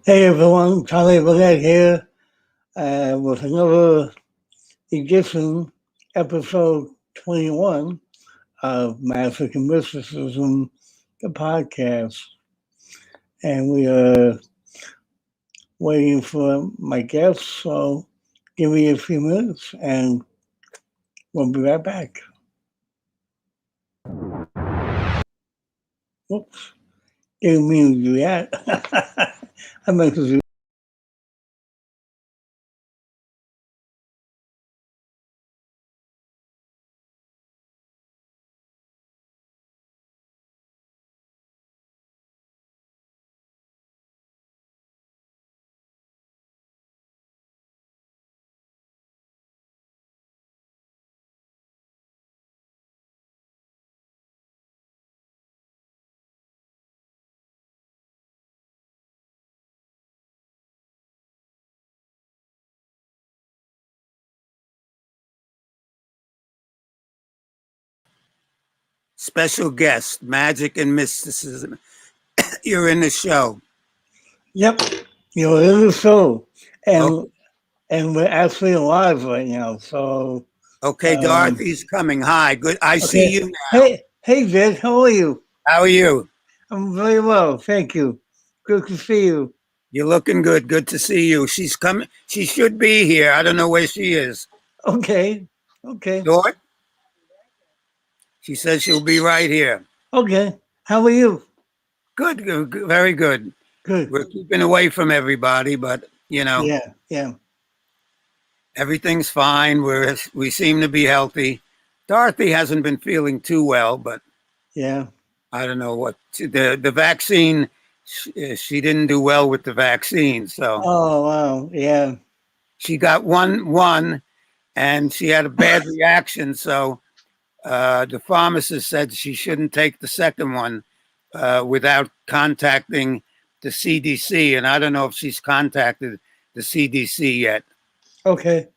Hey everyone, Charlie Burnett here with another edition, episode 21 of Magic and Mysticism, the podcast. And we are waiting for my guests, so give me a few minutes and we'll be right back. Whoops, didn't mean to do that. I meant to do. Special guest, Magic and Mysticism. You're in the show. Yep, you're in the show. And Oh, and we're actually live right now. So, okay, Dorothy's coming. Hi, good. I see okay. you now. Hey, Vic, how are you? How are you? I'm very well, thank you. Good to see you. You're looking good. Good to see you. She's coming. She should be here. I don't know where she is. Okay, okay, Dort? She says she'll be right here. okay. How are you? Good, good, good, very good. Good. We're keeping away from everybody, but Yeah. everything's fine. We seem to be healthy. Dorothy hasn't been feeling too well, but Yeah. I don't know what the vaccine. She didn't do well with the vaccine, so Oh wow. Yeah. she got one, and she had a bad reaction. So the pharmacist said she shouldn't take the second one without contacting the CDC, and I don't know if she's contacted the CDC yet. Okay.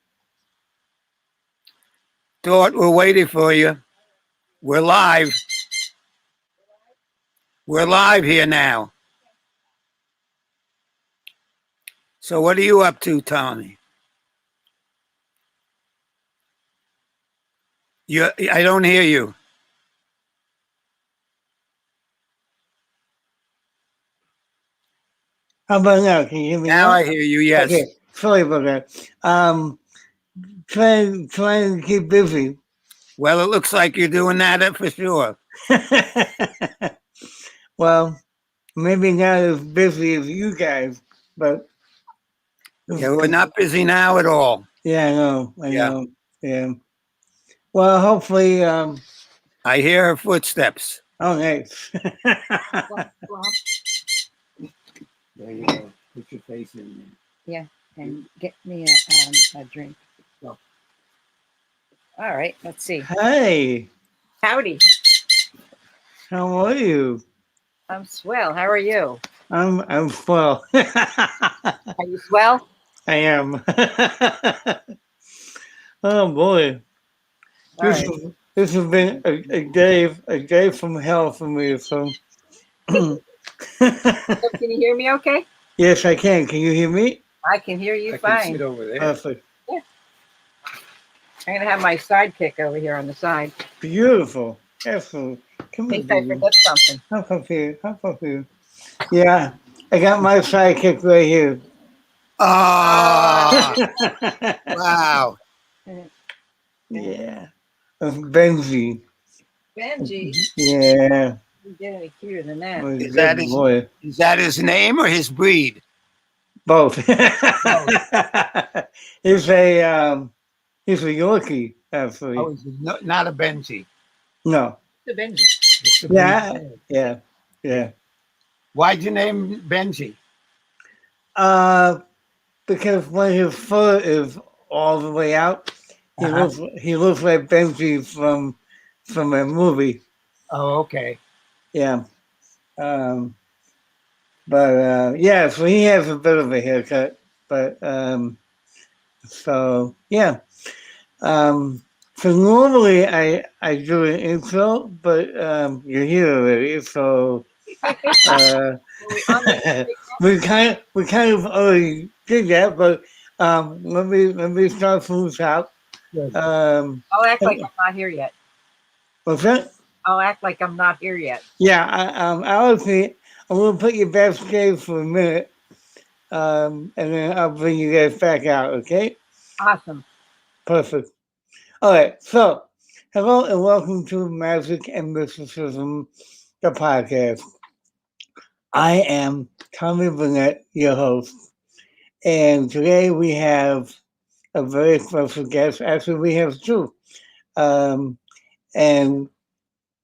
Dort, we're waiting for you. We're live. We're live here now. So what are you up to, Tony? I don't hear you. How about now? Can you hear me Now now? I hear you. Yes. Okay. Sorry about that. Trying to keep busy. Well, it looks like you're doing that for sure. Well, maybe not as busy as you guys, but Yeah, we're not busy now at all. yeah, I know. I Yeah. know. Yeah. Well, hopefully, I hear her footsteps. oh, nice. There you go. Put your face in Yeah, and get me a drink. Go. All right, let's see. Hey, Howdy, how are you? I'm swell. How are you? I'm swell. Are you swell? I am. Oh boy, All this right. this has been a day from hell for me. So, So can you hear me okay? yes, I can. Can you hear me? I can hear you I can fine. sit over there. Perfect. I'm gonna have my sidekick over here on the side Beautiful. Excellent. Come in on, case I baby. forget something. Hop up here. Hop up here. Yeah, I got my sidekick right here. Oh, wow. Yeah, that's Benji. Benji, Yeah, you get any cuter than that? was a Is that good his boy. is that his name or his breed? Both. He's he's a Yorkie, actually. Oh, he's not a Benji. No. The Benji. It's a Yeah, breed. yeah. Why'd you name Benji? Uh, because when his fur is all the way out, Uh-huh. he looks like Benji from a movie. Oh, okay. Yeah. Um, but yeah, so he has a bit of a haircut. But so yeah. So normally I do an intro, but you're here already, so Uh, we kind of already did that, but let me start from the top. Good. I'll act like I'm not here yet. What's that? I'll act like I'm not here yet. Yeah, honestly, I'm gonna put you backstage for a minute, and then I'll bring you guys back out. Okay? Awesome. Perfect. All right. So, hello and welcome to Magic and Mysticism, the podcast. I am Tommy Burnett, your host, and today we have a very special guest. Actually, we have two. Um, and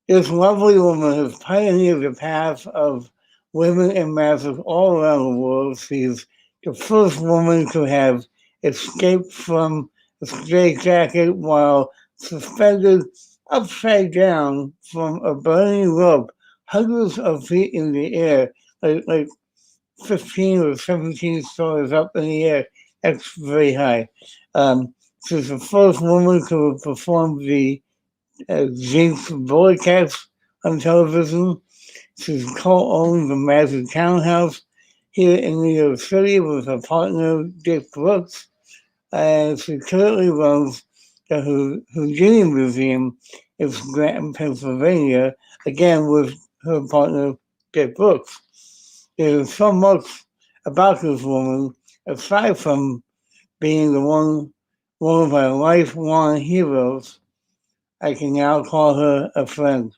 this lovely woman has pioneered the path of women in magic all around the world. She's the first woman to have escaped from a straitjacket while suspended upside down from a burning rope, hundreds of feet in the air, like 15 or 17 stories up in the air. That's very high. Um, she's the first woman to perform the Jinx broadcast on television. She's co-owned the Magic Townhouse here in New York City with her partner Dick Brooks, and she currently runs the Houdini Museum in Scranton, Pennsylvania, again with her partner Dick Brooks. There's so much about this woman, aside from being one of my lifelong heroes. I can now call her a friend.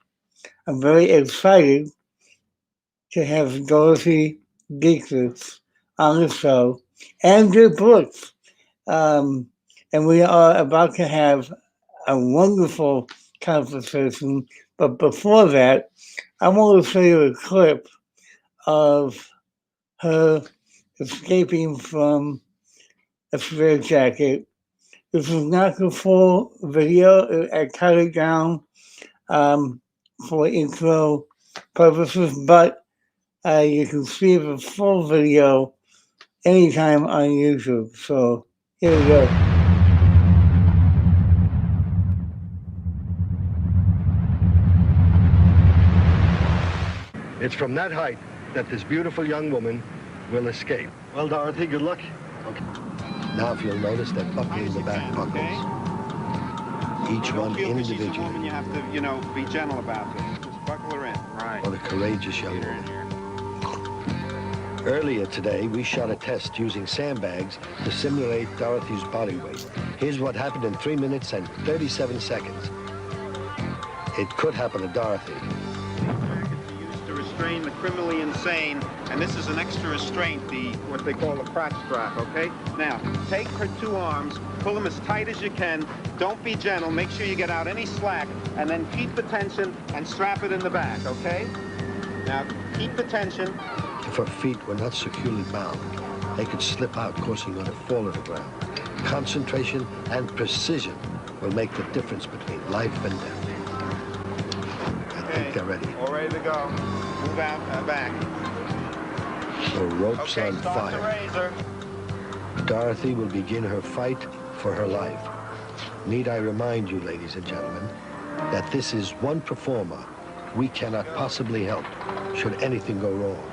I'm very excited to have Dorothy Dietrich on the show and Dick Brooks. And we are about to have a wonderful conversation. But before that, I want to show you a clip of her escaping from a straitjacket. This is not the full video. I cut it down for intro purposes, but you can see the full video anytime on YouTube. So here we go. It's from that height that this beautiful young woman will escape. Well, Dorothy, good luck. Okay. Now, if you'll notice that buckling the back buckles, each one individually. Woman, you have to, be gentle about this. Just buckle her in. Right. What a courageous young woman. Earlier today, we shot a test using sandbags to simulate Dorothy's body weight. Here's what happened in 3 minutes and 37 seconds. It could happen to Dorothy. To restrain the criminally insane, and this is an extra restraint, what they call a crotch strap, okay? Now, take her two arms, pull them as tight as you can, don't be gentle, make sure you get out any slack, and then keep the tension and strap it in the back, okay? Now, keep the tension. If her feet were not securely bound, they could slip out, causing her to fall to the ground. Concentration and precision will make the difference between life and death. I think they're ready. All ready to go. Move out, back. The rope's Okay, on start the fire. razor. Dorothy will begin her fight for her life. Need I remind you, ladies and gentlemen, that this is one performer we cannot possibly help should anything go wrong.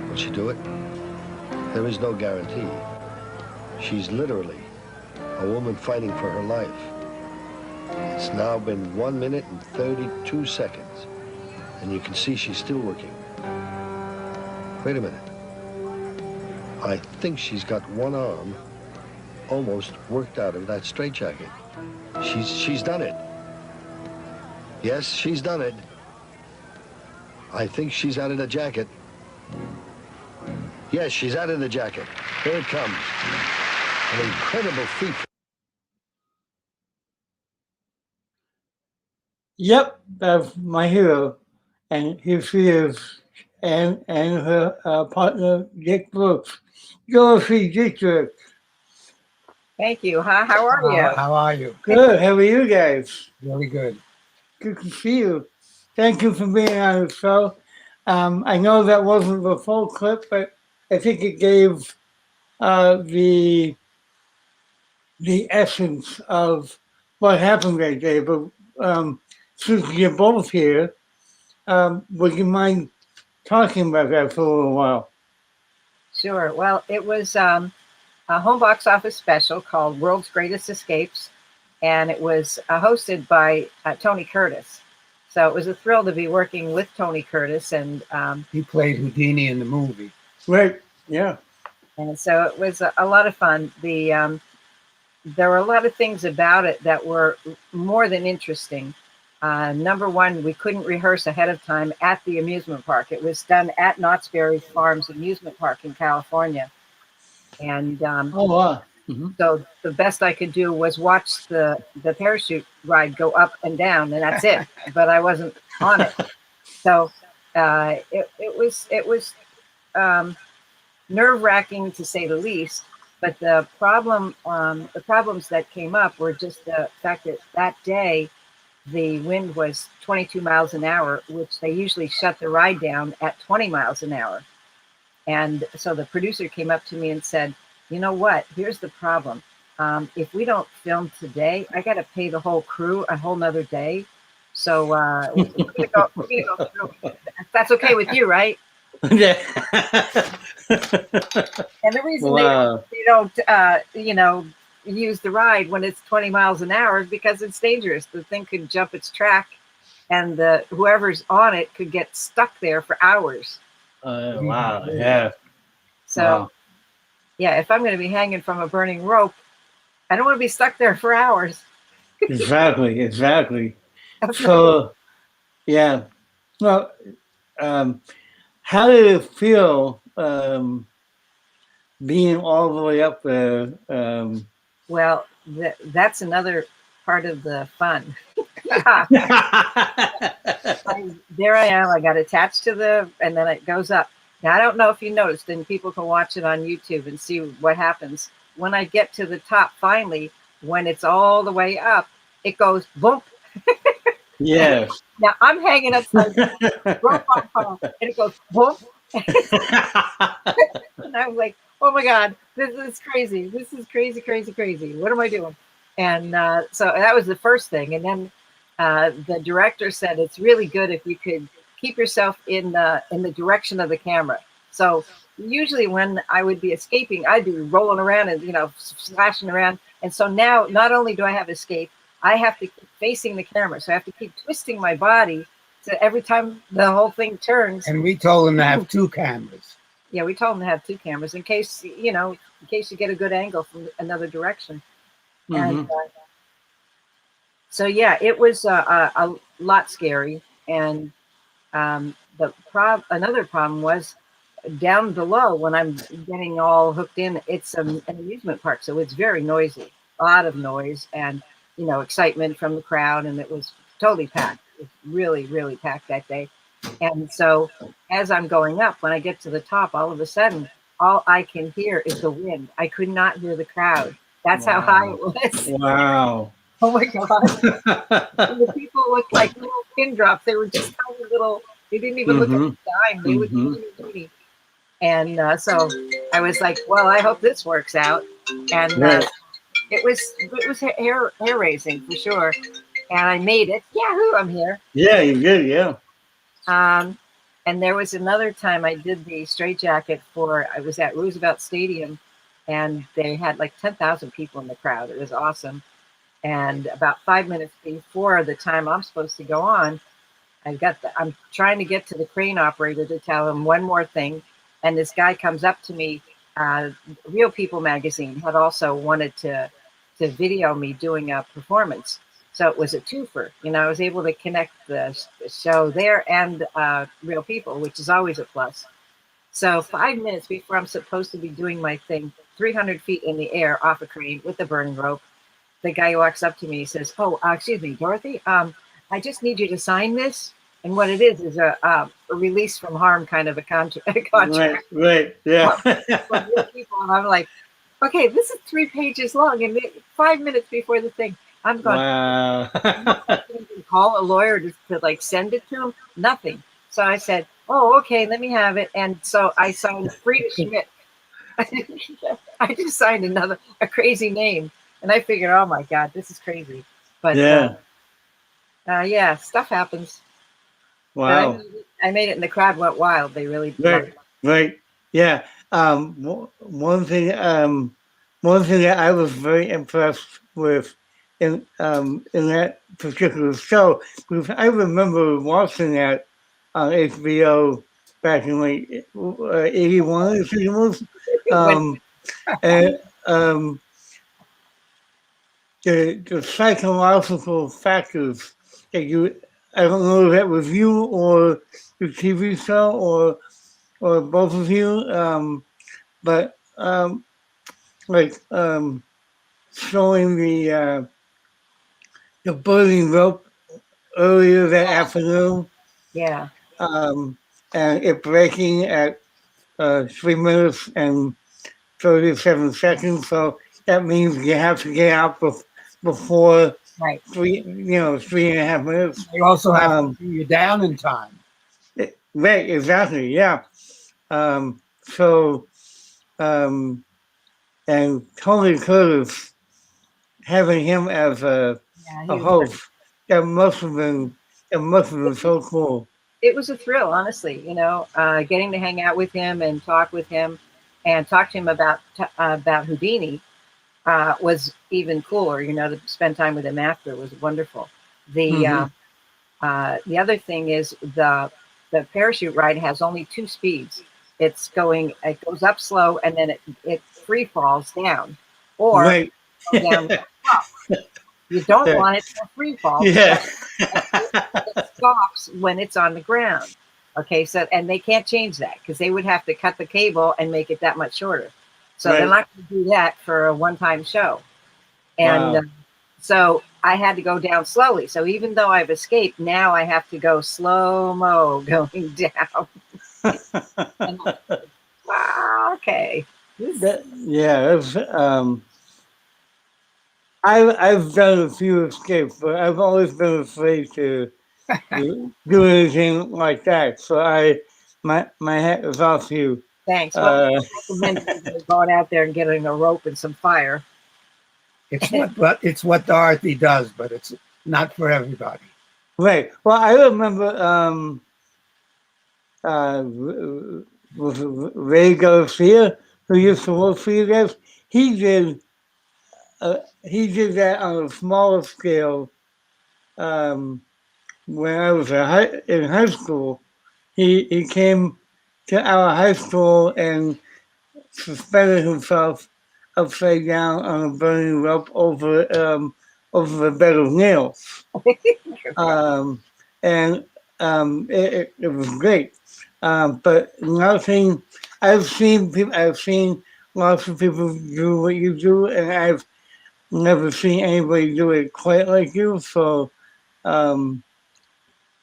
Will she do it? There is no guarantee. She's literally a woman fighting for her life. It's now been 1 minute and 32 seconds, and you can see she's still working. Wait a minute. I think she's got one arm almost worked out of that straitjacket. She's done it. Yes, she's done it. I think she's out of the jacket. Yes, she's out of the jacket. Here it comes. An incredible feat. Yep, that's my hero. And here she is, and her partner, Dick Brooks. Dorothy Dietrich. Thank you. How are you? How are you? Good. How are you guys? Very good. Good to see you. Thank you for being on the show. I know that wasn't the full clip, but I think it gave the essence of what happened that day. But since you're both here, would you mind talking about that for a little while? Sure. Well, it was a home box office special called World's Greatest Escapes, and it was hosted by Tony Curtis. So it was a thrill to be working with Tony Curtis, and He played Houdini in the movie. Right. Yeah. so it was a lot of fun. There were a lot of things about it that were more than interesting. Number one, we couldn't rehearse ahead of time at the amusement park. It was done at Knott's Berry Farms Amusement Park in California. And Oh, wow. Mhm. so the best I could do was watch the parachute ride go up and down, and that's it. But I wasn't on it. So it was nerve-wracking to say the least. But the problems that came up were just the fact that that day the wind was 22 miles an hour, which they usually shut the ride down at 20 miles an hour. And so the producer came up to me and said, "You know what? Here's the problem. If we don't film today, I got to pay the whole crew a whole nother day. So we're gonna go through. That's okay with you, right?" Yeah. And the reason Wow. they don't use the ride when it's 20 miles an hour is because it's dangerous. The thing could jump its track, and whoever's on it could get stuck there for hours. Wow. Yeah. So, Wow. yeah, if I'm going to be hanging from a burning rope, I don't want to be stuck there for hours. Exactly. Exactly. So, yeah. Well, how did it feel being all the way up there? Well, that's another part of the fun. There I am. I got attached to and then it goes up. Now, I don't know if you noticed, and people can watch it on YouTube and see what happens. When I get to the top, finally, when it's all the way up, it goes boom. Yes. Now I'm hanging upside down, rope on top, and it goes boom. And I'm like, oh my God, this is crazy. This is crazy, crazy, crazy. What am I doing? And so that was the first thing. And then the director said it's really good if you could keep yourself in the direction of the camera. So usually when I would be escaping, I'd be rolling around and slashing around. And so now not only do I have escape, I have to keep facing the camera. So I have to keep twisting my body so every time the whole thing turns. And we told him to have 2 cameras. Yeah, we told them to have 2 cameras in case you get a good angle from another direction. Mhm. And so yeah, it was a lot scary. And another problem was down below when I'm getting all hooked in. It's an amusement park, so it's very noisy, a lot of noise and excitement from the crowd, and it was totally packed. It was really, really packed that day. And so as I'm going up, when I get to the top, all of a sudden, all I can hear is the wind. I could not hear the crowd. That's how high it was. Wow. Oh my God. And the people looked like little pin drops. They were just tiny little, they didn't even look like a dime. They were teeny, teeny. And so I was like, well, I hope this works out. And it was hair raising for sure. And I made it. Yahoo, I'm here. Yeah, you did, yeah. And there was another time I did the straitjacket I was at Roosevelt Stadium, and they had like 10,000 people in the crowd. It was awesome. And about 5 minutes before the time I'm supposed to go on, I'm trying to get to the crane operator to tell him one more thing. And this guy comes up to me. Real People magazine had also wanted to video me doing a performance. So it was a twofer. I was able to connect the show there and Real People, which is always a plus. So 5 minutes before I'm supposed to be doing my thing, 300 feet in the air off a crane with a burning rope, the guy walks up to me. He says, "Oh, excuse me, Dorothy. I just need you to sign this." And what it is a release from harm kind of a contract. Right, yeah. From Real People. And I'm like, okay, this is 3 pages long, and 5 minutes before the thing, I'm going, Wow. call a lawyer to like send it to him. Nothing. So I said, "Oh, okay, let me have it." And so I signed Frida Schmidt. I just signed a crazy name, and I figured, oh my God, this is crazy. But Yeah. yeah, stuff happens. But Wow. I made it, and the crowd went wild. They really loved Right. it. Right. Yeah. One thing that I was very impressed with in that particular show, because I remember watching that on HBO back in like 81, I think it was. When, And the psychological factors that you, I don't know if that was you or the TV show or both of you, but like showing the burning rope earlier that afternoon, yeah, um, and it breaking at 3 minutes and 37 seconds. So that means you have to get out before right. 3.5 minutes. They also have to Um, bring you down in time. right, exactly, yeah. So um, and Tony Curtis having him as Yeah, a he was. host, that must have been so cool. It was a thrill, honestly. Getting to hang out with him and talk with him, and talk to him about Houdini was even cooler. To spend time with him after was wonderful. The Hmm. the other thing is the parachute ride has only two speeds. It goes up slow, and then it free falls down, or Right. go down real slow. You don't Yeah. want it to free fall Yeah. because it stops when it's on the ground. Okay, so and they can't change that because they would have to cut the cable and make it that much shorter. So they're Right. not going to do that for a one-time show. And Wow. so I had to go down slowly. So even though I've escaped, now I have to go slow mo going down. And okay, Yeah, I've done a few escapes, but I've always been afraid to do anything like that. So my hat is off to you. thanks. Well, Uh, I recommend people going out there and getting a rope and some fire. It's what Dorothy does, but it's not for everybody. right. Well, I remember was it Ray Garcia, who used to work for you guys. He did he did that on a smaller scale um, when I was in high school. He came to our high school and suspended himself upside down on a burning rope over a bed of nails. Um, and it was great. But nothing. I've seen lots of people do what you do, and I've never seen anybody do it quite like you. So, um,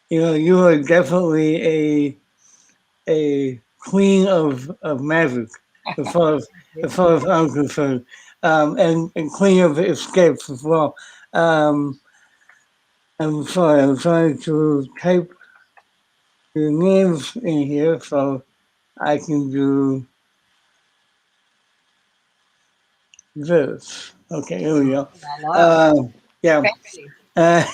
you are definitely a queen of magic, as far as I'm concerned, and queen of escapes as well. Um, I'm sorry, I'm trying to type your names in here so I can do this. Okay, here we go. I know. Yeah. Fancy. Uh,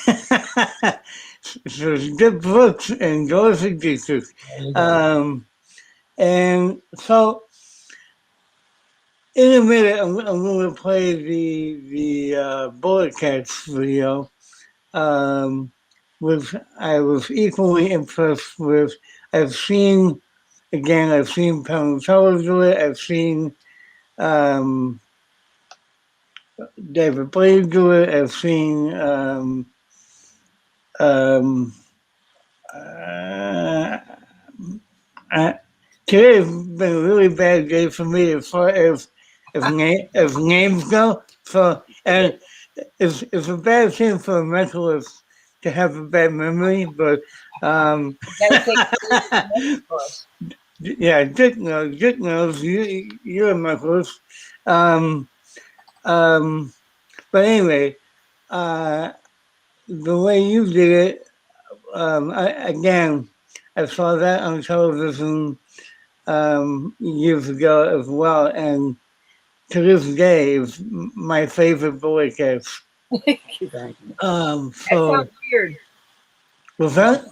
so Dick Brooks and Dorothy Dietrich. There you go. And so in a minute, I'm going to play the Bullet Cats video, which I was equally impressed with. I've seen, I've seen Penn do it. I've seen um, David Blaine do it. I've seen um, uh, uh, today's been a really bad day for me as far as names go. So, and it's a bad thing for a mentalist to have a bad memory, but You gotta take the next course. yeah, Dick knows you're a mentalist. Um, um, but anyway, uh, the way you did it, again, I saw that on television years ago as well, and to this day is my favorite bullet case. Thank you. That So sounds weird. was that?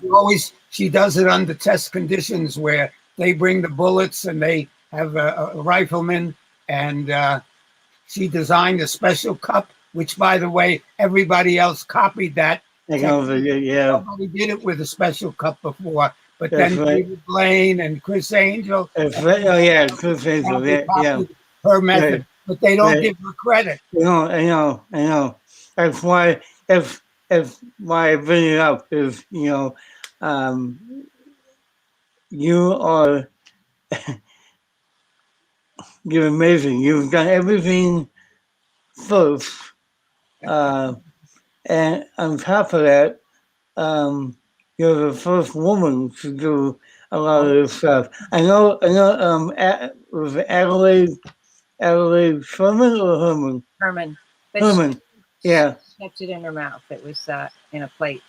She does it under test conditions where they bring the bullets and they have a rifleman, and she designed a special cup, which, by the way, everybody else copied that. Yeah, Nobody did it with a special cup before, but that's then right. David Blaine and Chris Angel, That's right. Oh yeah, Chris Angel. they Yeah, copied her method, right, but they don't right. give her credit. I know. That's why. That's why I bring it up. Is um, you are you're amazing. You've done everything first, uh, and on top of that, you're the first woman to do a lot of this stuff. I know. Was it Adelaide Sherman or Herman? Herman. But Herman. Yeah. she kept it in her mouth. It was in a plate.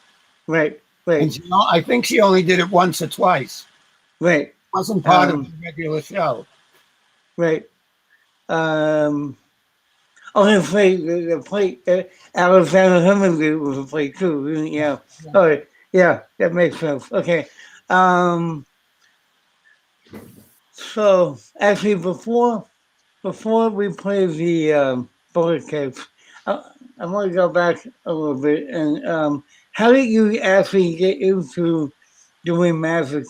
Right. And I think she only did it once or twice. Right. It wasn't part of the regular show. Right. The plate. Alexander Herman was a plate too. Yeah. All right. Yeah, that makes sense. Okay. So actually, before we play the bullet case, I want to go back a little bit and how did you actually get into doing magic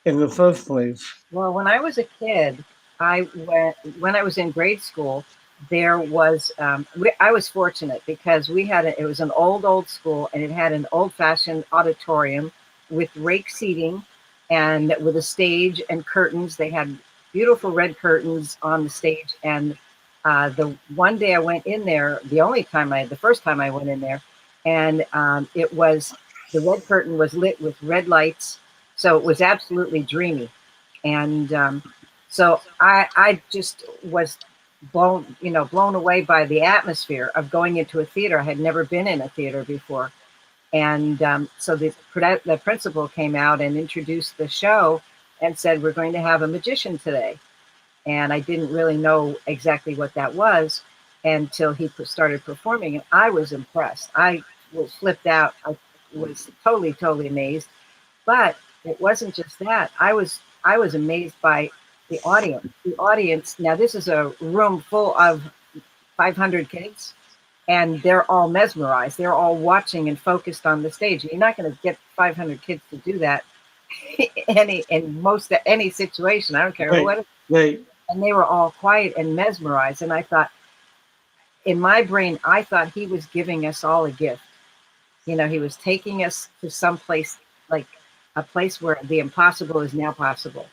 in the first place? Well, when I was a kid, when I was in grade school, there was I was fortunate because it was an old school, and it had an old-fashioned auditorium with rake seating and with a stage and curtains. They had beautiful red curtains on the stage, and the one day I went in there, the first time I went in there, and it was the red curtain was lit with red lights, so it was absolutely dreamy. And so I just was blown away by the atmosphere of going into a theater. I had never been in a theater before. And so the principal came out and introduced the show and said, we're going to have a magician today. And I didn't really know exactly what that was until he started performing. And I was impressed. I was flipped out. I was totally amazed. But it wasn't just that. I was amazed by the audience. The audience, now this is a room full of 500 kids, and they're all mesmerized. They're all watching and focused on the stage. You're not going to get 500 kids to do that in any situation. I don't care what. Right. And they were all quiet and mesmerized. And I thought, in my brain, I thought he was giving us all a gift. He was taking us to some place, like a place where the impossible is now possible.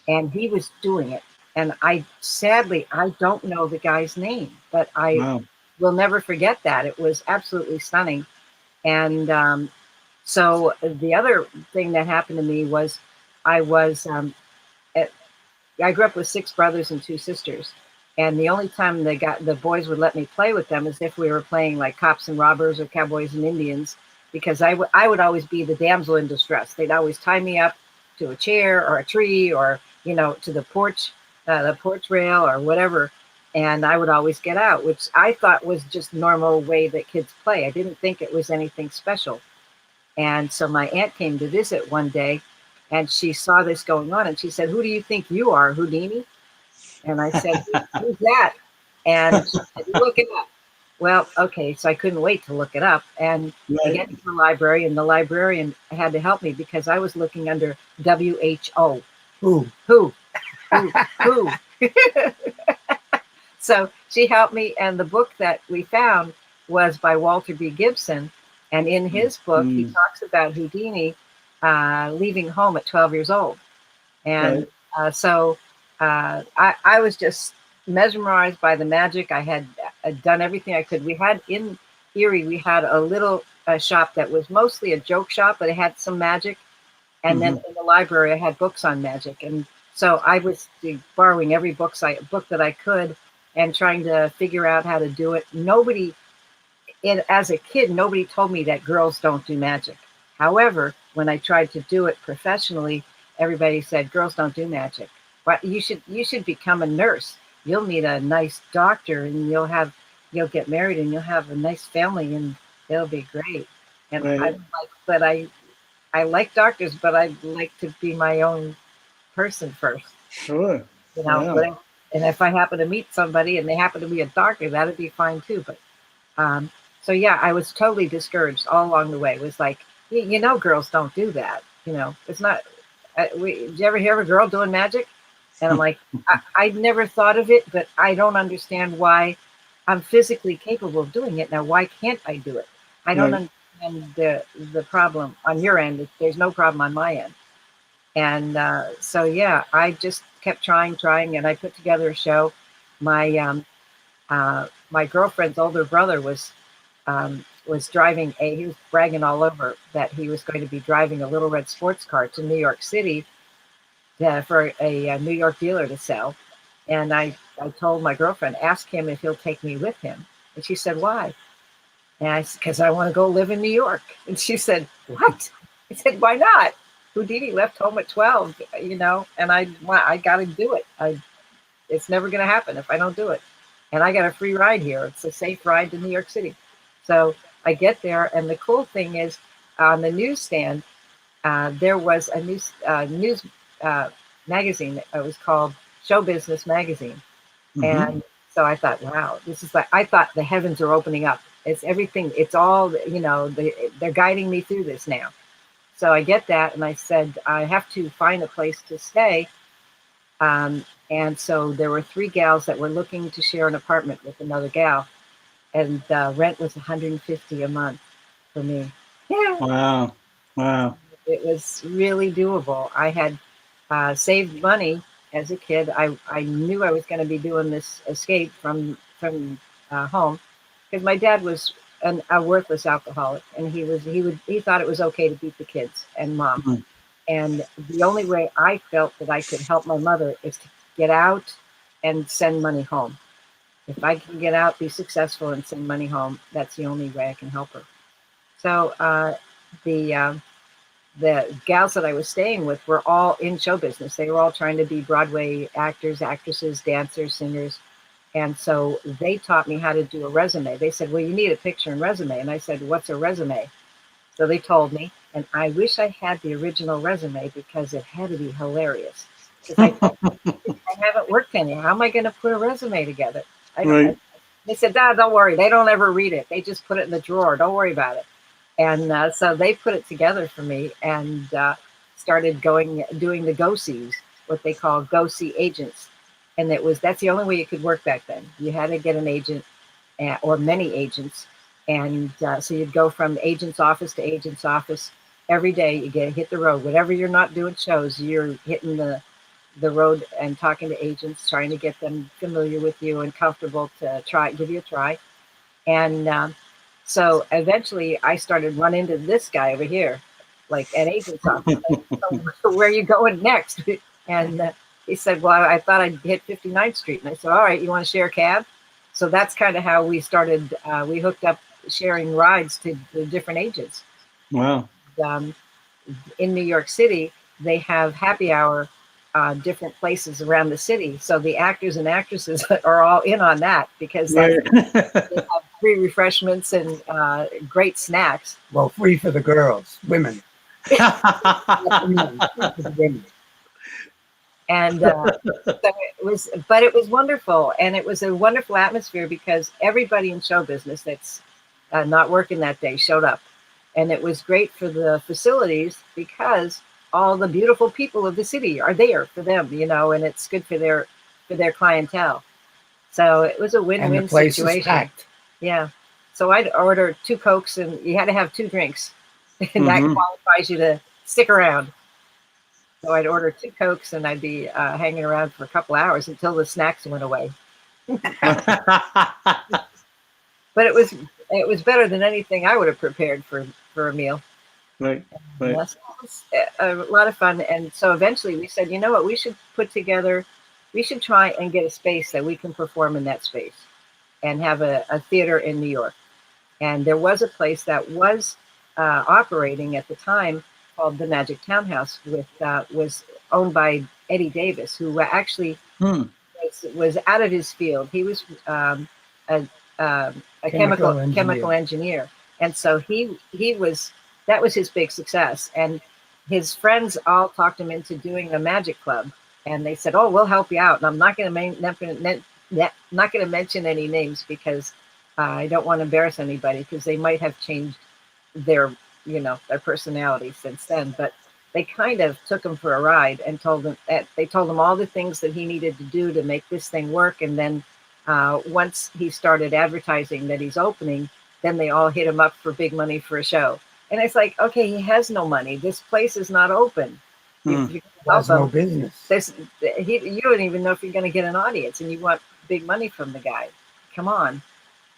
And he was doing it. And I don't know the guy's name, but I will never forget that. It was absolutely stunning. And so the other thing that happened to me was I grew up with 6 brothers and 2 sisters. And the only time the boys would let me play with them is if we were playing like cops and robbers or cowboys and Indians, because I would always be the damsel in distress. They'd always tie me up to a chair or a tree or, to the porch rail or whatever. And I would always get out, which I thought was just normal way that kids play. I didn't think it was anything special. And so my aunt came to visit one day, and she saw this going on, and she said, "Who do you think you are, Houdini?" And I said, "Who's that?" And she said, "Look it up." Well, okay, so I couldn't wait to look it up. And I get to the library, and the librarian had to help me because I was looking under WHO. Who? So she helped me, and the book that we found was by Walter B. Gibson. And in his book, he talks about Houdini leaving home at 12 years old. And so I was just mesmerized by the magic. I had done everything I could. We had in Erie, we had a little shop that was mostly a joke shop, but it had some magic. And then in the library, I had books on magic. And so I was borrowing every book that I could and trying to figure out how to do it. As a kid, nobody told me that girls don't do magic. However, when I tried to do it professionally, everybody said girls don't do magic. But you should become a nurse. You'll meet a nice doctor, and you'll get married, and you'll have a nice family, and it'll be great. And Right. I like doctors, but I like to be my own person first. Sure. You know, Yeah. whatever. And if I happen to meet somebody and they happen to be a doctor, that'd be fine too. But um, so yeah, I was totally discouraged all along the way. It was like, you know, girls don't do that. You know, it's not. Did you ever hear of a girl doing magic? And I'm like, I never thought of it, but I don't understand why I'm physically capable of doing it. Now, why can't I do it? I don't Right. understand the problem on your end. There's no problem on my end. And so, yeah, I just kept trying, and I put together a show. My girlfriend's older brother was driving he was bragging all over that he was going to be driving a little red sports car to New York City for a New York dealer to sell. And I told my girlfriend, ask him if he'll take me with him. And she said, why? And I said, because I want to go live in New York. And she said, what? I said, why not? Houdini left home at 12, you know, and I got to do it. It's never going to happen if I don't do it. And I got a free ride here. It's a safe ride to New York City. So I get there, and the cool thing is on the newsstand, there was a news magazine. It was called Show Business Magazine. Mhm. And so I thought, wow, this is like, I thought the heavens are opening up. It's everything. It's all, you know, they're guiding me through this now. So I get that, and I said, I have to find a place to stay. And so there were 3 gals that were looking to share an apartment with another gal, and rent was $150 a month for me. Yeah, Wow. Wow. it was really doable. I had saved money as a kid. I knew I was going to be doing this escape from home, because my dad was a worthless alcoholic, and he thought it was okay to beat the kids and mom. Mhm. And the only way I felt that I could help my mother is to get out and send money home. If I can get out, be successful, and send money home, that's the only way I can help her. So the gals that I was staying with were all in show business. They were all trying to be Broadway actors, actresses, dancers, singers. And so they taught me how to do a resume. They said, well, you need a picture and resume. And I said, what's a resume? So they told me, and I wish I had the original resume, because it had to be hilarious. Because I haven't worked any. How am I going to put a resume together? Right. They said, Dad, don't worry. They don't ever read it. They just put it in the drawer. Don't worry about it. And so they put it together for me, and started doing the go-sees, what they call go-see agents. And that's the only way you could work back then. You had to get an agent, or many agents. And so you'd go from agent's office to agent's office every day. You hit the road. Whatever you're not doing shows, you're hitting the road and talking to agents, trying to get them familiar with you and comfortable to give you a try. And so eventually I started running into this guy over here, like at agent's office. So where are you going next? And he said, well, I thought I'd hit 59th Street. And I said, all right, you want to share a cab? So that's kind of how we started. We hooked up sharing rides to the different agents. Wow. In New York City, they have happy hour different places around the city. So the actors and actresses are all in on that, because Right. they have free refreshments and great snacks. Well, free for the girls, women. And so it was wonderful. And it was a wonderful atmosphere, because everybody in show business that's not working that day showed up. And it was great for the facilities, because all the beautiful people of the city are there for them, you know, and it's good for their clientele. So it was a And win-win the place is situation. packed. Yeah. So I'd order 2 Cokes, and you had to have 2 drinks. And that Mhm. qualifies you to stick around. So I'd order 2 Cokes, and I'd be hanging around for a couple hours until the snacks went away. But it was better than anything I would have prepared for a meal. Right. Right. Yes, it was a lot of fun. And so eventually we said, you know what, we should try and get a space that we can perform in that space, and have a theater in New York. And there was a place that was operating at the time called the Magic Townhouse, was owned by Eddie Davis, who actually Hmm. was out of his field. He was a, a chemical engineer, and so he was that was his big success. And his friends all talked him into doing a magic club, and they said, "Oh, we'll help you out." And I'm not going to mention any names because I don't want to embarrass anybody because they might have changed their their personality since then, but they kind of took him for a ride and told him all the things that he needed to do to make this thing work. And then once he started advertising that he's opening, then they all hit him up for big money for a show. And it's like, okay, he has no money. This place is not open. You has no business. You don't even know if you're going to get an audience, and you want big money from the guy. Come on.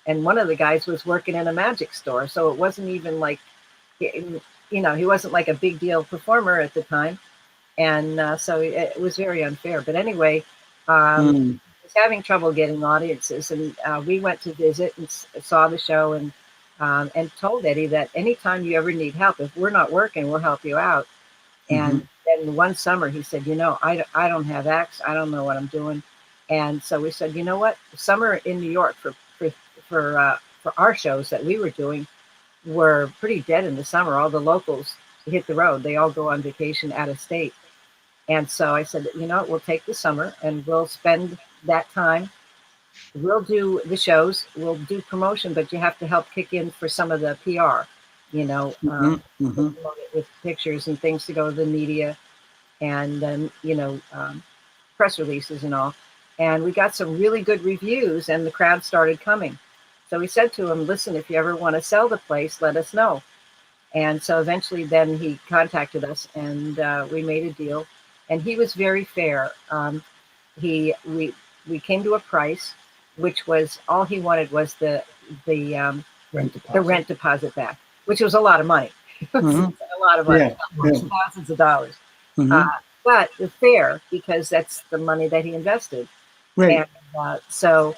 And one of the guys was working in a magic store, so it wasn't even like, he wasn't like a big deal performer at the time. And so it was very unfair. But anyway, he was having trouble getting audiences. And we went to visit and saw the show and told Eddie that anytime you ever need help, if we're not working, we'll help you out. And then one summer he said, I don't have acts. I don't know what I'm doing. And so we said, you know what? Summer in New York for our shows that we were doing were pretty dead in the summer. All the locals hit the road. They all go on vacation out of state. And so I said, we'll take the summer and we'll spend that time. We'll do the shows, we'll do promotion, but you have to help kick in for some of the PR, with pictures and things to go to the media and then, press releases and all. And we got some really good reviews and the crowd started coming. So we said to him, listen, if you ever want to sell the place, let us know. And so eventually then he contacted us and we made a deal. And he was very fair. We came to a price, which was all he wanted was the rent deposit back, which was a lot of money. A lot of money, thousands of dollars. But fair because that's the money that he invested. Right. And so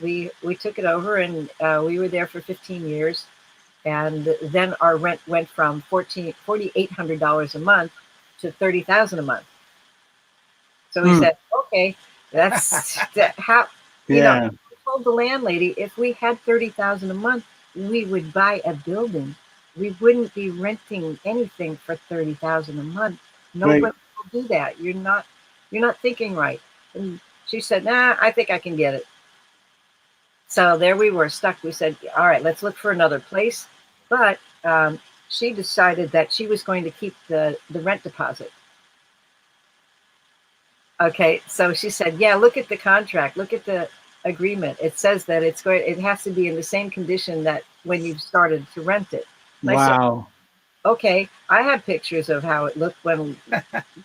we took it over and we were there for 15 years. And then our rent went from $4,800 a month to $30,000 a month. So we said, okay, that's how, we told the landlady, if we had $30,000 a month, we would buy a building. We wouldn't be renting anything for $30,000 a month. Nobody will do that. You're not thinking right. And she said, nah, I think I can get it. So there we were stuck. We said, all right, let's look for another place. But she decided that she was going to keep the rent deposit. Okay, so she said, yeah, look at the contract, look at the agreement. It says that it has to be in the same condition that when you started to rent it. And wow. I said, okay, I have pictures of how it looked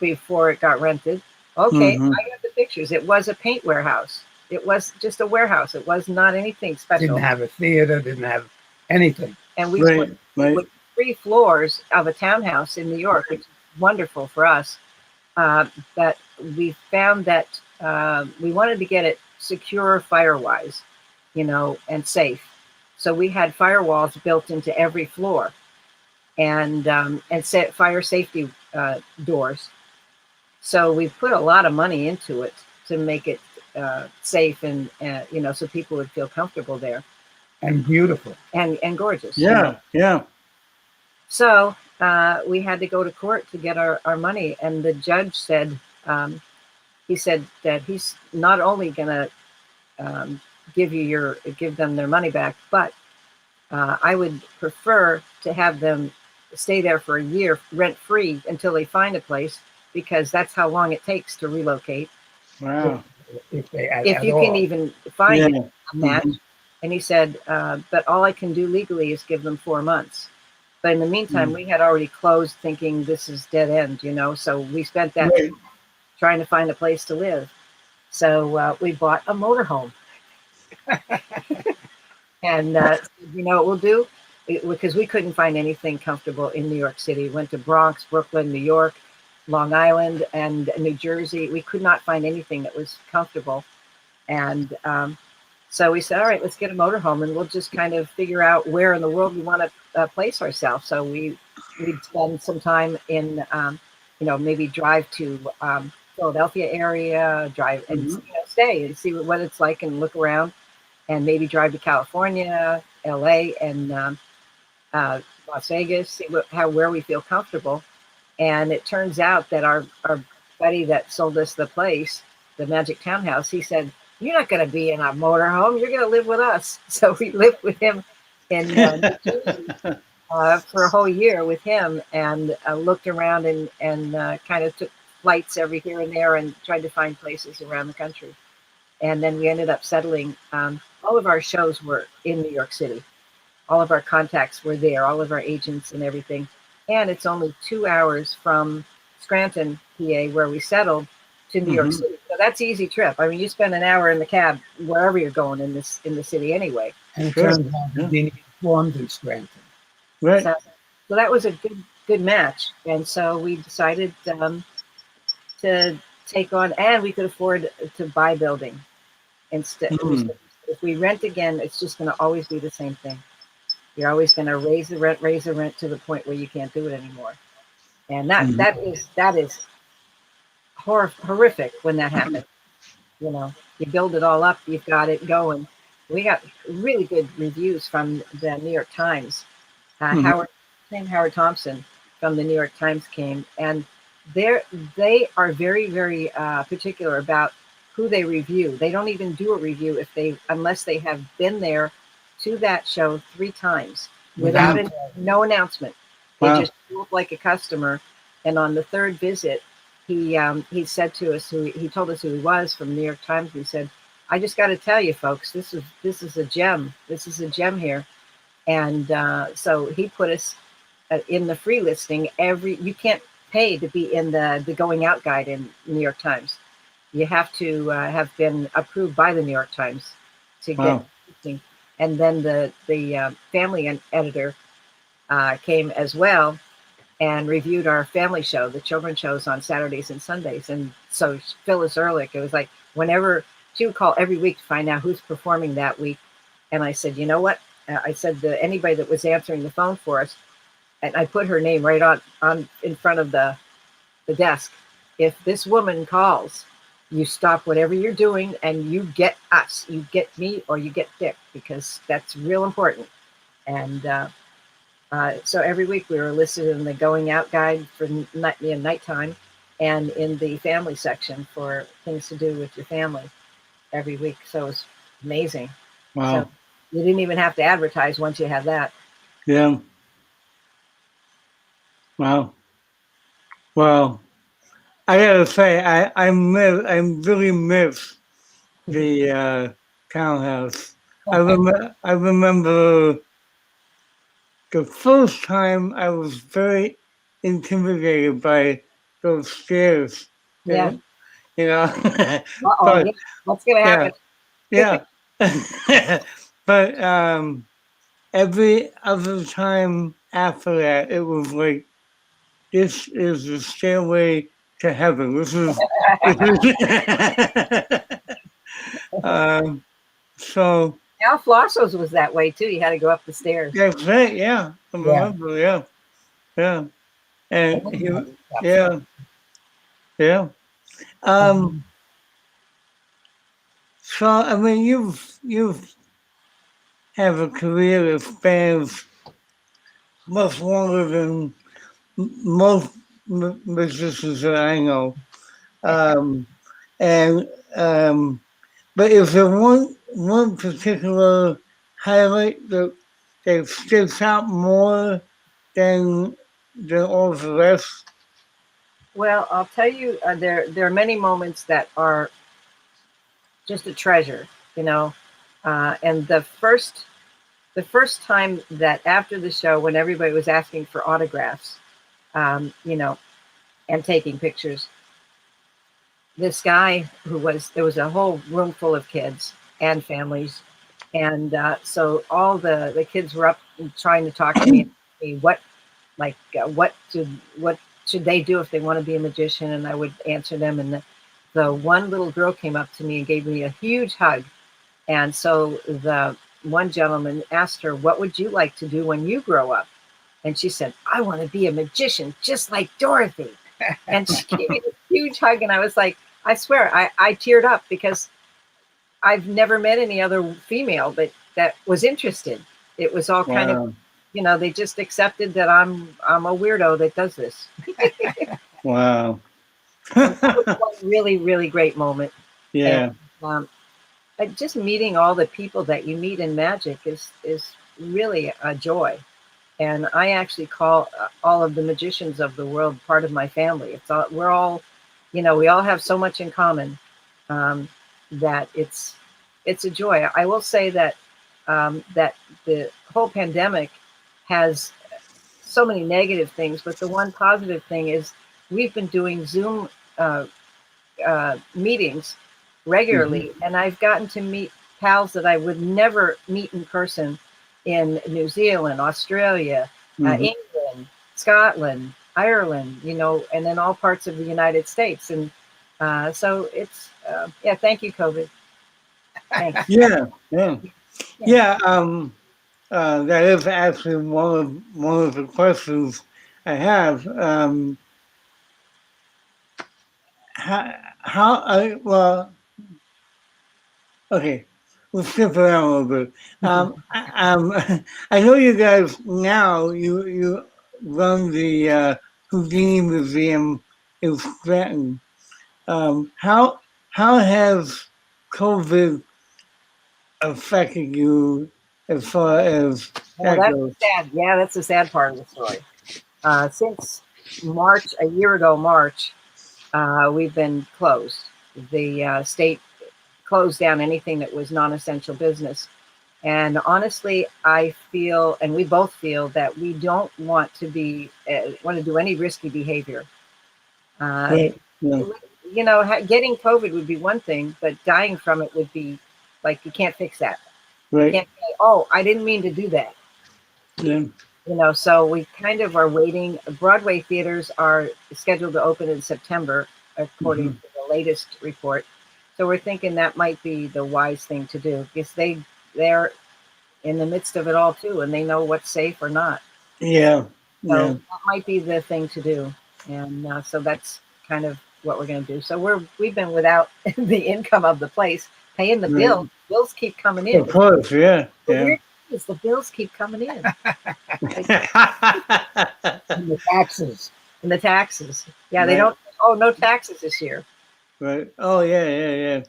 before it got rented. Okay, I have the pictures. It was a paint warehouse. It was just a warehouse. It was not anything special. Didn't have a theater, didn't have anything. And we put 3 floors of a townhouse in New York, which is wonderful for us. That we found that we wanted to get it secure fire-wise, and safe. So we had firewalls built into every floor, and set fire safety doors. So we put a lot of money into it to make it safe and so people would feel comfortable there. And beautiful. And gorgeous. Yeah. So we had to go to court to get our money. And the judge said, he said that he's not only going to give them their money back, but I would prefer to have them stay there for a year rent-free until they find a place, because that's how long it takes to relocate. Wow. If you can even find a match. And he said, but all I can do legally is give them 4 months. But in the meantime, we had already closed thinking this is dead end, so we spent that trying to find a place to live. So we bought a motorhome. And you know what we'll do? Because we couldn't find anything comfortable in New York City. Went to Bronx, Brooklyn, New York, Long Island, and New Jersey. We could not find anything that was comfortable. And so we said, all right, let's get a motorhome and we'll just kind of figure out where in the world we want to place ourselves. So we'd spend some time in maybe drive to Philadelphia area, drive and Mhm. stay and see what it's like and look around, and maybe drive to California, LA, and Las Vegas, see where we feel comfortable. And it turns out that our buddy that sold us the place, the Magic Townhouse, he said, "You're not going to be in a motorhome. You're going to live with us." So we lived with him in New Jersey for a whole year with him, and looked around and kind of took flights every here and there and tried to find places around the country. And then we ended up settling. All of our shows were in New York City. All of our contacts were there, all of our agents and everything. And it's only 2 hours from Scranton, PA, where we settled, to New York Mhm. City. So that's an easy trip. I mean, you spend an hour in the cab wherever you're going in the city anyway. And it Sure. turns out Yeah. being informed in Scranton. Right. So that was a good match. And so we decided to take on, and we could afford to buy building instead. Mm. If we rent again, it's just going to always be the same thing. You're always going to raise the rent to the point where you can't do it anymore. And Mhm. that is horrific when that happens. You build it all up, you've got it going. We got really good reviews from the New York Times. Mhm. Howard Thompson from the New York Times came, and they are very, very particular about who they review. They don't even do a review unless they have been there to that show 3 times without no announcement. They Wow. just show up like a customer, and on the third visit, he said to us, he told us who he was from the New York Times. He said, "I just got to tell you, folks, this is a gem. This is a gem here." And so he put us in the free listing. You can't pay to be in the going out guide in New York Times. You have to have been approved by the New York Times to get Wow. listing. And then the family editor came as well and reviewed our family show, the children's shows on Saturdays and Sundays. And so Phyllis Ehrlich, it was like whenever she would call every week to find out who's performing that week. And I said, you know what? I said to anybody that was answering the phone for us, and I put her name right on in front of the desk. If this woman calls, you stop whatever you're doing and you get us. You get me or you get Dick, because that's real important. And so every week we were listed in the going out guide for nighttime, and in the family section for things to do with your family every week. So it was amazing. Wow. So you didn't even have to advertise once you had that. Yeah. Wow. Well, I gotta say, I really miss the townhouse. I remember the first time I was very intimidated by those stairs. Yeah. You know. Uh-oh, But yeah. What's going to happen? yeah. But every other time after that, it was like, this is the stairway to heaven. This is so Al Flosso's was that way too. You had to go up the stairs. that's it. Yeah, I remember. Yeah, yeah, and yeah, yeah. So I mean, you've have a career that spans much longer than most musicians that I know. And but is there one particular highlight that sticks out more than all the rest? Well, I'll tell you, there are many moments that are just a treasure, and the first time that after the show, when everybody was asking for autographs, and taking pictures, this guy there was a whole room full of kids and families, and so all the kids were up and trying to talk to me, what should they do if they want to be a magician, and I would answer them. And the one little girl came up to me and gave me a huge hug. And so the one gentleman asked her, "What would you like to do when you grow up?" And she said, "I want to be a magician just like Dorothy." And she gave me this huge hug, and I was like, I swear, I teared up because I've never met any other female that was interested. It was all kind of, Wow. you know, they just accepted that I'm a weirdo that does this. Wow. And that was one really, really great moment. And Yeah. um, just meeting all the people that you meet in magic is really a joy. And I actually call all of the magicians of the world part of my family. It's all, we're all, you know, we all have so much in common, that it's a joy. I will say that that the whole pandemic has so many negative things, but the one positive thing is we've been doing Zoom meetings Mhm. regularly, and I've gotten to meet pals that I would never meet in person in New Zealand, Australia, Mhm. England, Scotland, Ireland, you know, and then all parts of the United States. And so it's, yeah, thank you, COVID. Thanks. Yeah. Yeah. Yeah. Yeah. That is actually one of the questions I have. How well, okay, we'll skip around a little bit. I know you guys now. You run the Houdini Museum in Scranton. How has COVID affected you as far as Well, that that's goes? sad. Yeah, that's the sad part of the story. Since March, a year ago, March, we've been closed. The state closed down anything that was non-essential business. And honestly, I feel, and we both feel, that we don't want to want to do any risky behavior. Uh, Right. Yeah. you know, getting COVID would be one thing, but dying from it would be like, you can't fix that. You Right. can't say, oh, I didn't mean to do that. Yeah. You know, so we kind of are waiting. Broadway theaters are scheduled to open in September, according Mhm. to the latest report. So we're thinking that might be the wise thing to do, because they're in the midst of it all too, and they know what's safe or not. Yeah. So Yeah. that might be the thing to do, and so that's kind of what we're going to do. So we've been without the income of the place, paying the Right. bills. Bills keep coming in. Of course. Yeah. The Yeah. weird thing is the bills keep coming in. And the taxes. And the taxes. Yeah, they Right. don't. Oh, no taxes this year. Right. Oh yeah. Yeah.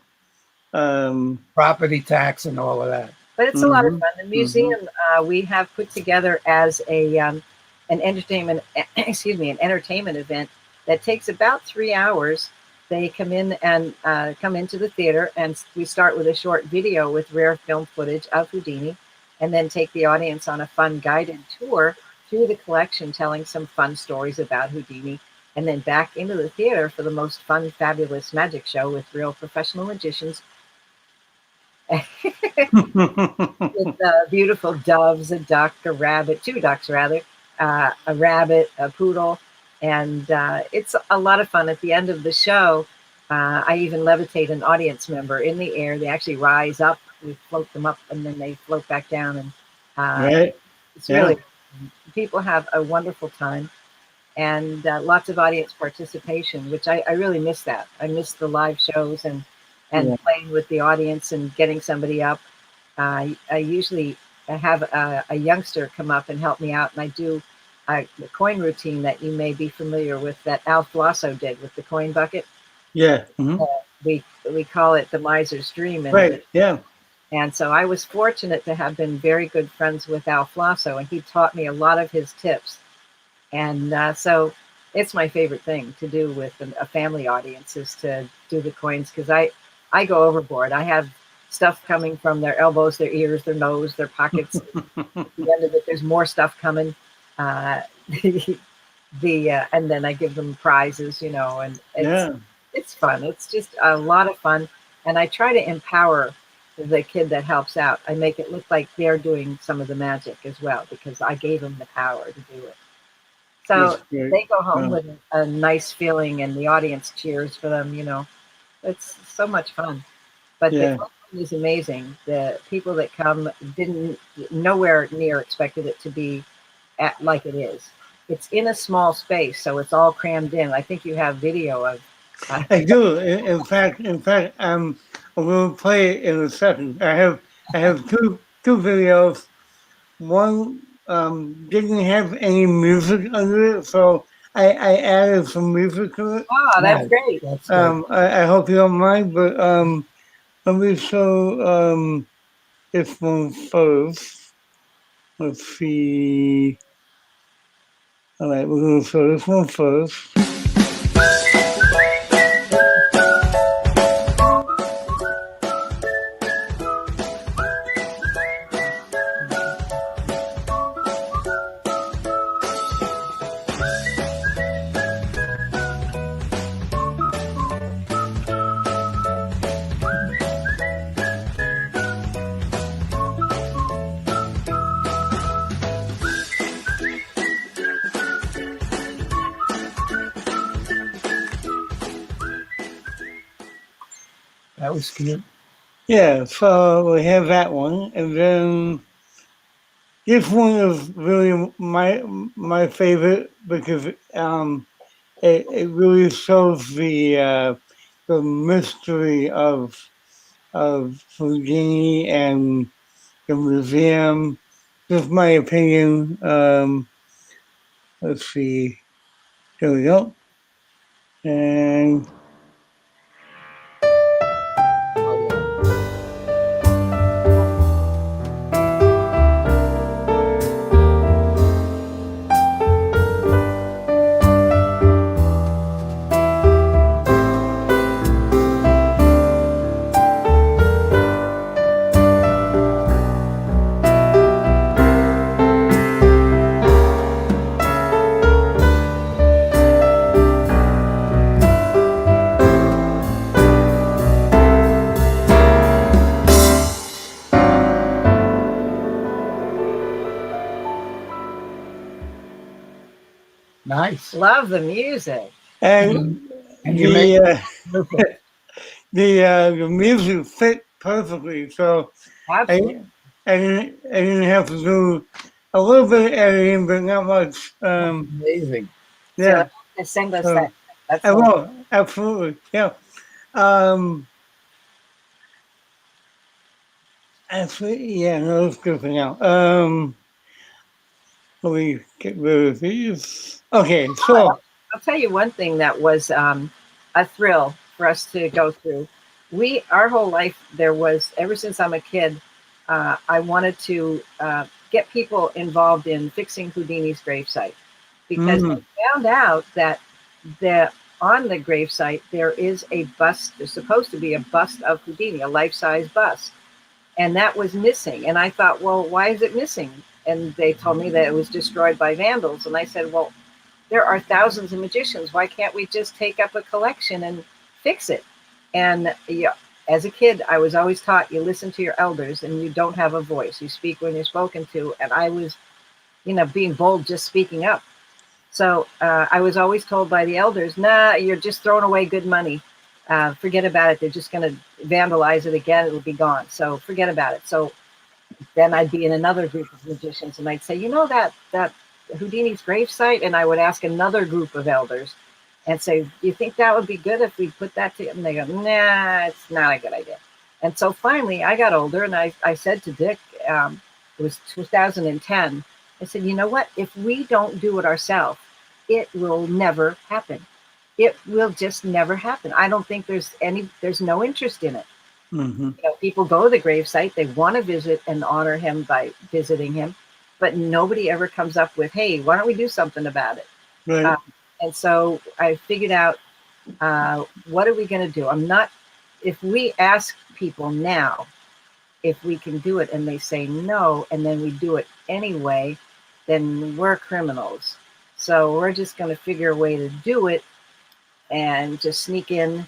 Yeah. Property tax and all of that. But it's a lot of Mhm. fun. The Mhm. museum we have put together as a an entertainment, excuse me, an entertainment event that takes about 3 hours. They come in and come into the theater, and we start with a short video with rare film footage of Houdini, and then take the audience on a fun guided tour through the collection, telling some fun stories about Houdini, and then back into the theater for the most fun, fabulous magic show with real professional magicians with beautiful doves, a duck, a rabbit, two ducks rather, a rabbit, a poodle, and it's a lot of fun. At the end of the show, I even levitate an audience member in the air. They actually rise up. We float them up, and then they float back down, and Right. it's Yeah. really, people have a wonderful time, and lots of audience participation, which I really miss that. I miss the live shows and Yeah. playing with the audience and getting somebody up. I usually have a youngster come up and help me out, and I do the coin routine that you may be familiar with that Al Flosso did with the coin bucket. Yeah. Mhm. We call it the miser's dream, Right. Yeah. and so I was fortunate to have been very good friends with Al Flosso, and he taught me a lot of his tips. And so it's my favorite thing to do with a family audience is to do the coins, because I go overboard. I have stuff coming from their elbows, their ears, their nose, their pockets. At the end of it, there's more stuff coming. Uh, and then I give them prizes, you know, and Yeah. it's fun. It's just a lot of fun, and I try to empower the kid that helps out. I make it look like they're doing some of the magic as well, because I gave them the power to do it. So That's great. they go home Wow. with a nice feeling, and the audience cheers for them. You know, it's so much fun. But the Yeah. collection is amazing. The people that come didn't nowhere near expected it to be like it is. it's in a small space, so it's all crammed in. I think you have video of. I do. In fact, I'm going to play it in a second. I have two videos. One didn't have any music under it, so I added some music to it. Oh, that's Nice. great. That's good. I hope you don't mind, but let me show this one first. Let's see. All right, we're going to show this one first. That was cute. Yeah, so we have that one, and then this one is really my favorite because it really shows the mystery of Houdini and the museum. Just my opinion. Let's see. There we go. And Nice. Love the music. and And you make the the music fit perfectly. So Absolutely. I didn't have to do a little bit of editing, but not much. amazing. Yeah, So send us so that. That's I all. will absolutely. Yeah. Um, actually, yeah, no, it's good for now. Let me get rid of these. Okay, so I'll tell you one thing that was a thrill for us to go through. Our whole life, there was, ever since I'm a kid, I wanted to get people involved in fixing Houdini's gravesite because I found out that on the gravesite, there is a bust, there's supposed to be a bust of Houdini, a life-size bust. And that was missing. And I thought, well, why is it missing? And they told me that it was destroyed by vandals. And I said, well, there are thousands of magicians. Why can't we just take up a collection and fix it? And yeah, as a kid, I was always taught you listen to your elders and you don't have a voice. You speak when you're spoken to. And I was, being bold, just speaking up. So I was always told by the elders, nah, you're just throwing away good money. Forget about it. They're just going to vandalize it again. It'll be gone. So forget about it. So then I'd be in another group of magicians and I'd say, that Houdini's gravesite? And I would ask another group of elders and say, do you think that would be good if we put that together? And they go, nah, it's not a good idea. And so finally I got older and I said to Dick, it was 2010, I said, you know what? If we don't do it ourselves, it will never happen. It will just never happen. I don't think there's no interest in it. People go to the gravesite, they want to visit and honor him by visiting him, but nobody ever comes up with, hey, why don't we do something about it? right. And so I figured out, what are we going to do? If we ask people now if we can do it and they say no, and then we do it anyway, then we're criminals. So we're just going to figure a way to do it and just sneak in.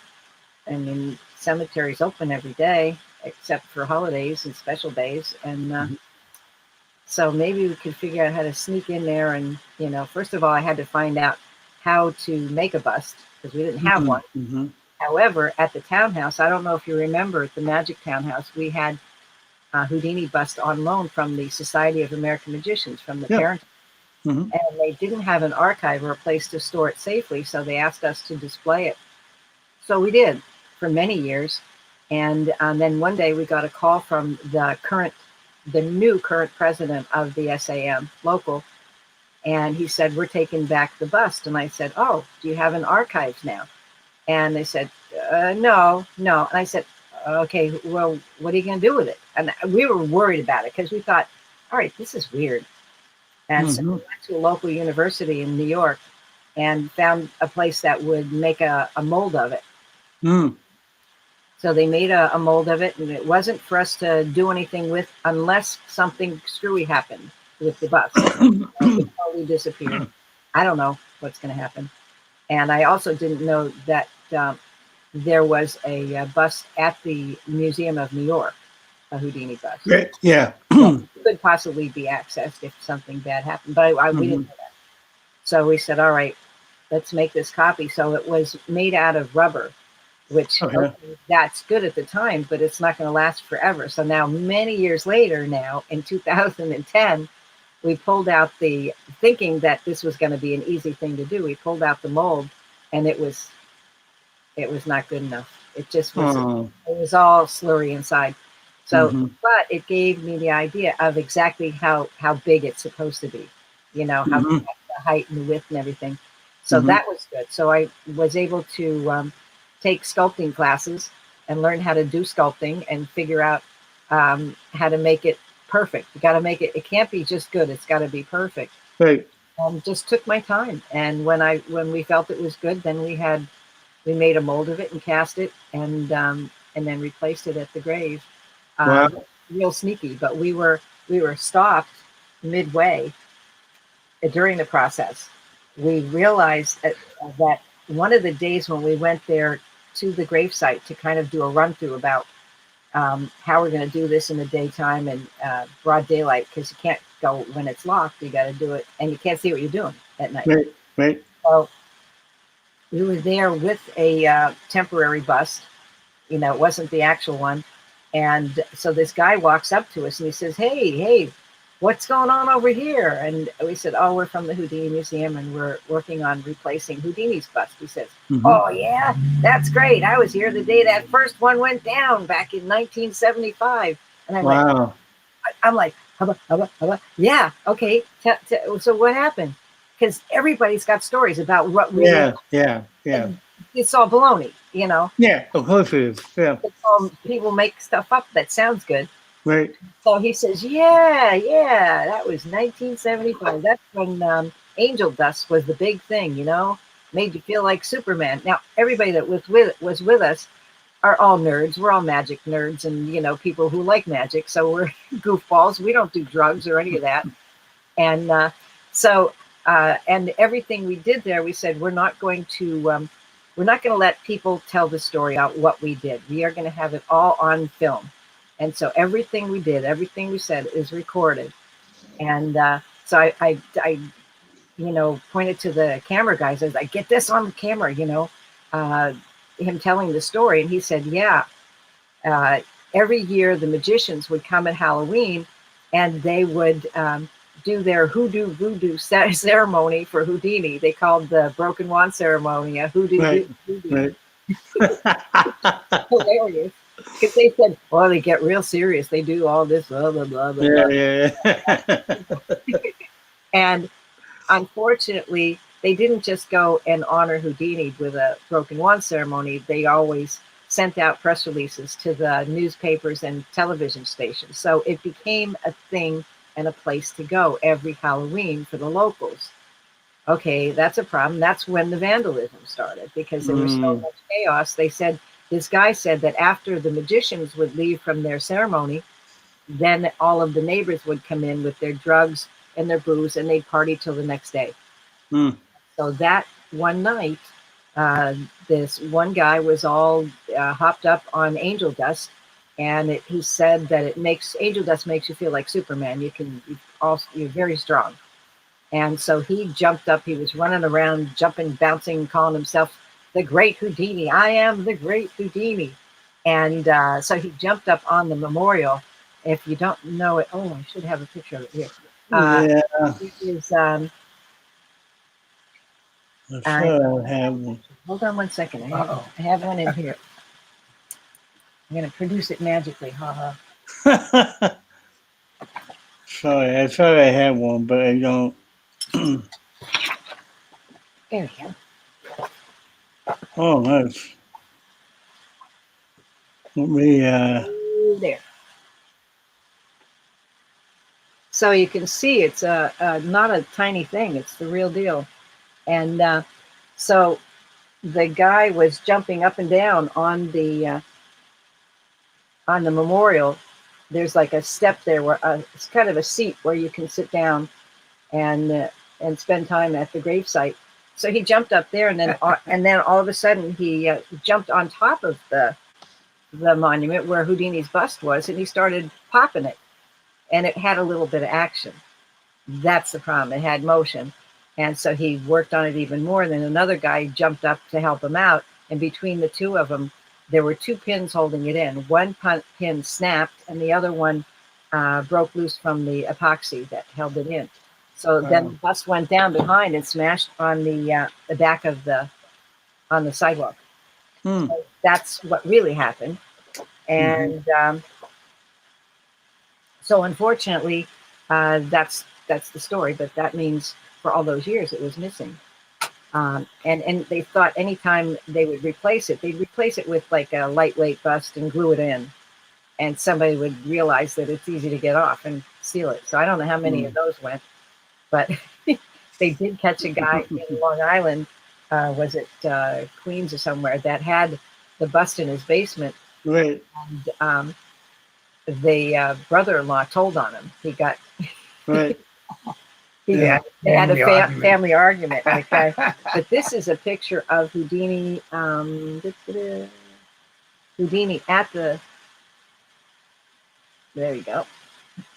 I mean, cemeteries open every day except for holidays and special days. And so maybe we could figure out how to sneak in there. And, first of all, I had to find out how to make a bust because we didn't have one. However, at the townhouse, I don't know if you remember, at the Magic Townhouse, we had a Houdini bust on loan from the Society of American Magicians, from the parent. Mhm. and they didn't have an archive or a place to store it safely, so they asked us to display it. So we did for many years, and then one day we got a call from the new current president of the SAM local, and he said, "We're taking back the bust." And I said, "Oh, do you have an archive now?" And they said, "No, no." And I said, "Okay, well, what are you going to do with it?" And we were worried about it because we thought, all right, this is weird. And so we Mhm. went to a local university in New York and found a place that would make a mold of it. Mm. So they made a mold of it, and it wasn't for us to do anything with unless something screwy happened with the bus. It totally disappeared. I don't know what's going to happen. And I also didn't know that there was a bust at the Museum of New York, a Houdini bust. Great. Yeah. That could possibly be accessed if something bad happened, but we didn't Mhm. know that. So we said, all right, let's make this copy. So it was made out of rubber, which Okay. okay, that's good at the time, but it's not going to last forever. So now, many years later, now in 2010, we pulled out thinking that this was going to be an easy thing to do. We pulled out the mold, and it was not good enough. It just was. Oh. It was all slurry inside. So, Mhm. but it gave me the idea of exactly how big it's supposed to be. You know, how Mhm. the height and the width and everything. So Mhm. that was good. So I was able to take sculpting classes and learn how to do sculpting and figure out how to make it perfect. You got to make it. It can't be just good. It's got to be perfect. Great. Just took my time. And when we felt it was good, then we made a mold of it and cast it, and then replaced it at the grave. Wow. Real sneaky, but we were stopped midway during the process. We realized that one of the days when we went there to the gravesite to kind of do a run through about how we're going to do this in the daytime and broad daylight, because you can't go when it's locked. You got to do it, and you can't see what you're doing at night. Great. Great. So we were there with a temporary bust. You know, it wasn't the actual one. And so this guy walks up to us and he says, hey, what's going on over here? And we said, oh, we're from the Houdini Museum and we're working on replacing Houdini's bust. He says, Mhm. oh, yeah, that's great. I was here the day that first one went down back in 1975. And Wow. I'm like, hubba. Yeah, okay. So what happened? Because everybody's got stories about what really, Yeah. Yeah. Yeah. it's all baloney, you know. Yeah. Of course it is. Yeah. People make stuff up that sounds good. Great. So he says, yeah, that was 1975. That's when angel dust was the big thing, you know, made you feel like Superman. Now, everybody that was with us are all nerds. We're all magic nerds and, you know, people who like magic. So we're goofballs. We don't do drugs or any of that. And and everything we did there, we said, we're not going to let people tell the story about what we did. We are going to have it all on film. And so everything we did, everything we said is recorded. And so I pointed to the camera guy. Says, I get this on camera, him telling the story. And he said, yeah, every year the magicians would come at Halloween and they would do their voodoo ceremony for Houdini. They called the broken wand ceremony a hoodoo. Right. Hilarious. Because they said, well, they get real serious. They do all this, blah, blah, blah, blah, blah. Yeah. And unfortunately, they didn't just go and honor Houdini with a broken wand ceremony. They always sent out press releases to the newspapers and television stations. So it became a thing and a place to go every Halloween for the locals. Okay, that's a problem. That's when the vandalism started because there was so much chaos. This guy said that after the magicians would leave from their ceremony, then all of the neighbors would come in with their drugs and their booze and they'd party till the next day. So that one night, this one guy was all hopped up on angel dust, and he said that angel dust makes you feel like Superman. You're very strong. And so he jumped up. He was running around, jumping, bouncing, calling himself the Great Houdini. I am the Great Houdini. And so he jumped up on the memorial. If you don't know it, oh, I should have a picture of it here. Yeah, It is, I'm I, sure I have one. hold on one second. Uh-oh. I have one in here. I'm going to produce it magically. Ha ha. Sorry, I thought I had one, but I don't. There we go. Oh, nice. Let me, There. So you can see it's not a tiny thing. It's the real deal. And so the guy was jumping up and down on the memorial. There's like a step there where it's kind of a seat where you can sit down and spend time at the gravesite. So he jumped up there, and then all of a sudden he jumped on top of the monument where Houdini's bust was, and he started popping it, and it had a little bit of action. That's the problem. It had motion. And so he worked on it even more. Then another guy jumped up to help him out. And between the two of them, there were two pins holding it in. One pin snapped, and the other one broke loose from the epoxy that held it in. So then the bus went down behind and smashed on the back of on the sidewalk. hmm. So that's what really happened. And so unfortunately, that's the story. But that means for all those years it was missing. And they thought anytime they would replace it, they'd replace it with like a lightweight bust and glue it in, and somebody would realize that it's easy to get off and seal it. So I don't know how many of those went, but they did catch a guy in Long Island. Was it Queens or somewhere that had the bust in his basement? Right. And the brother-in-law told on him. He got Right. they had a family argument. Okay, Yeah. but this is a picture of Houdini. Houdini at the. There you go.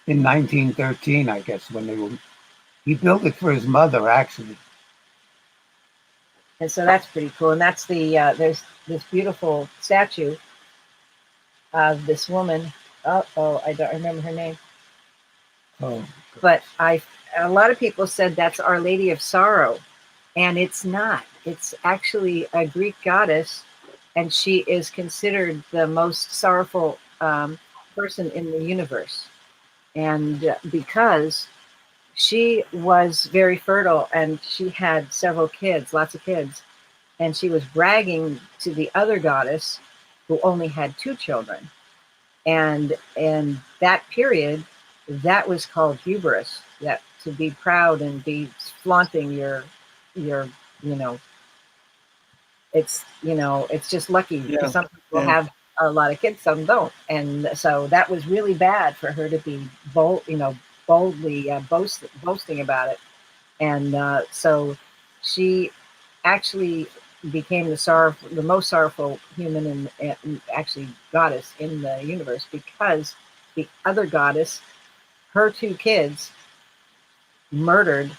In 1913, I guess, he built it for his mother, actually. And so that's pretty cool. And that's there's this beautiful statue of this woman. Oh, I don't remember her name. Oh, But a lot of people said that's Our Lady of Sorrow, and it's not. It's actually a Greek goddess, and she is considered the most sorrowful person in the universe. And because she was very fertile and she had several kids, lots of kids, and she was bragging to the other goddess who only had 2 children. And in that period, that was called hubris, that to be proud and be flaunting your it's just lucky because some people have a lot of kids, some don't. And so that was really bad for her to be boldly boasting about it. And so she actually became the most sorrowful human and actually goddess in the universe, because the other goddess, her 2 kids, murdered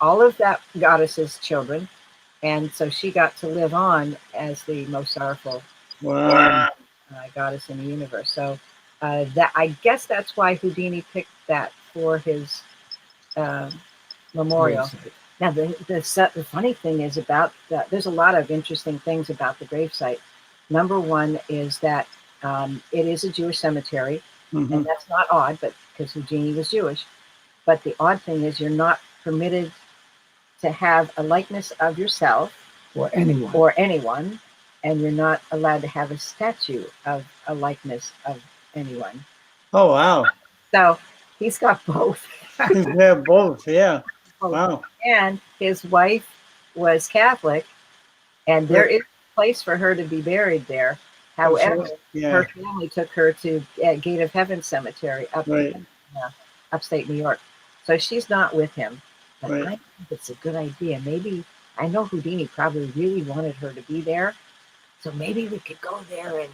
all of that goddess's children, and so she got to live on as the most sorrowful goddess in the universe. So that, I guess that's why Houdini picked that for his memorial. Now, the funny thing is about that, there's a lot of interesting things about the gravesite. Number one is that it is a Jewish cemetery, and that's not odd, but because Houdini was Jewish. But the odd thing is you're not permitted to have a likeness of yourself or anyone, and you're not allowed to have a statue of a likeness of anyone. Oh, wow. So he's got both. He's got both, yeah. Wow. And his wife was Catholic, and there is a place for her to be buried there. However, her family took her to Gate of Heaven Cemetery up in upstate New York. So she's not with him. But I think it's a good idea. Maybe, I know Houdini probably really wanted her to be there. So maybe we could go there and,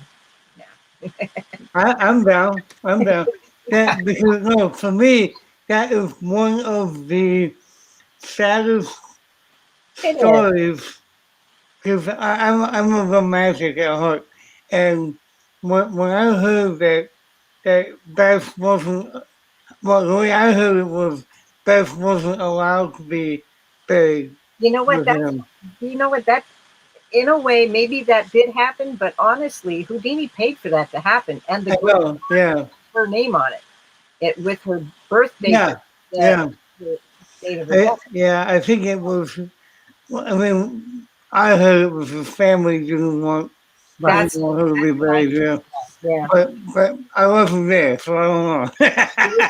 I'm down. I'm down. Because, no, for me, that is one of the saddest stories. Because I'm a romantic at heart. And when I heard that Beth wasn't, well, the way I heard it was Beth wasn't allowed to be buried You know what? with him. You know what? That in a way, maybe that did happen, but honestly, Houdini paid for that to happen, and the I grave know. Yeah. her name on it. It with her birth date, Yeah. the, Yeah. the date of her death. I think it was. Well, I mean, I heard it was his family didn't That's want her to be what I buried there, yeah. but I wasn't there, so I don't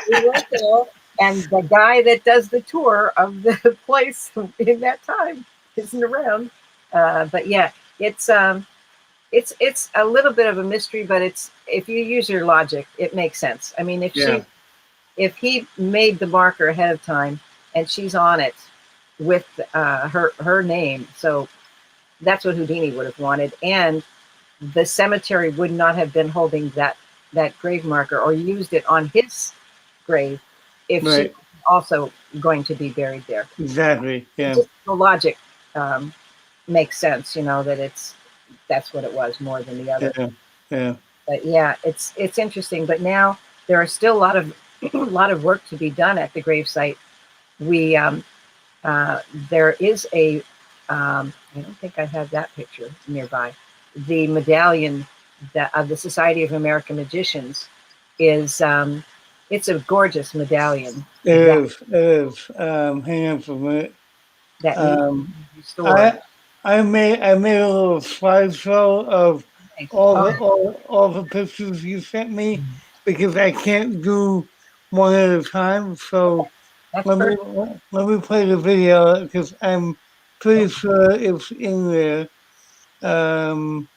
We went there, and the guy that does the tour of the place in that time isn't around. But yeah, it's it's a little bit of a mystery, but it's if you use your logic, it makes sense. I mean, yeah. if he made the marker ahead of time and she's on it with her name, so that's what Houdini would have wanted, and the cemetery would not have been holding that grave marker or used it on his grave if she Right. was also going to be buried there. Exactly. Yeah. Just the logic makes sense, that that's what it was more than the other. Yeah. Yeah. But yeah, it's interesting. But now there are still a lot of a lot of work to be done at the gravesite. We there is a I don't think I have that picture nearby. The medallion of the Society of American Magicians is it's a gorgeous medallion It that is. It is. Hang on for a minute. that needs to Um, be restored. I made a little slideshow of Oh, all the pictures you sent me because I can't do one at a time. So that's let me perfect. let me play the video because I'm pretty sure it's in there. Um,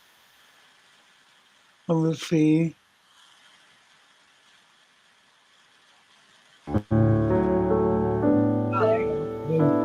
let me see. Oh, there you go.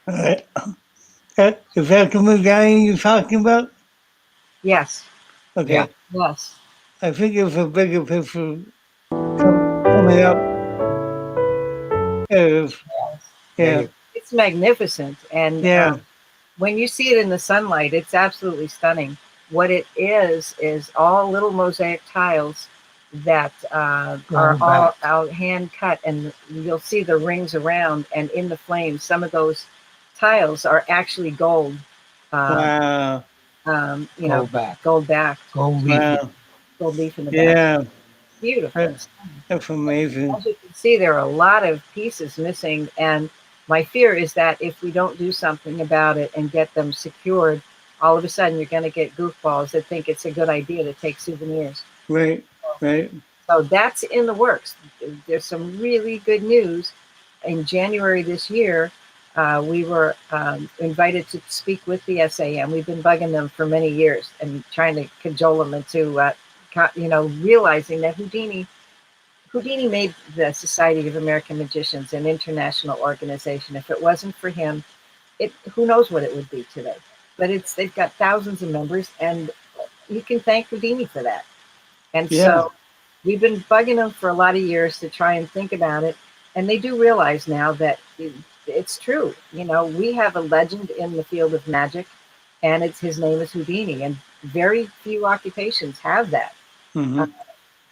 All right. Is that the medallion you're talking about? Yes, Okay. yes. I think it's a bigger picture coming up. It is. Yeah. It's magnificent, and Yeah. when you see it in the sunlight, it's absolutely stunning. What it is all little mosaic tiles that are all out hand cut, and you'll see the rings around, and in the flames, some of those tiles are actually gold. Uh, Wow. gold back, Wow. gold leaf in the back. Yeah. Beautiful. That, that's amazing. As you can see, there are a lot of pieces missing, and my fear is that if we don't do something about it and get them secured, all of a sudden you're going to get goofballs that think it's a good idea to take souvenirs. Right. Right. So that's in the works. There's some really good news. In January this year, we were invited to speak with the SAM. We've been bugging them for many years and trying to cajole them into, realizing that Houdini made the Society of American Magicians an international organization. If it wasn't for him, who knows what it would be today. But they've got thousands of members, and you can thank Houdini for that. And Yeah. so we've been bugging them for a lot of years to try and think about it, and they do realize now that it's true. We have a legend in the field of magic, and his name is Houdini, and very few occupations have that. Mm-hmm.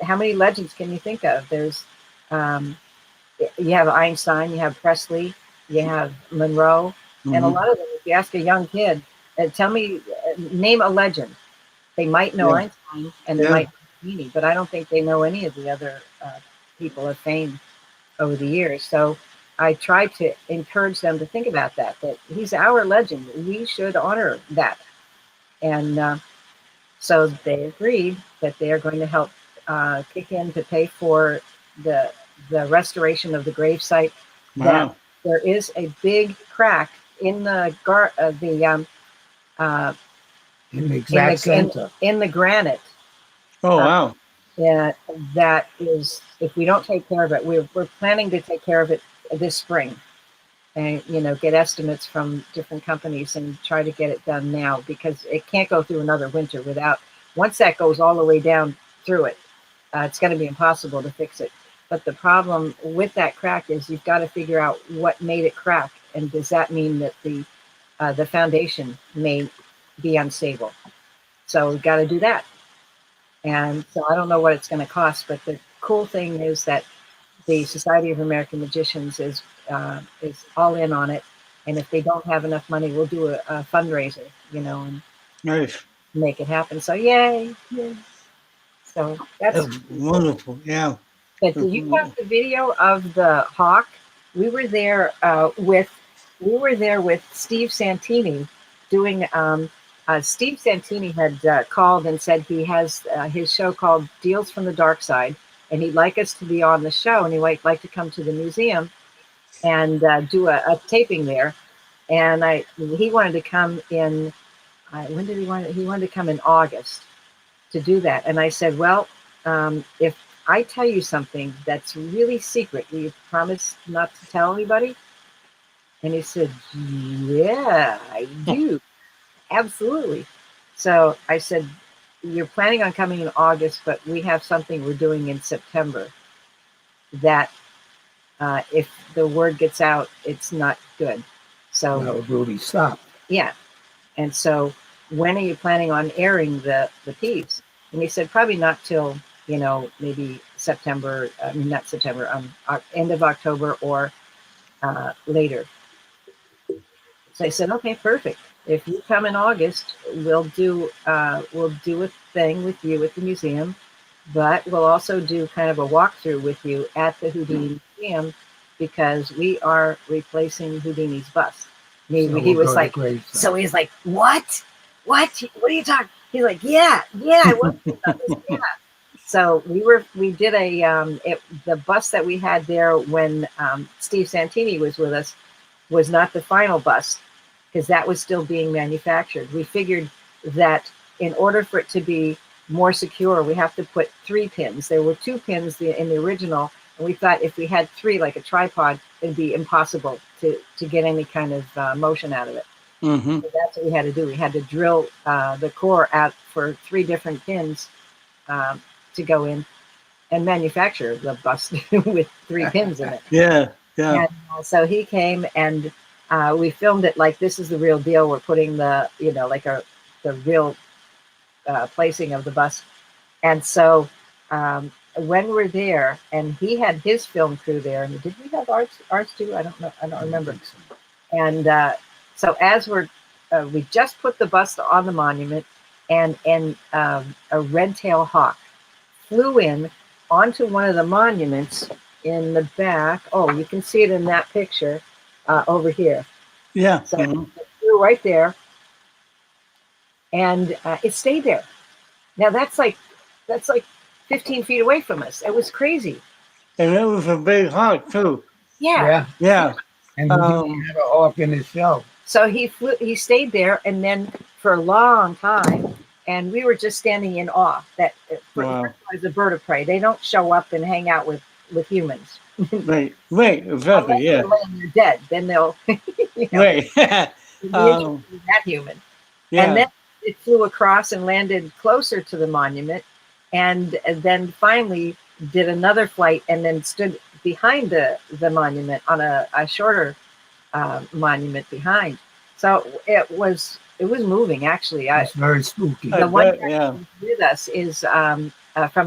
How many legends can you think of? There's um, you have Einstein, you have Presley, you have Monroe, and a Mm-hmm. lot of them. If you ask a young kid, tell me, name a legend, they might know Yeah. Einstein and they Yeah. might know Houdini, but I don't think they know any of the other people of fame over the years. So I try to encourage them to think about that he's our legend. We should honor that. And so they agreed that they are going to help kick in to pay for the restoration of the gravesite that Wow. there is a big crack in the In the exact center. in the granite. Oh, wow. Yeah, that is, if we don't take care of it, we're planning to take care of it this spring, and get estimates from different companies and try to get it done now, because it can't go through another winter without. Once that goes all the way down through it, it's going to be impossible to fix it. But the problem with that crack is you've got to figure out what made it crack, and does that mean that the foundation may be unstable? So we've got to do that. And so I don't know what it's going to cost, but the cool thing is that the Society of American Magicians is all in on it. And if they don't have enough money, we'll do a fundraiser, and Nice. make it happen. So yay. So that's wonderful. Yeah. But do you have the video of the hawk? We were there with Steve Santini doing. Steve Santini had called and said he has his show called Deals from the Dark Side, and he'd like us to be on the show, and he'd like to come to the museum and do a taping there. And he wanted to come in. When did he want? He wanted to come in August to do that. And I said, well, if I tell you something that's really secret, will you promise not to tell anybody? And he said, yeah, I do. Absolutely. So I said, you're planning on coming in August, but we have something we're doing in September that if the word gets out, it's not good. So No, Rudy, stop. yeah. And so when are you planning on airing the piece? And he said, probably not till, maybe September, not September, end of October or later. So I said, okay, perfect. If you come in August, we'll do a thing with you at the museum, but we'll also do kind of a walkthrough with you at the Houdini Museum, because we are replacing Houdini's bust. He was like, so he's like, what? What are you talking? He's like, yeah, I want to about this, yeah. So we did the bust that we had there when Steve Santini was with us was not the final bust, because that was still being manufactured. We figured that in order for it to be more secure, we have to put 3 pins. There were 2 pins in the original, and we thought if we had 3, like a tripod, it'd be impossible to get any kind of motion out of it. Mm-hmm. So that's what we had to do. We had to drill the core out for 3 different pins to go in and manufacture the bust with 3 pins in it. Yeah. And so he came, and we filmed it like this is the real deal. We're putting the real placing of the bust. And so when we're there, and he had his film crew there, and did we have ours too? I don't know. I don't remember. And so as we just put the bust on the monument, and a red-tailed hawk flew in onto one of the monuments in the back. Oh, you can see it in that picture over here. Yeah. So it flew right there, and it stayed there. Now that's like 15 feet away from us. It was crazy. And it was a big hawk too. Yeah. And he had a hawk in his show. So he stayed there, and then for a long time, and we were just standing in awe that it's a bird of prey. They don't show up and hang out with humans. Right, exactly, yeah. They're dead, then they'll, right. that human. Yeah. And then it flew across and landed closer to the monument, and then finally did another flight, and then stood behind the monument on a shorter monument behind. So it was moving, actually. It's very spooky. The one guy with us is from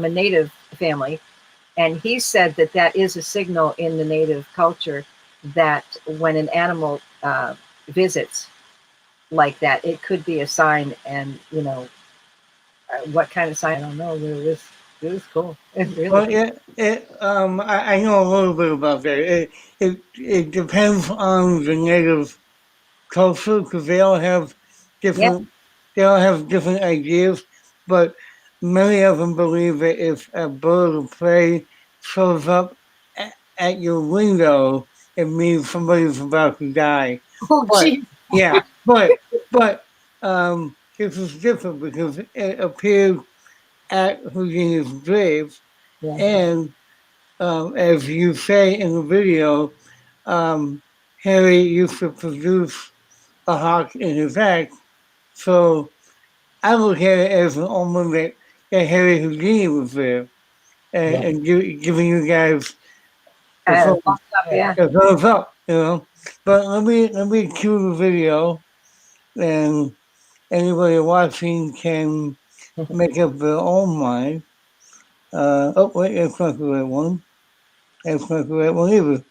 a native family, and he said that is a signal in the native culture that when an animal visits like that, it could be a sign. And what kind of sign, I don't know. It was cool. It really I know a little bit about that. It depends on the native culture, because they all have different ideas, but many of them believe that if a bird of prey shows up at your window, it means somebody's about to die. Oh, But gee. yeah, but this is different because it appeared at Houdini's grave, Yeah. and as you say in the video, Harry used to produce a hawk in his act. So I look at it as an omen that Harry Houdini was there and giving you guys the Thumbs thumbs, up, yeah. the thumbs up, you know. But let me cue the video, and anybody watching can make up their own mind. Oh wait, that's not the right one. That's not the right one either.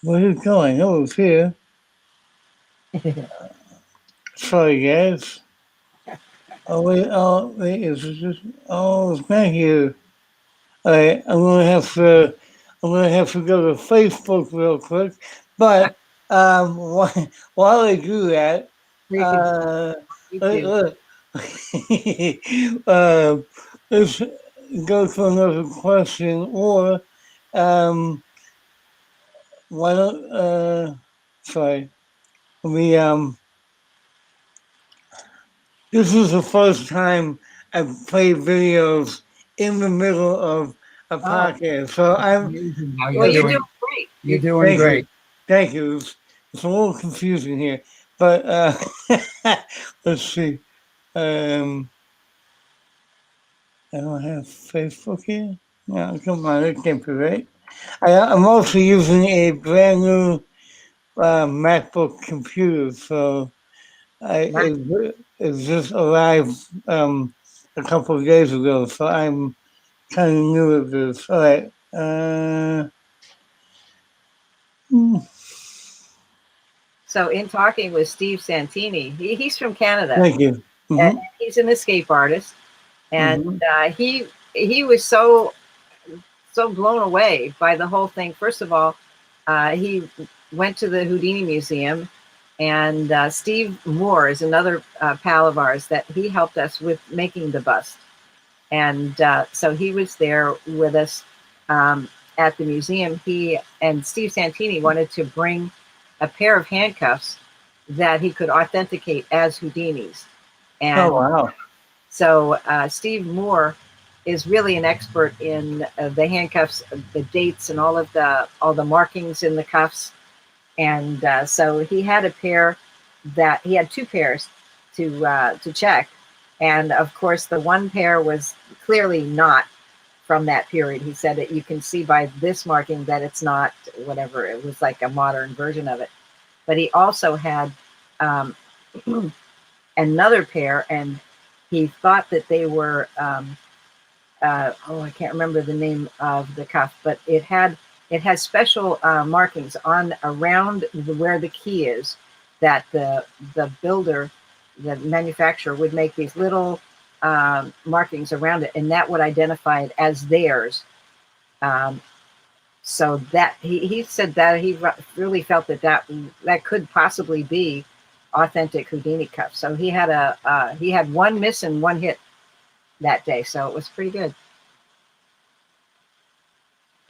Where is it going? Oh, it's here. Sorry, guys. Oh wait, is it just? Oh, it's not here. All right, I'm gonna have to go to Facebook real quick. But while I do that, You could uh, YouTube. look, uh, let's go to another question, or um, why don't sorry, let me this is the first time I've played videos in the middle of a Oh, podcast, so I'm. Amazing how well, you're you're doing. doing great. You're doing Thank great. you. Thank you. It's a little confusing here, but let's see. Um, I don't have Facebook here. No, come on, it can't be right. I'm also using a brand new MacBook computer, so Nice. it just arrived a couple of days ago, so I'm kind of new at this. All right. Hmm, So, in talking with Steve Santini, he's from Canada, thank you. and Mm-hmm, he's an escape artist, and mm-hmm. he was so blown away by the whole thing. First of all, he went to the Houdini Museum, and Steve Moore is another pal of ours that he helped us with making the bust. And so he was there with us at the museum. He and Steve Santini wanted to bring a pair of handcuffs that he could authenticate as Houdini's. Oh, And wow. so Steve Moore is really an expert in the handcuffs, the dates, and all the markings in the cuffs. And so he had he had two pairs to check, and of course the one pair was clearly not from that period. He said that you can see by this marking that it's not whatever. It was like a modern version of it. But he also had um, another pair, and he thought that they were I can't remember the name of the cuff, but it has special markings on around where the key is, that the builder, the manufacturer, would make these little markings around it, and that would identify it as theirs. Um, so that he said that he really felt that could possibly be authentic Houdini cuff. So he had one miss and one hit that day, so it was pretty good.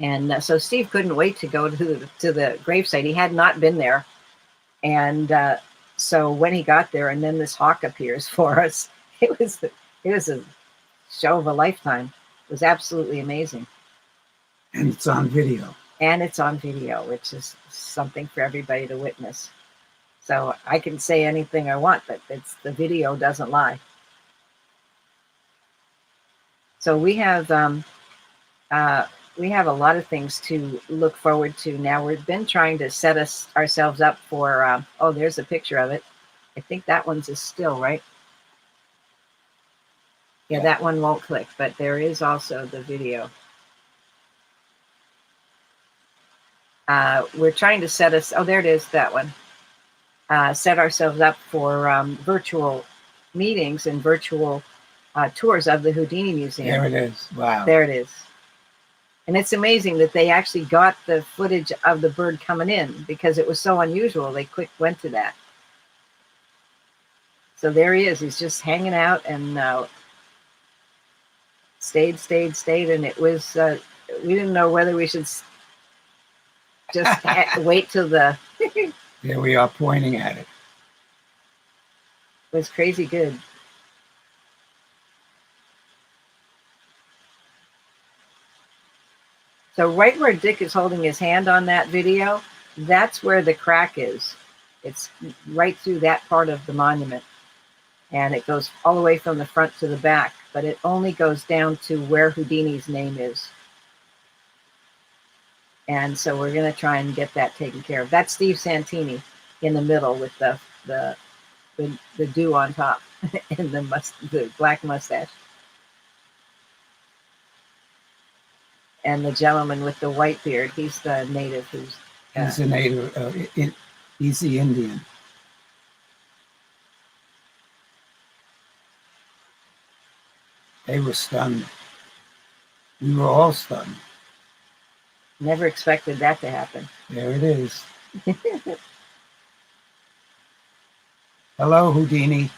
And so Steve couldn't wait to go to the gravesite. He had not been there, and so when he got there, and then this hawk appears for us, it was a show of a lifetime. It was absolutely amazing, And it's on video. and it's on video, which is something for everybody to witness. So I can say anything I want, but the video doesn't lie. So we have a lot of things to look forward to now. We've been trying to set ourselves up for, oh, there's a picture of it. I think that one's a still, right? Yeah, that one won't click, but there is also the video. We're trying to oh, there it is, that one. Set ourselves up for virtual meetings and virtual tours of the Houdini Museum. There it is. Wow. There it is. And it's amazing that they actually got the footage of the bird coming in, because it was so unusual. They quick went to that. So there he is. He's just hanging out and stayed. And it was we didn't know whether we should just wait till the There we are pointing at it. was crazy good. So right where Dick is holding his hand on that video, that's where the crack is. It's right through that part of the monument. And it goes all the way from the front to the back, but it only goes down to where Houdini's name is. And so we're going to try and get that taken care of. That's Steve Santini in the middle with the dew on top and the black mustache. And the gentleman with the white beard, he's the native who's... He's the native, he's the Indian. They were stunned. We were all stunned. Never expected that to happen. There it is. Hello, Houdini.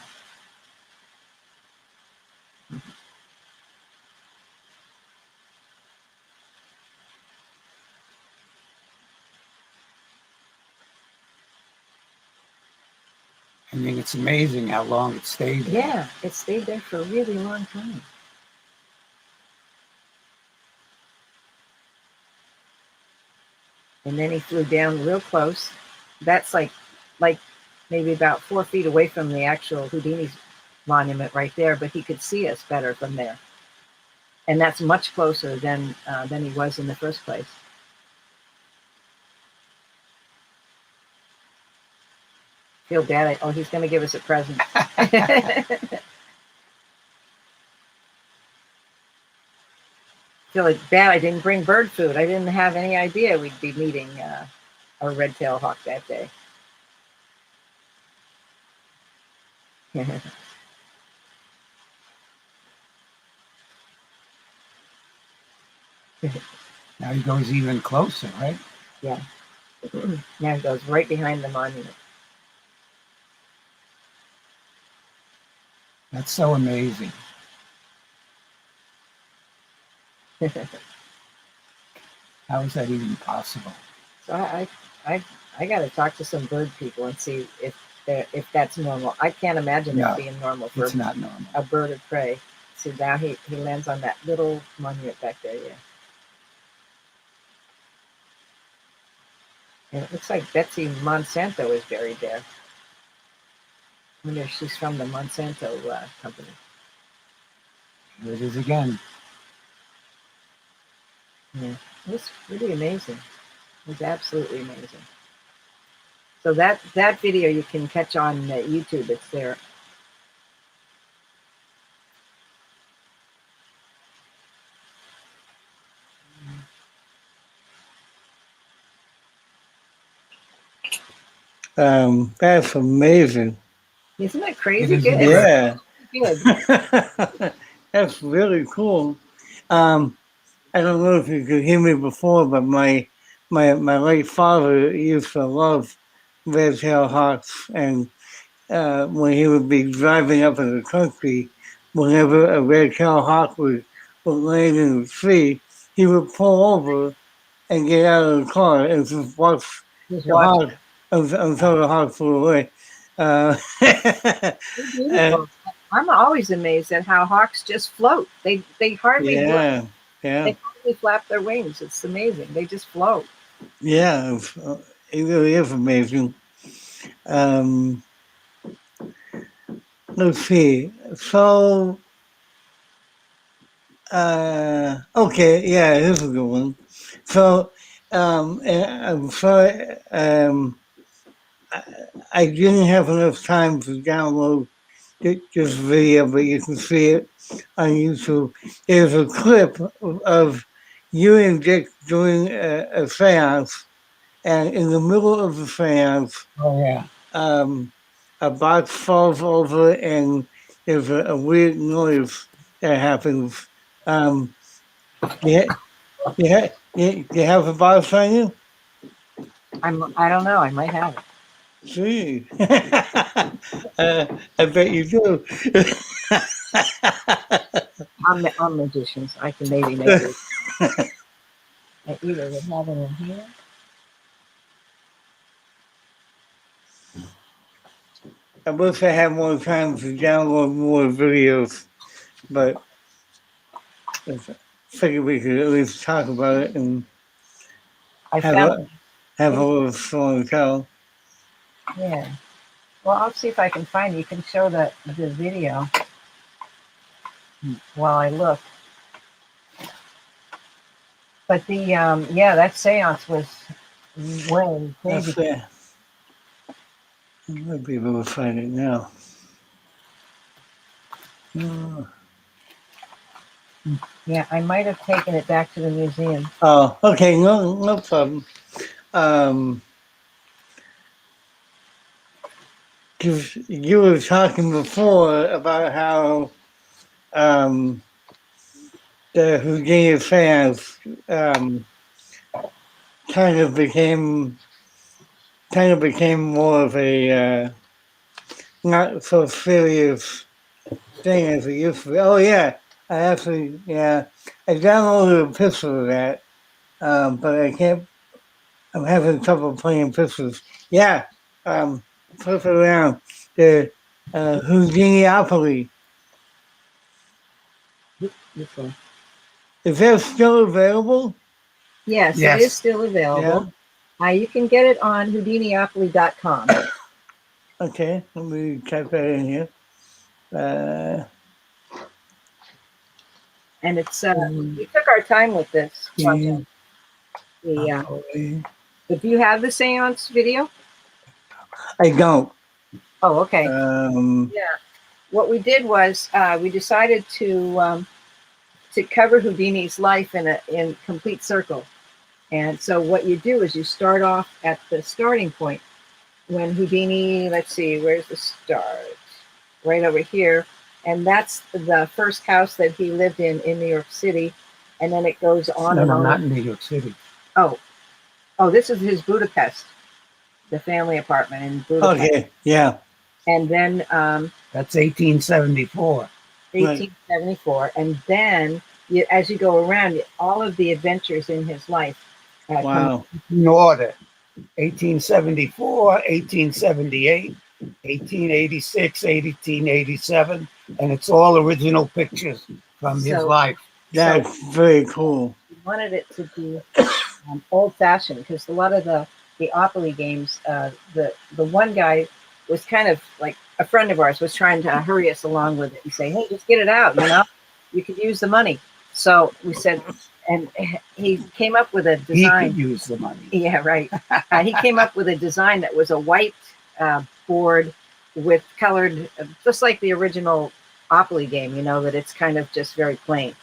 I mean, it's amazing how long it stayed there. Yeah, it stayed there for a really long time. And then he flew down real close. That's like maybe about 4 feet away from the actual Houdini's monument right there, but he could see us better from there. And that's much closer than he was in the first place. Feel bad. Oh, he's going to give us a present. Feel like bad I didn't bring bird food. I didn't have any idea we'd be meeting a red-tailed hawk that day. Now he goes even closer, right? Yeah. Now he goes right behind the monument. That's so amazing. How is that even possible? So I got to talk to some bird people and see if that's normal. I can't imagine No, it being normal for It's not normal. a bird of prey. So now he lands on that little monument back there. Yeah. And it looks like Betsy Monsanto is buried there. I wonder if she's from the Monsanto company. Here it is again. Yeah, it was really amazing. It was absolutely amazing. So that video you can catch on YouTube. It's there. That's amazing. Isn't that crazy? It is Good. Yeah. Good. That's really cool. I don't know if you could hear me before, but my late father used to love red-tailed hawks, and when he would be driving up in the country, whenever a red-tailed hawk would land in the tree, he would pull over and get out of the car and just watch Just the watch. hawk until the hawk flew away. They're beautiful. I'm always amazed at how hawks just float. They hardly work. Yeah. They hardly flap their wings. It's amazing. They just float. Yeah, it really is amazing. Let's see. So, okay, yeah, here's a good one. So, and I'm sorry, I didn't have enough time to download this video, but you can see it on YouTube. There's a clip of you and Dick doing a seance, and in the middle of the seance, Oh, yeah. a box falls over and there's a weird noise that happens. You have a box on you? I don't know. I might have it. See, I bet you do. I'm magicians. I can maybe make it. I either would have it in here. I wish I had more time to download more videos, but I figured we could at least talk about it and I have found, have a little show and tell. yeah. Well, I'll see if I can find. You can show the video while I look. But the yeah, that seance was way That's crazy. it. I might be able to find it now. Yeah, I might have taken it back to the museum. Oh, okay, no problem. 'Cause you were talking before about how the Houdini fans kind of became more of a not so serious thing as it used to be. Oh yeah, I downloaded a picture of that, but I can't. I'm having trouble playing pictures. Yeah, flip it around. The Houdiniopoly. This one. Is that still available? Yes, Yes. it is still available. You can get it on Houdiniopoly.com. Okay, let me type that in here. And it's we took our time with this project. But do you have the seance video? I don't. Oh, okay. Yeah. What we did was we decided to cover Houdini's life in complete circle. And so what you do is you start off at the starting point when Houdini, let's see, where's the start? Right over here. And that's the first house that he lived in New York City. And then it goes on and on. Not in New York City. Oh, this is his Budapest, the family apartment in Budapest. Okay, yeah. And then That's 1874. 1874. And then as you go around, all of the adventures in his life Wow. In order. 1874, 1878, 1886, 1887, and it's all original pictures from his life. That's very cool. We wanted it to be old-fashioned because a lot of the Opoly games, the one guy was kind of like a friend of ours was trying to hurry us along with it and say, hey, just get it out, you could use the money. So we said, and he came up with a design. He could use the money. Yeah, right. He came up with a design that was a white board with colored, just like the original Opoly game, that it's kind of just very plain.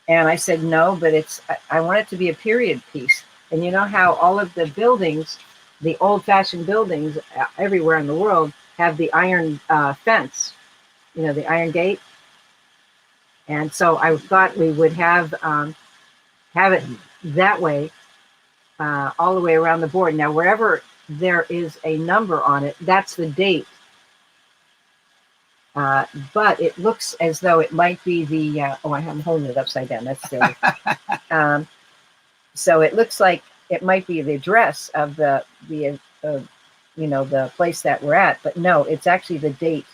And I said, no, but I want it to be a period piece. And you know how all of the buildings, the old-fashioned buildings everywhere in the world have the iron fence, the iron gate. And so I thought we would have it that way all the way around the board. Now, wherever there is a number on it, that's the date. But it looks as though it might be the, I'm holding it upside down. That's silly. So it looks like it might be the address of the place that we're at. But no, it's actually the date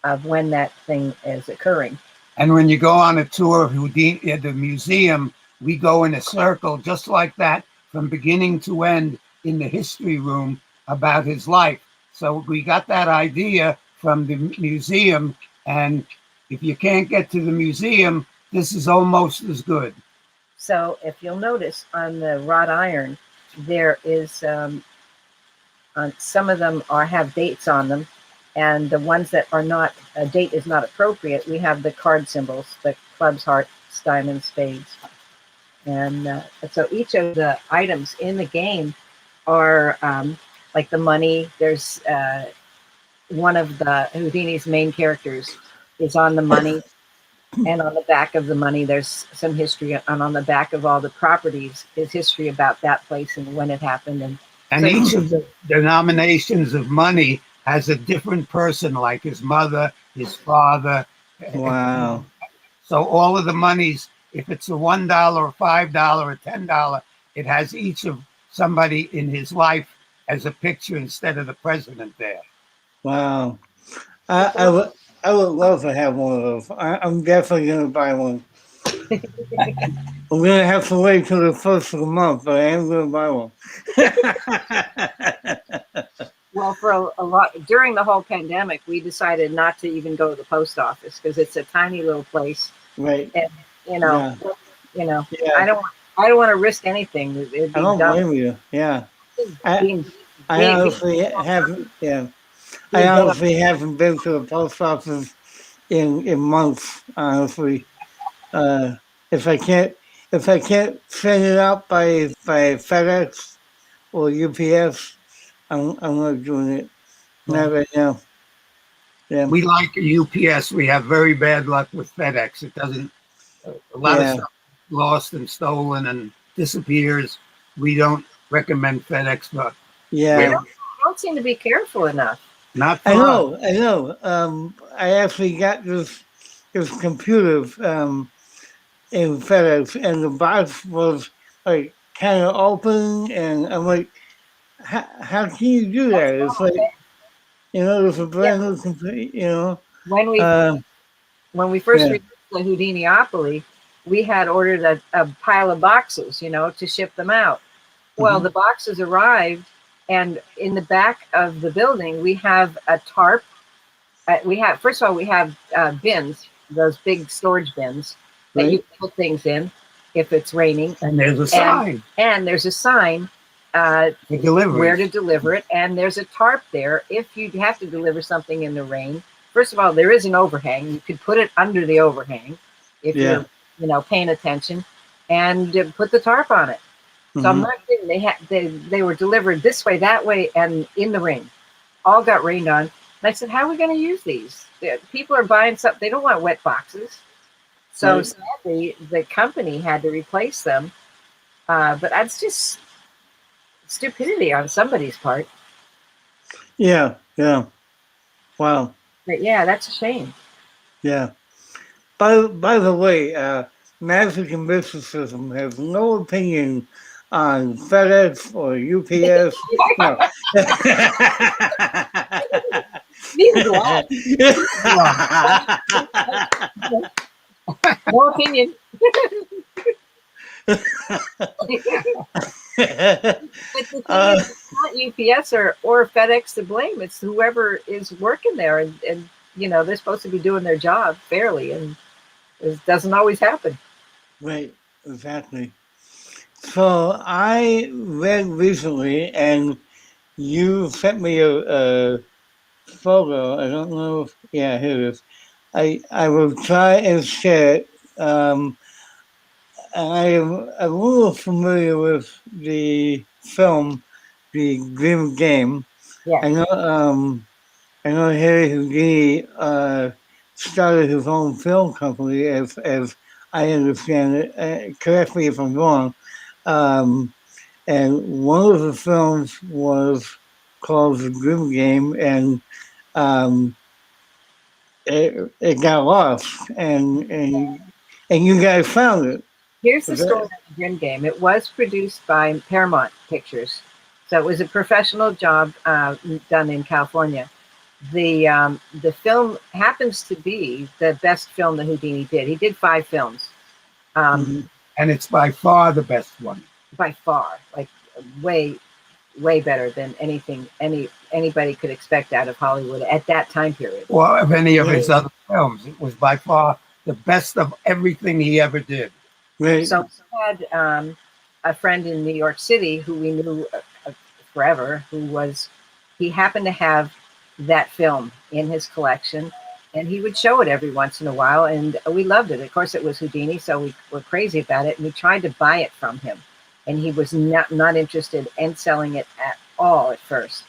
of when that thing is occurring. And when you go on a tour of Houdini at the museum, we go in a circle just like that from beginning to end in the history room about his life. So we got that idea from the museum. And if you can't get to the museum, this is almost as good. So if you'll notice on the wrought iron, there is some of them have dates on them. And the ones that are not, a date is not appropriate, we have the card symbols, the clubs, hearts, diamonds, spades. And so each of the items in the game are like the money. There's one of the Houdini's main characters is on the money. And on the back of the money, there's some history. And on the back of all the properties is history about that place and when it happened. And so each of the denominations of money has a different person, like his mother, his father. Wow. So all of the monies If it's a $1 or $5 or $10, it has each of somebody in his life as a picture instead of the president there. Wow. I would love to have one of those. I'm definitely gonna buy one. I'm gonna have to wait till the first of the month, but I am gonna buy one. Well, for a lot during the whole pandemic, we decided not to even go to the post office because it's a tiny little place, Right. and you know, Yeah. you know, Yeah. I don't want to risk anything. It'd I be don't dumb. blame you. Yeah. I Being, I honestly haven't. Yeah. I being dead on- honestly haven't been to the post office in months. Honestly, uh, if I can't send it out by FedEx or UPS, I'm not doing it. Not right now. Yeah. We like UPS. We have very bad luck with FedEx. It doesn't, a lot of Yeah. stuff lost and stolen and disappears. We don't recommend FedEx, but They Yeah. don't seem to be careful enough. not for I us. know. I know. I actually got this computer in FedEx, and the box was like kind of open, and I'm like, how can you do that? It's like, it's a Yeah, brand new computer. when we Uh, first yeah. released the Houdiniopoly, we had ordered a pile of boxes, to ship them out. Well, Mhm. the boxes arrived, and in the back of the building, we have a tarp. First of all, we have bins, those big storage bins that you Right. can put things in if it's raining. And there's a sign And there's a sign for delivery. where to deliver it, and there's a tarp there if you have to deliver something in the rain. First of all, there is an overhang. You could put it under the overhang if Yeah. you're paying attention, and put the tarp on it. So I'm Mhm. not kidding. They were delivered this way, that way, and in the rain. All got rained on. And I said, "How are we going to use these? People are buying stuff. They don't want wet boxes." So Right. sadly, the company had to replace them. But that's just stupidity on somebody's part. Yeah. Yeah. Wow. But yeah, that's a shame. Yeah. By the way, magic and mysticism has no opinion on FedEx or UPS. No. Neither do I. No opinion. But the thing is, it's not UPS or FedEx to blame. It's whoever is working there, and they're supposed to be doing their job fairly, and it doesn't always happen. Right, exactly. So I read recently, and you sent me a photo. I don't know if, yeah, here it is. I will try and share it. I am a little familiar with the film, The Grim Game. Yeah. I know Harry Houdini started his own film company, as I understand it. Correct me if I'm wrong. Um, and one of the films was called The Grim Game, and um, it got lost, and you guys found it. Here's the Is story that, of the Grim Game. It was produced by Paramount Pictures, so it was a professional job done in California. The film happens to be the best film that Houdini did. He did 5 films, Mhm. And it's by far the best one. by far, like way better than anybody could expect out of Hollywood at that time period. Or of any of his Right. other films. It was by far the best of everything he ever did. Right. So we had a friend in New York City who we knew forever, he happened to have that film in his collection, and he would show it every once in a while, and we loved it. Of course, it was Houdini, so we were crazy about it, and we tried to buy it from him, and he was not interested in selling it at all at first.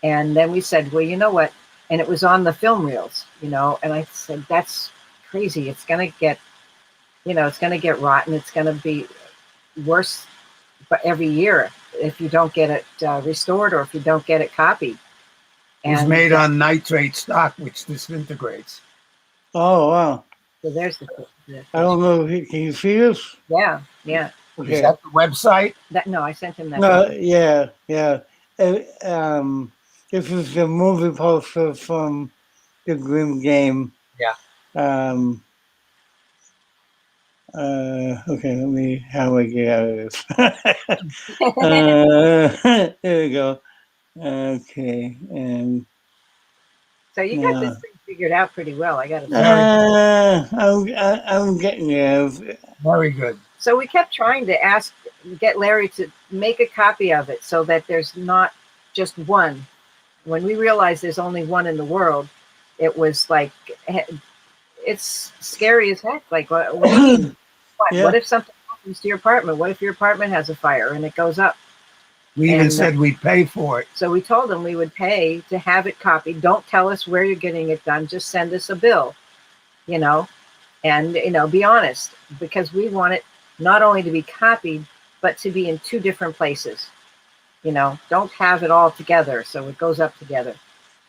And then we said, well, you know what? And it was on the film reels, and I said, that's crazy. It's going to get, it's going to get rotten. It's going to be worse every year if you don't get it restored or if you don't get it copied. It was made on nitrate stock, which disintegrates. Oh wow. So there's the I don't know. Can you see this? Yeah, yeah. Is Okay. that the website? No, I sent him that. No, yeah, yeah. This is the movie poster from the Grim Game. Yeah. Okay, let me. How do I get out of this? There we go. Okay, and So you got this now thing figured out pretty well, I got to say. I'm getting there. Very good. So we kept trying to get Larry to make a copy of it so that there's not just one. When we realized there's only one in the world, it was like, it's scary as heck. Like, what do you mean? Yeah. What if something happens to your apartment? What if your apartment has a fire and it goes up? We even And, said we'd pay for it. So we told them we would pay to have it copied. Don't tell us where you're getting it done. Just send us a bill, you know, and, you know, be honest, because we want it not only to be copied, but to be in two different places. You know, don't have it all together so it goes up together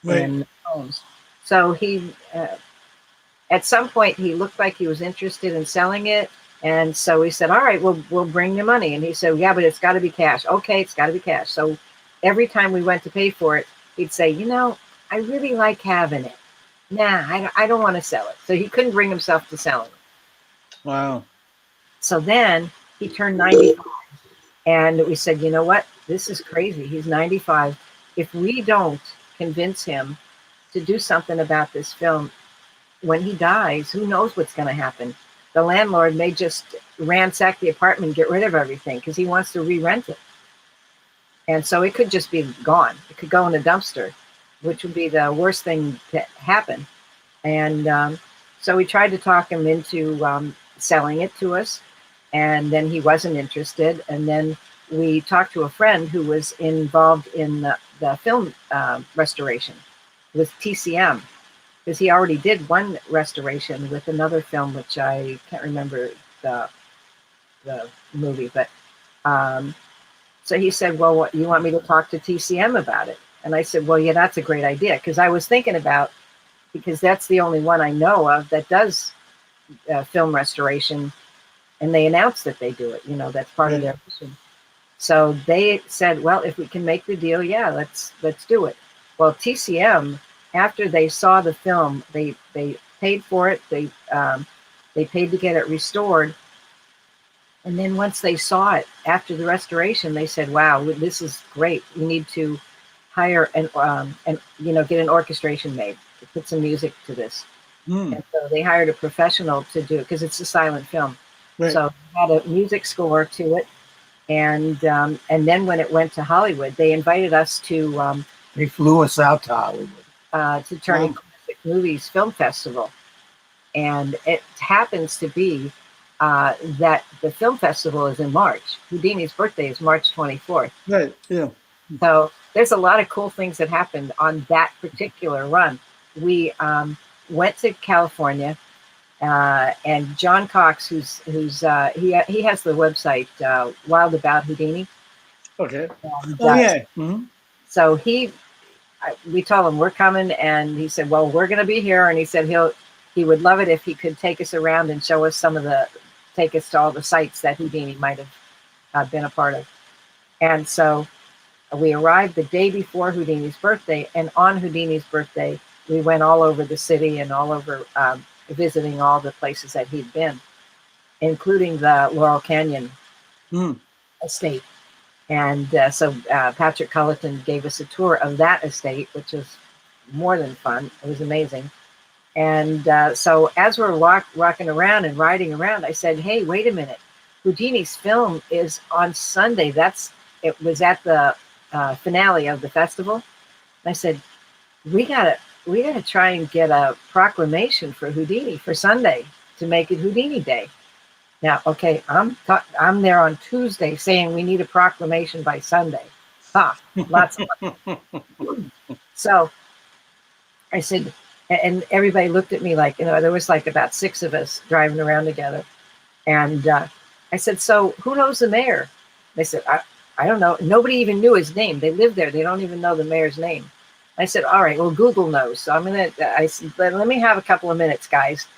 Right. in homes. So he, at some point, he looked like he was interested in selling it. And so we said, all right, we'll bring the money. And he said, yeah, but it's got to be cash. Okay, it's got to be cash. So every time we went to pay for it, he'd say, you know, I really like having it. Nah, I don't want to sell it. So he couldn't bring himself to selling it. Wow. So then he turned 95. And we said, you know what? This is crazy. He's 95. If we don't convince him to do something about this film, when he dies, who knows what's going to happen? The landlord may just ransack the apartment and get rid of everything because he wants to re-rent it. And so it could just be gone. It could go in a dumpster, which would be the worst thing to happen. And so we tried to talk him into selling it to us. And then he wasn't interested. And then we talked to a friend who was involved in the film restoration with TCM, because he already did one restoration with another film, which I can't remember the movie. But so he said, well, what, you want me to talk to TCM about it? And I said, well, yeah, that's a great idea. Because I was thinking about, because that's the only one I know of that does film restoration. And they announced that they do it, you know, that's part of their mission. So they said, well, if we can make the deal, yeah, let's do it. Well, TCM, after they saw the film, they paid for it. They paid to get it restored. And then once they saw it after the restoration, they said, wow, this is great. We need to hire and you know, get an orchestration made to put some music to this. And so they hired a professional to do it because it's a silent film. Right. So had a music score to it, and then when it went to Hollywood, they invited us to. They flew us out to Hollywood to Turning Classic Movies Film Festival, and it happens to be that the film festival is in March. Houdini's birthday is March 24th. Right. Yeah. So there's a lot of cool things that happened on that particular run. We went to California. And John Cox, he has the website Wild About Houdini. Okay. And, so we told him we're coming, and he said, well, we're going to be here, and he said he would love it if he could take us around and show us take us to all the sites that Houdini might have been a part of. And so we arrived the day before Houdini's birthday, and on Houdini's birthday, we went all over the city and all over. Visiting all the places that he'd been, including the Laurel Canyon estate. And so Patrick Culleton gave us a tour of that estate, which was more than fun. It was amazing. And so as we're walking around and riding around, I said, hey, wait a minute. Houdini's film is on Sunday. It was at the finale of the festival. And I said, we got to try and get a proclamation for Houdini for Sunday to make it Houdini Day. Now, okay, I'm there on Tuesday saying we need a proclamation by Sunday. Lots of fun. So I said, and everybody looked at me like, you know, there was like about 6 of us driving around together. And I said, so who knows the mayor? They said, I don't know. Nobody even knew his name. They live there. They don't even know the mayor's name. I said, all right, well, Google knows. So I said, let me have a couple of minutes, guys.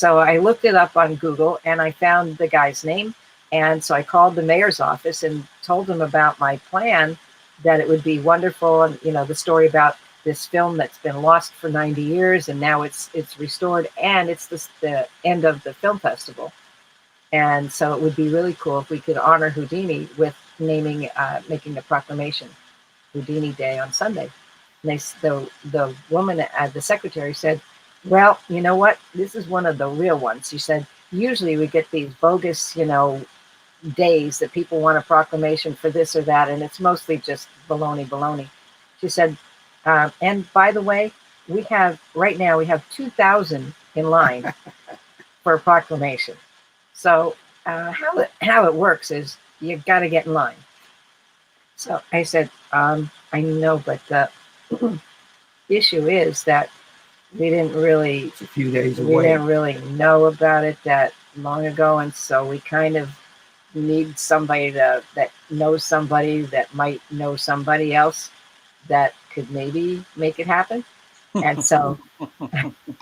So I looked it up on Google and I found the guy's name. And so I called the mayor's office and told them about my plan, that it would be wonderful. And, the story about this film that's been lost for 90 years and now it's restored, and it's the end of the film festival. And so it would be really cool if we could honor Houdini with making a proclamation, Houdini Day on Sunday. And the woman, the secretary said, well, you know what? This is one of the real ones. She said, usually we get these bogus, days that people want a proclamation for this or that, and it's mostly just baloney. She said, and by the way, right now we have 2,000 in line for a proclamation. So how it works is you've got to get in line. So I said, I know, but the issue is that we didn't really, It's a few days we away. didn't really know about it that long ago, and so we kind of need somebody that knows somebody that might know somebody else that could maybe make it happen. And so,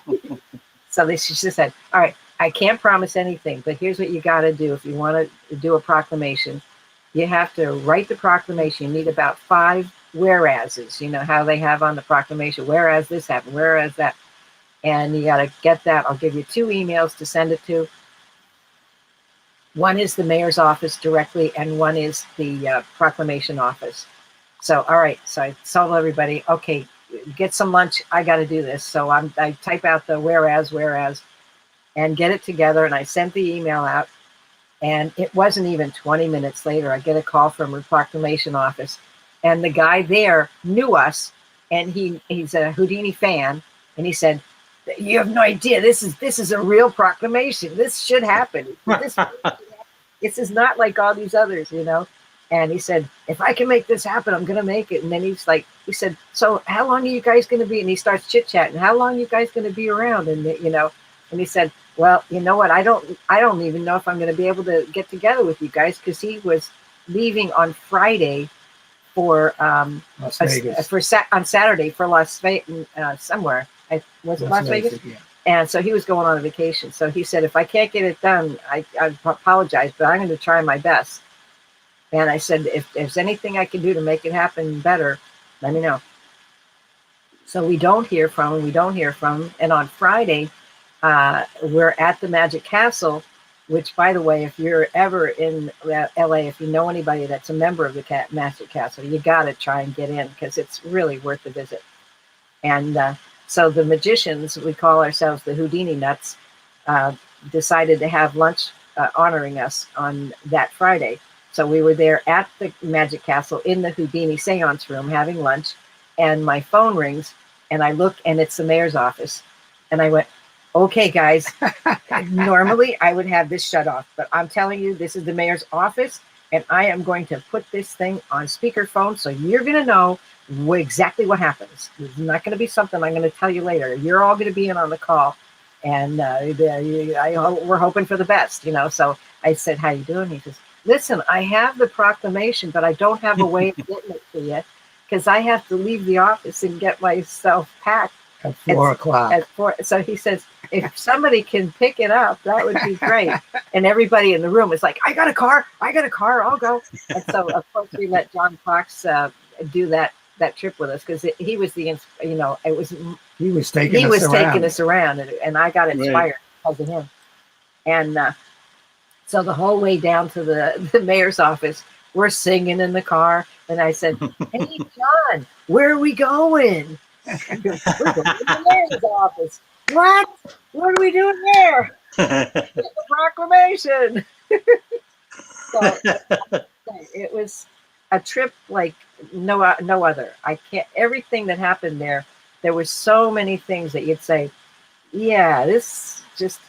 she just said, all right, I can't promise anything, but here's what you got to do. If you want to do a proclamation, you have to write the proclamation. You need about 5 whereases, how they have on the proclamation, whereas this happened, whereas that. And you got to get that. I'll give you 2 emails to send it to. One is the mayor's office directly, and one is the proclamation office. So, all right. So I told everybody, okay, get some lunch. I got to do this. So I type out the whereas, and get it together. And I sent the email out. And it wasn't even 20 minutes later, I get a call from the proclamation office. And the guy there knew us. And he's a Houdini fan. And he said, you have no idea. This is a real proclamation. This should happen. This is not like all these others, And he said, if I can make this happen, I'm going to make it. And then he said, so how long are you guys going to be? And he starts chit chatting. How long are you guys going to be around? And and he said, well, you know what? I don't even know if I'm going to be able to get together with you guys, because he was leaving on Friday for Las Vegas. on Saturday for Las Vegas somewhere. Was it Las Vegas? Yeah. And so he was going on a vacation. So he said, if I can't get it done, I apologize, but I'm going to try my best. And I said, if there's anything I can do to make it happen better, let me know. So we don't hear from him. And on Friday, we're at the Magic Castle, which, by the way, if you're ever in LA, if you know anybody that's a member of the Magic Castle, you got to try and get in, because it's really worth a visit. And so the magicians, we call ourselves the Houdini Nuts, decided to have lunch honoring us on that Friday. So we were there at the Magic Castle in the Houdini seance room having lunch, and my phone rings, and I look, and it's the mayor's office. And I went, okay, guys, normally I would have this shut off, but I'm telling you, this is the mayor's office, and I am going to put this thing on speakerphone, so you're going to know exactly what happens. It's not going to be something I'm going to tell you later. You're all going to be in on the call, and we're hoping for the best, So I said, how you doing? He says, listen, I have the proclamation, but I don't have a way of getting it to you, because I have to leave the office and get myself packed At 4 o'clock. At 4. So he says, if somebody can pick it up, that would be great. And everybody in the room is like, I got a car, I'll go. And so, of course, we let John Fox do that trip with us, because he was the, He was taking us around, and I got inspired because of him. And so the whole way down to the mayor's office, we're singing in the car. And I said, hey, John, where are we going? We're going to the mayor's office. What are we doing there? The proclamation. So it was a trip like no other. Everything that happened there was so many things that you'd say, yeah,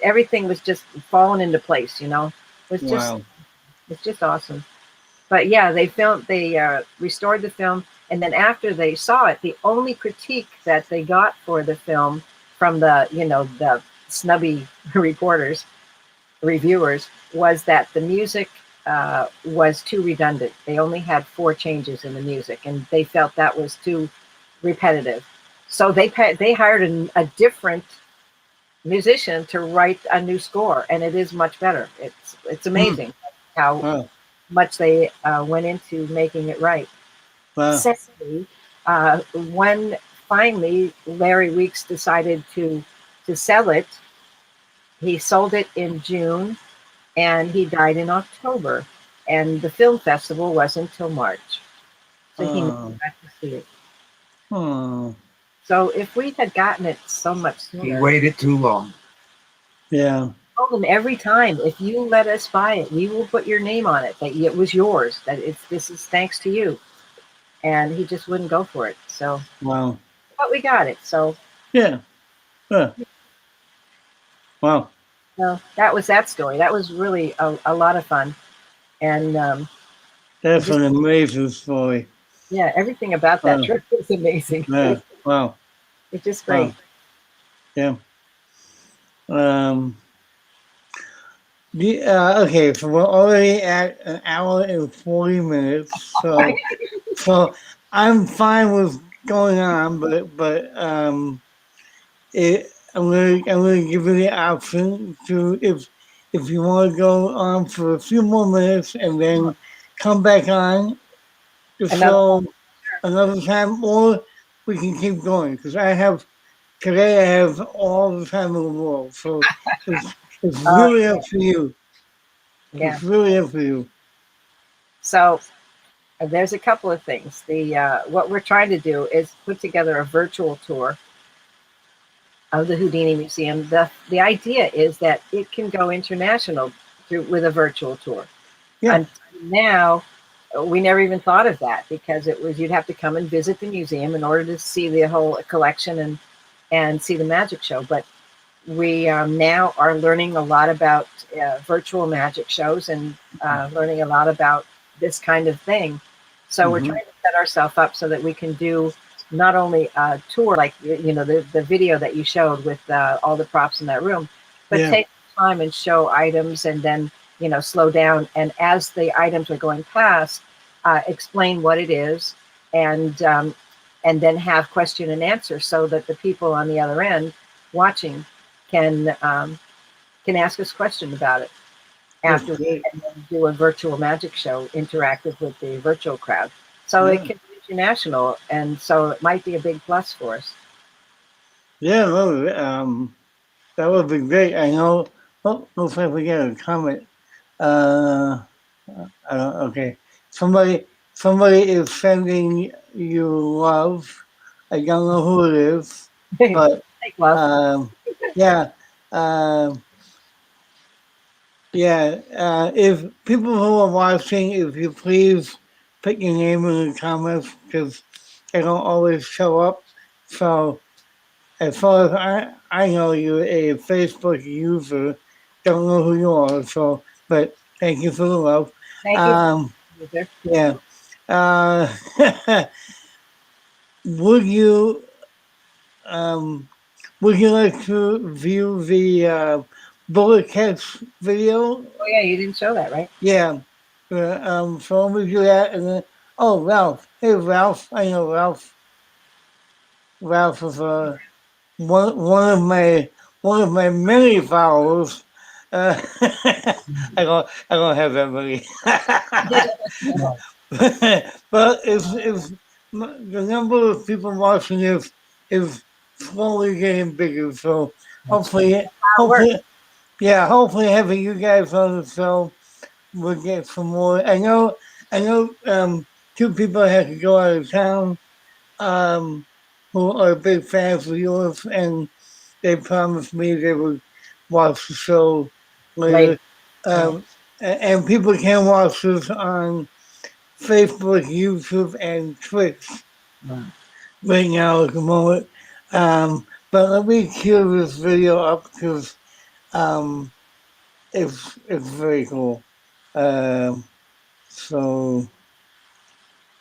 everything was just falling into place, It was it's just awesome. But yeah, they restored the film. And then after they saw it, the only critique that they got for the film from the snubby reviewers, was that the music was too redundant. They only had 4 changes in the music, and they felt that was too repetitive. So they hired a different musician to write a new score, and it is much better. It's amazing how Wow. much they went into making it right. Wow. Sadly, when finally Larry Weeks decided to sell it, he sold it in June, and he died in October. And the film festival wasn't until March, so he never Oh. got to see it. Oh. So if we had gotten it so much He sooner, waited too long. Yeah. told him every time, if you let us buy it, we will put your name on it, that it was yours, that this is thanks to you. And he just wouldn't go for it. So, Wow. but we got it. So, Yeah. Yeah. Wow. that was that story. That was really a lot of fun. And That's just, an amazing story. yeah, everything about that Wow. trip was amazing. Yeah. Wow. It's just Wow. great. Yeah. Um. Okay, so we're already at an hour and 40 minutes. So I'm fine with going on, but I'm gonna give you the option to if you want to go on for a few more minutes and then come back on to Another show another time, or we can keep going because today I have all the time in the world. So it's it's uh, really up to you. yeah. It's really up to you. So there's a couple of things. The what we're trying to do is put together a virtual tour of the Houdini Museum. The idea is that it can go international through with a virtual tour. Yeah. Until now, we never even thought of that because it was you'd have to come and visit the museum in order to see the whole collection and see the magic show. But we now are learning a lot about virtual magic shows and learning a lot about this kind of thing. So we're Hmm. trying to set ourselves up so that we can do not only a tour like the video that you showed with all the props in that room, but Yeah. take time and show items and then slow down and as the items are going past, explain what it is and then have question and answer so that the people on the other end watching can ask us questions about it That's after great. and then do a virtual magic show interactive with the virtual crowd. So it Yeah. can be international, and so it might be a big plus for us. Yeah. No, that would be great. I know. Oh, looks like we got a comment. Uh, I don't. Okay. Somebody. Somebody is sending you love. I don't know who it is, Take but love. um, yeah. Um, yeah. If people who are watching, if you please put your name in the comments because they don't always show up. So as far as I know, you're a Facebook user. Don't know who you are, so but thank you for the love. Thank you, Um, user. yeah. Uh, would you um, would you like to view the bullet catch video? Oh yeah, you didn't show that, right? Yeah. So let me do that, and then Ralph. Hey Ralph, I know Ralph. Ralph is one of my many followers. I don't have that many. But if the number of people watching is slowly getting bigger, so hopefully, How it works. hopefully, yeah, hopefully having you guys on the show will get some more. I know, two people had to go out of town, um, who are big fans of yours, and they promised me they would watch the show Later. later. Yeah. And people can watch this on Facebook, YouTube, and Twitch right now at the moment. But let me cue this video up because um, it's very cool. Um, so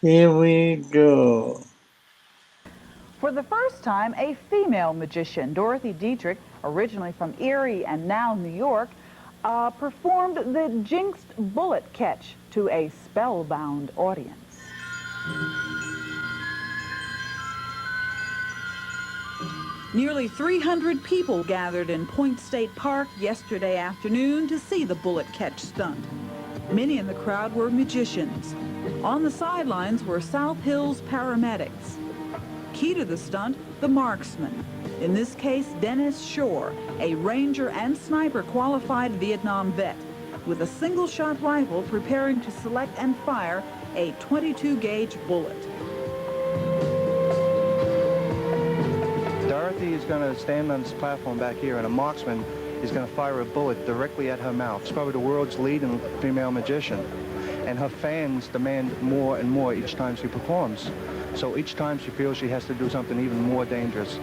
here we go. For the first time, a female magician, Dorothy Dietrich, originally from Erie and now New York, performed the jinxed bullet catch to a spellbound audience. Nearly 300 people gathered in Point State Park yesterday afternoon to see the bullet catch stunt. Many in the crowd were magicians. On the sidelines were South Hills paramedics. Key to the stunt, the marksman. In this case, Dennis Shore, a ranger and sniper qualified Vietnam vet, with a single-shot rifle preparing to select and fire a 22-gauge bullet. Dorothy is going to stand on this platform back here, and a marksman is going to fire a bullet directly at her mouth. She's probably the world's leading female magician, and her fans demand more and more each time she performs. So each time she feels she has to do something even more dangerous.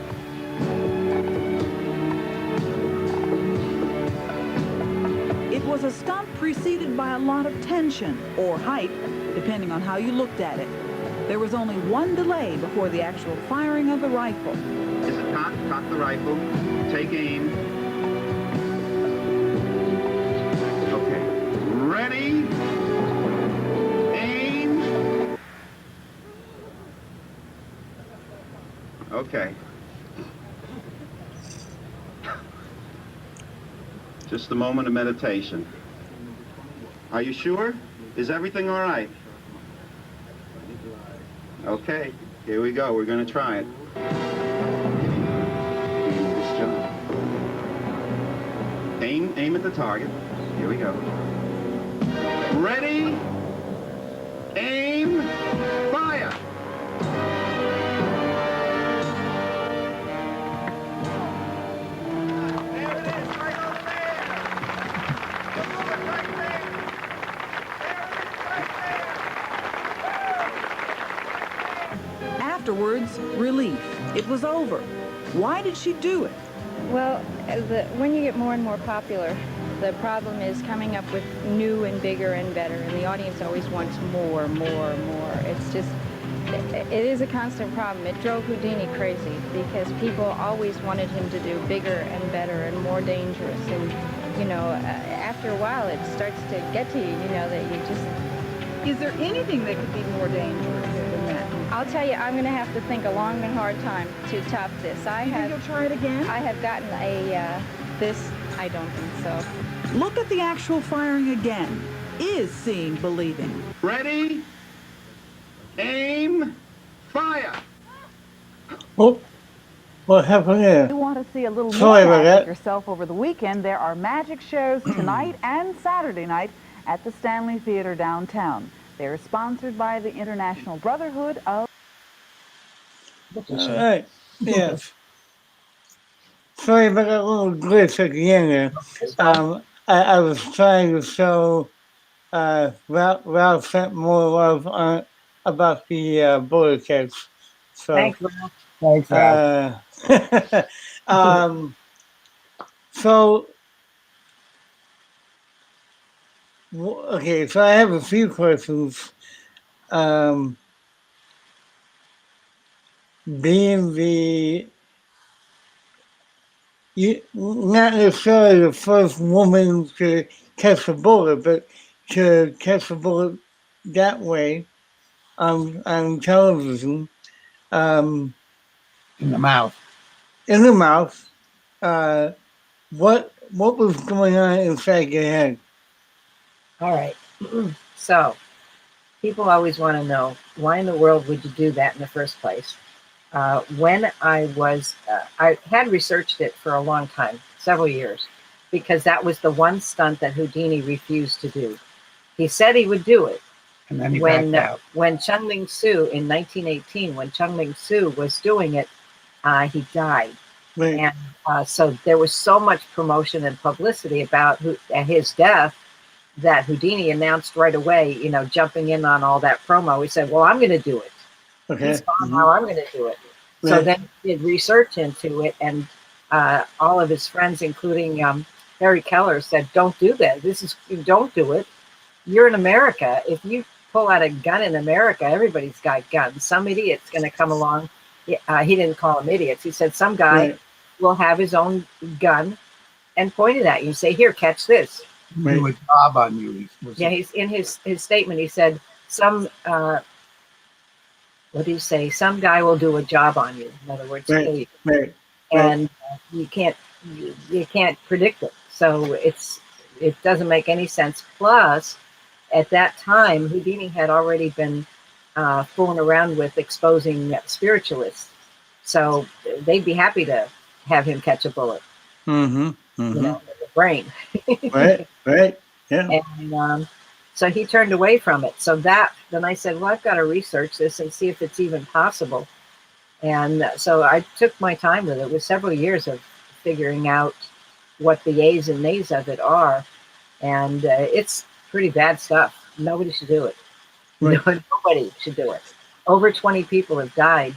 It was a stunt preceded by a lot of tension or hype, depending on how you looked at it. There was only one delay before the actual firing of the rifle. Is it cock? Cock the rifle. Take aim. Okay. Ready? Aim. Okay. Just a moment of meditation. Are you sure? Is everything all right? Okay, here we go. We're going to try it. Aim at the target. Here we go. Ready? Aim. Fire. There it is, right over there. The bullet right there. Afterwards, relief. It was over. Why did she do it? Well, when you get more and more popular, the problem is coming up with new and bigger and better, and the audience always wants more, more, more. It's just, it is a constant problem. It drove Houdini crazy because people always wanted him to do bigger and better and more dangerous. And, you know, after a while, it starts to get to you, you know, that you just... Is there anything that could be more dangerous than that? I'll tell you, I'm going to have to think a long and hard time to top this. You think you'll try it again? I have gotten this, I don't think so. Look at the actual firing again. Is seeing believing? Ready? Aim. Fire. Oh, what happened there? You want to see a little Sorry more about magic that. yourself over the weekend? There are magic shows tonight and Saturday night at the Stanley Theater downtown. They are sponsored by the International Brotherhood of... All right, yes. Sorry about that little glitch at the end there. I was trying to show Ralph sent more love on about the bullet catch. So, Thanks, Ralph. Thanks, Al. so, okay, so I have a few questions. Being not necessarily the first woman to catch a bullet, but to catch a bullet that way on television, In the mouth. in the mouth. What was going on inside your head? All right. So, people always want to know, why in the world would you do that in the first place? When I had researched it for a long time, several years, because that was the one stunt that Houdini refused to do. He said he would do it. And then he backed out. When Chung Ling Soo in 1918, when Chung Ling Soo was doing it, he died. Right. And so there was so much promotion and publicity about his death that Houdini announced right away, you know, jumping in on all that promo. He said, well, I'm going to do it. Okay. He's gone now, I'm going to do it. Right. So then he did research into it, and all of his friends, including Harry Keller, said, don't do that. Don't do it. You're in America. If you pull out a gun in America, everybody's got guns. Some idiot's going to come along. He didn't call them idiots. He said some guy will have his own gun and point it at you and say, here, catch this. Do a job on you. Yeah, he's in his statement. He said, what do you say? Some guy will do a job on you. In other words, kill you. Right. and you can't predict it. So it doesn't make any sense. Plus, at that time, Houdini had already been fooling around with exposing spiritualists, so they'd be happy to have him catch a bullet, Mm-hmm. you Mm-hmm. know, in the brain. Right. Right. Yeah. And so he turned away from it. So then I said, well, I've got to research this and see if it's even possible. And so I took my time with it. It was several years of figuring out what the A's and nays of it are. And it's pretty bad stuff. Nobody should do it. Right. Nobody should do it. Over 20 people have died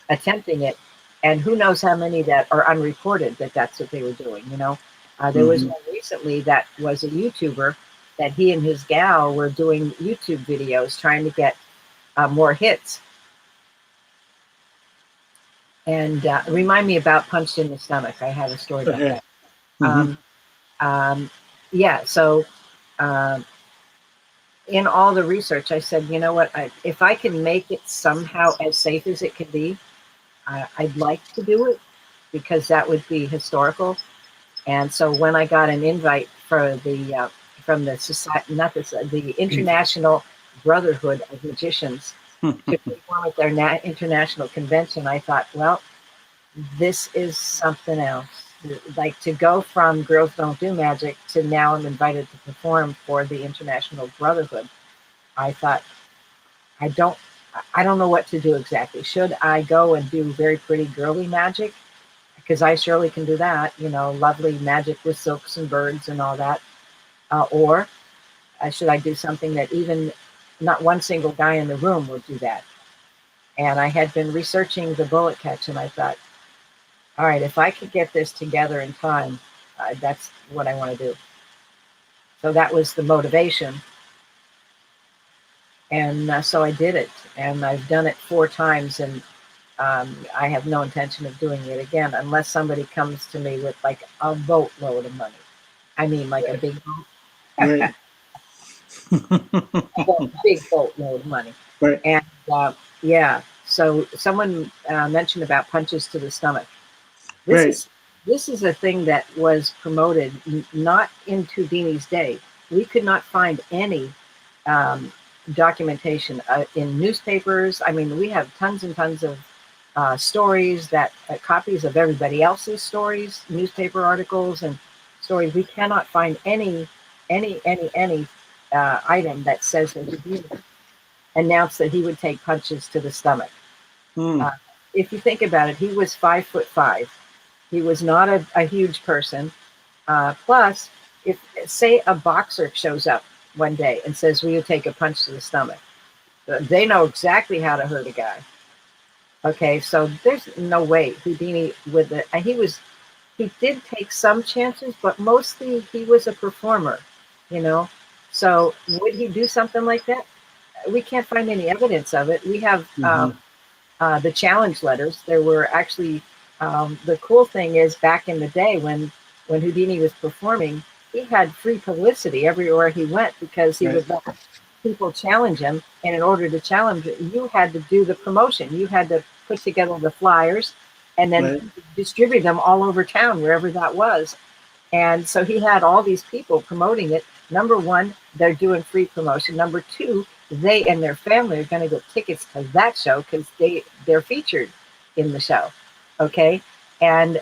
attempting it. And who knows how many that are unreported that's what they were doing, you know. There was one recently that was a YouTuber that he and his gal were doing YouTube videos trying to get more hits. And remind me about Punched in the Stomach. I have a story about Okay. that. Mm-hmm. Yeah, so in all the research, I said, you know what, if I can make it somehow as safe as it could be, I'd like to do it because that would be historical. And so when I got an invite for the from the society, not the International Brotherhood of Magicians to perform at their international convention, I thought, well, this is something else. Like to go from Girls Don't Do Magic to now I'm invited to perform for the International Brotherhood. I thought, I don't know what to do exactly. Should I go and do very pretty girly magic? Because I surely can do that, you know, lovely magic with silks and birds and all that. Or should I do something that even not one single guy in the room would do that? And I had been researching the bullet catch, and I thought, all right, if I could get this together in time, that's what I want to do. So that was the motivation. And so I did it, and I've done it 4 times, and I have no intention of doing it again unless somebody comes to me with like a boatload of money. I mean, like a big boat. Right. A big boatload of money. Right. And yeah, so someone mentioned about punches to the stomach. This is a thing that was promoted not in Houdini's day. We could not find any documentation in newspapers. I mean, we have tons and tons of stories that copies of everybody else's stories, newspaper articles and stories. We cannot find any item that says that Houdini announced that he would take punches to the stomach. If you think about it, he was 5'5". He was not a huge person. Plus, if say a boxer shows up one day and says, "Will you take a punch to the stomach?" They know exactly how to hurt a guy. Okay, so there's no way Houdini with it. He did take some chances, but mostly he was a performer, you know. So would he do something like that? We can't find any evidence of it. We have the challenge letters. There were actually the cool thing is back in the day when Houdini was performing, he had free publicity everywhere he went because he would let people challenge him. And in order to challenge it, you had to do the promotion. You had to put together the flyers and then distribute them all over town, wherever that was. And so he had all these people promoting it. Number one, they're doing free promotion. Number two, they and their family are going to get tickets to that show because they're featured in the show. Okay. And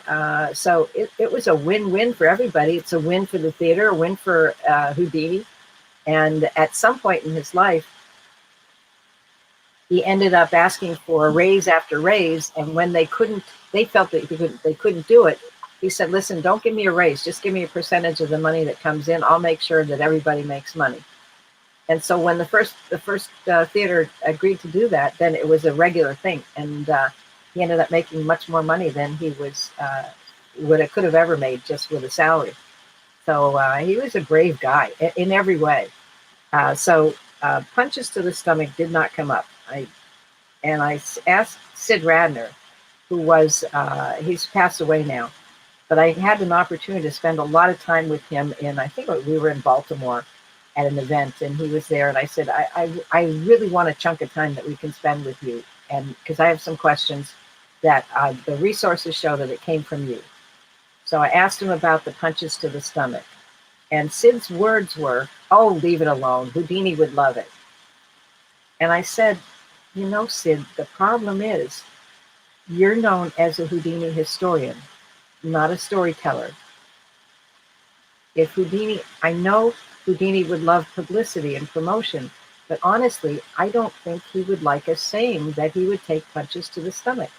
so it was a win-win for everybody. It's a win for the theater, a win for Houdini. And at some point in his life, he ended up asking for a raise after raise. And when they felt that they couldn't do it. He said, "Listen, don't give me a raise. Just give me a percentage of the money that comes in. I'll make sure that everybody makes money." And so when the first theater agreed to do that, then it was a regular thing. And he ended up making much more money than he could have ever made just with a salary. So he was a brave guy in every way. So punches to the stomach did not come up. I asked Sid Radner, who was, he's passed away now, but I had an opportunity to spend a lot of time with him I think we were in Baltimore at an event, and he was there, and I said, I really want a chunk of time that we can spend with you, and because I have some questions, that the resources show that it came from you. So I asked him about the punches to the stomach. And Sid's words were, oh, leave it alone. Houdini would love it. And I said, you know, Sid, the problem is you're known as a Houdini historian, not a storyteller. If Houdini, I know Houdini would love publicity and promotion, but honestly, I don't think he would like us saying that he would take punches to the stomach,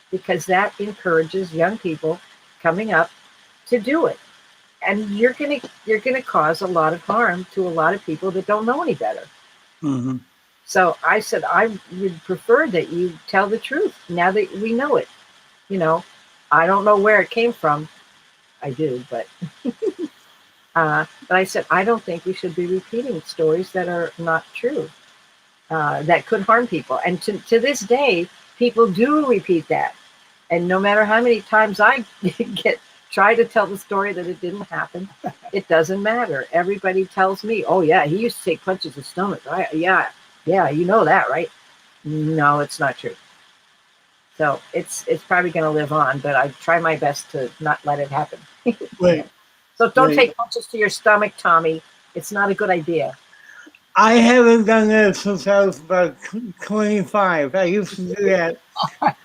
because that encourages young people coming up to do it. And you're gonna cause a lot of harm to a lot of people that don't know any better. Mm-hmm. So I said, I would prefer that you tell the truth now that we know it. You know, I don't know where it came from. I do, but I said, I don't think we should be repeating stories that are not true, that could harm people. And to this day, people do repeat that. And no matter how many times I try to tell the story that it didn't happen, it doesn't matter. Everybody tells me, oh yeah, he used to take punches to the stomach. Right? Yeah, you know that, right? No, it's not true. So it's probably going to live on, but I try my best to not let it happen. Right. So don't Right. take punches to your stomach, Tommy. It's not a good idea. I haven't done that since I was about 25. I used to do that.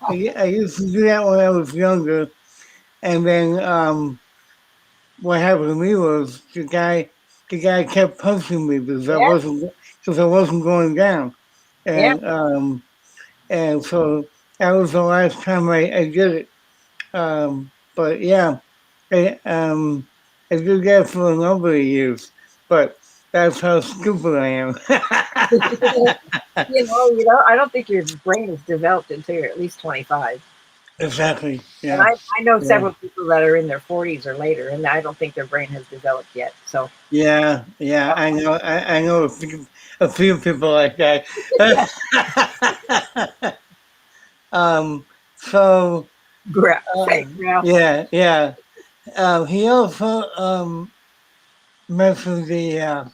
I used to do that when I was younger. And then what happened to me was the guy kept punching me because I Yeah, wasn't going down. yeah. And so that was the last time I did it. But yeah, I did that for a number of years. But that's how stupid I am. I don't think your brain is developed until you're at least 25. Exactly. And Yeah. I know Yeah. several people that are in their 40s or later, and I don't think their brain has developed yet. So Yeah. I know. I know a few people like that. So fake now. yeah. He also mentioned the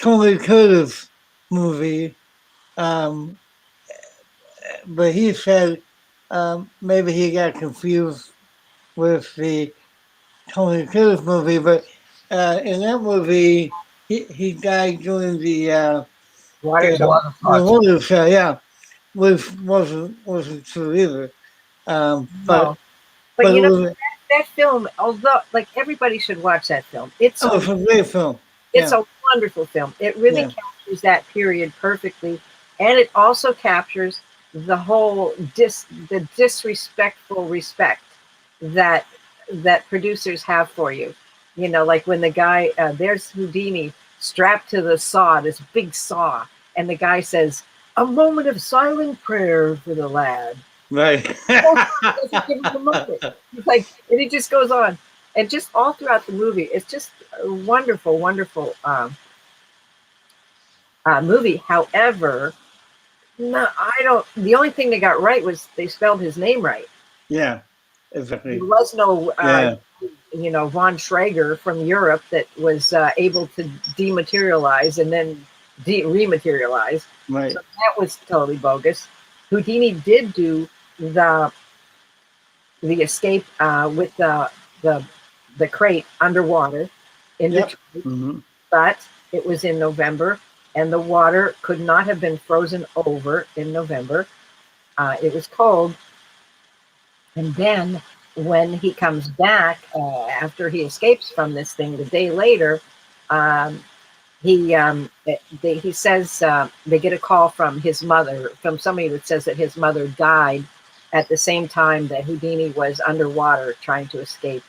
Tony Curtis movie, um, but he said maybe he got confused with the Tony Curtis movie. But in that movie, he died during Water the, show. the water show. Yeah, which wasn't true either. No. But But it you know, was that film, although like everybody should watch that film. It's oh, it's a great film. it's Yeah, a wonderful film. It really yeah, captures that period perfectly, and it also captures the whole the disrespectful respect that producers have for you. You know, like when the guy there's Houdini strapped to the saw, this big saw, and the guy says, "A moment of silent prayer for the lad." right. Doesn't give him a moment. Like, and it just goes on, and just all throughout the movie, it's just a wonderful, wonderful movie. However, no, I don't. The only thing they got right was they spelled his name right. Yeah, exactly. There was no, Yeah, von Schrager from Europe that was able to dematerialize and then rematerialize. right. So that was totally bogus. Houdini did do the escape with the crate underwater in Yep. Detroit, Hmm. but it was in November, and the water could not have been frozen over in November. It was cold, and then when he comes back after he escapes from this thing, the day later, um, he says they get a call from his mother, from somebody that says that his mother died at the same time that Houdini was underwater trying to escape,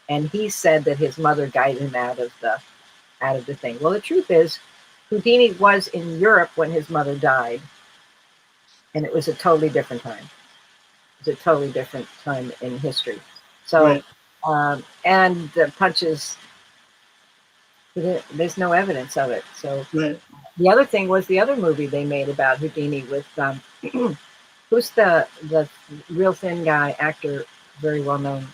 and he said that his mother guided him out of the thing. Well, the truth is, Houdini was in Europe when his mother died, and it was a totally different time. It was a totally different time in history. So, Right. and the punches, there's no evidence of it. So Right. the other thing was the other movie they made about Houdini with who's the real thin guy actor, very well known.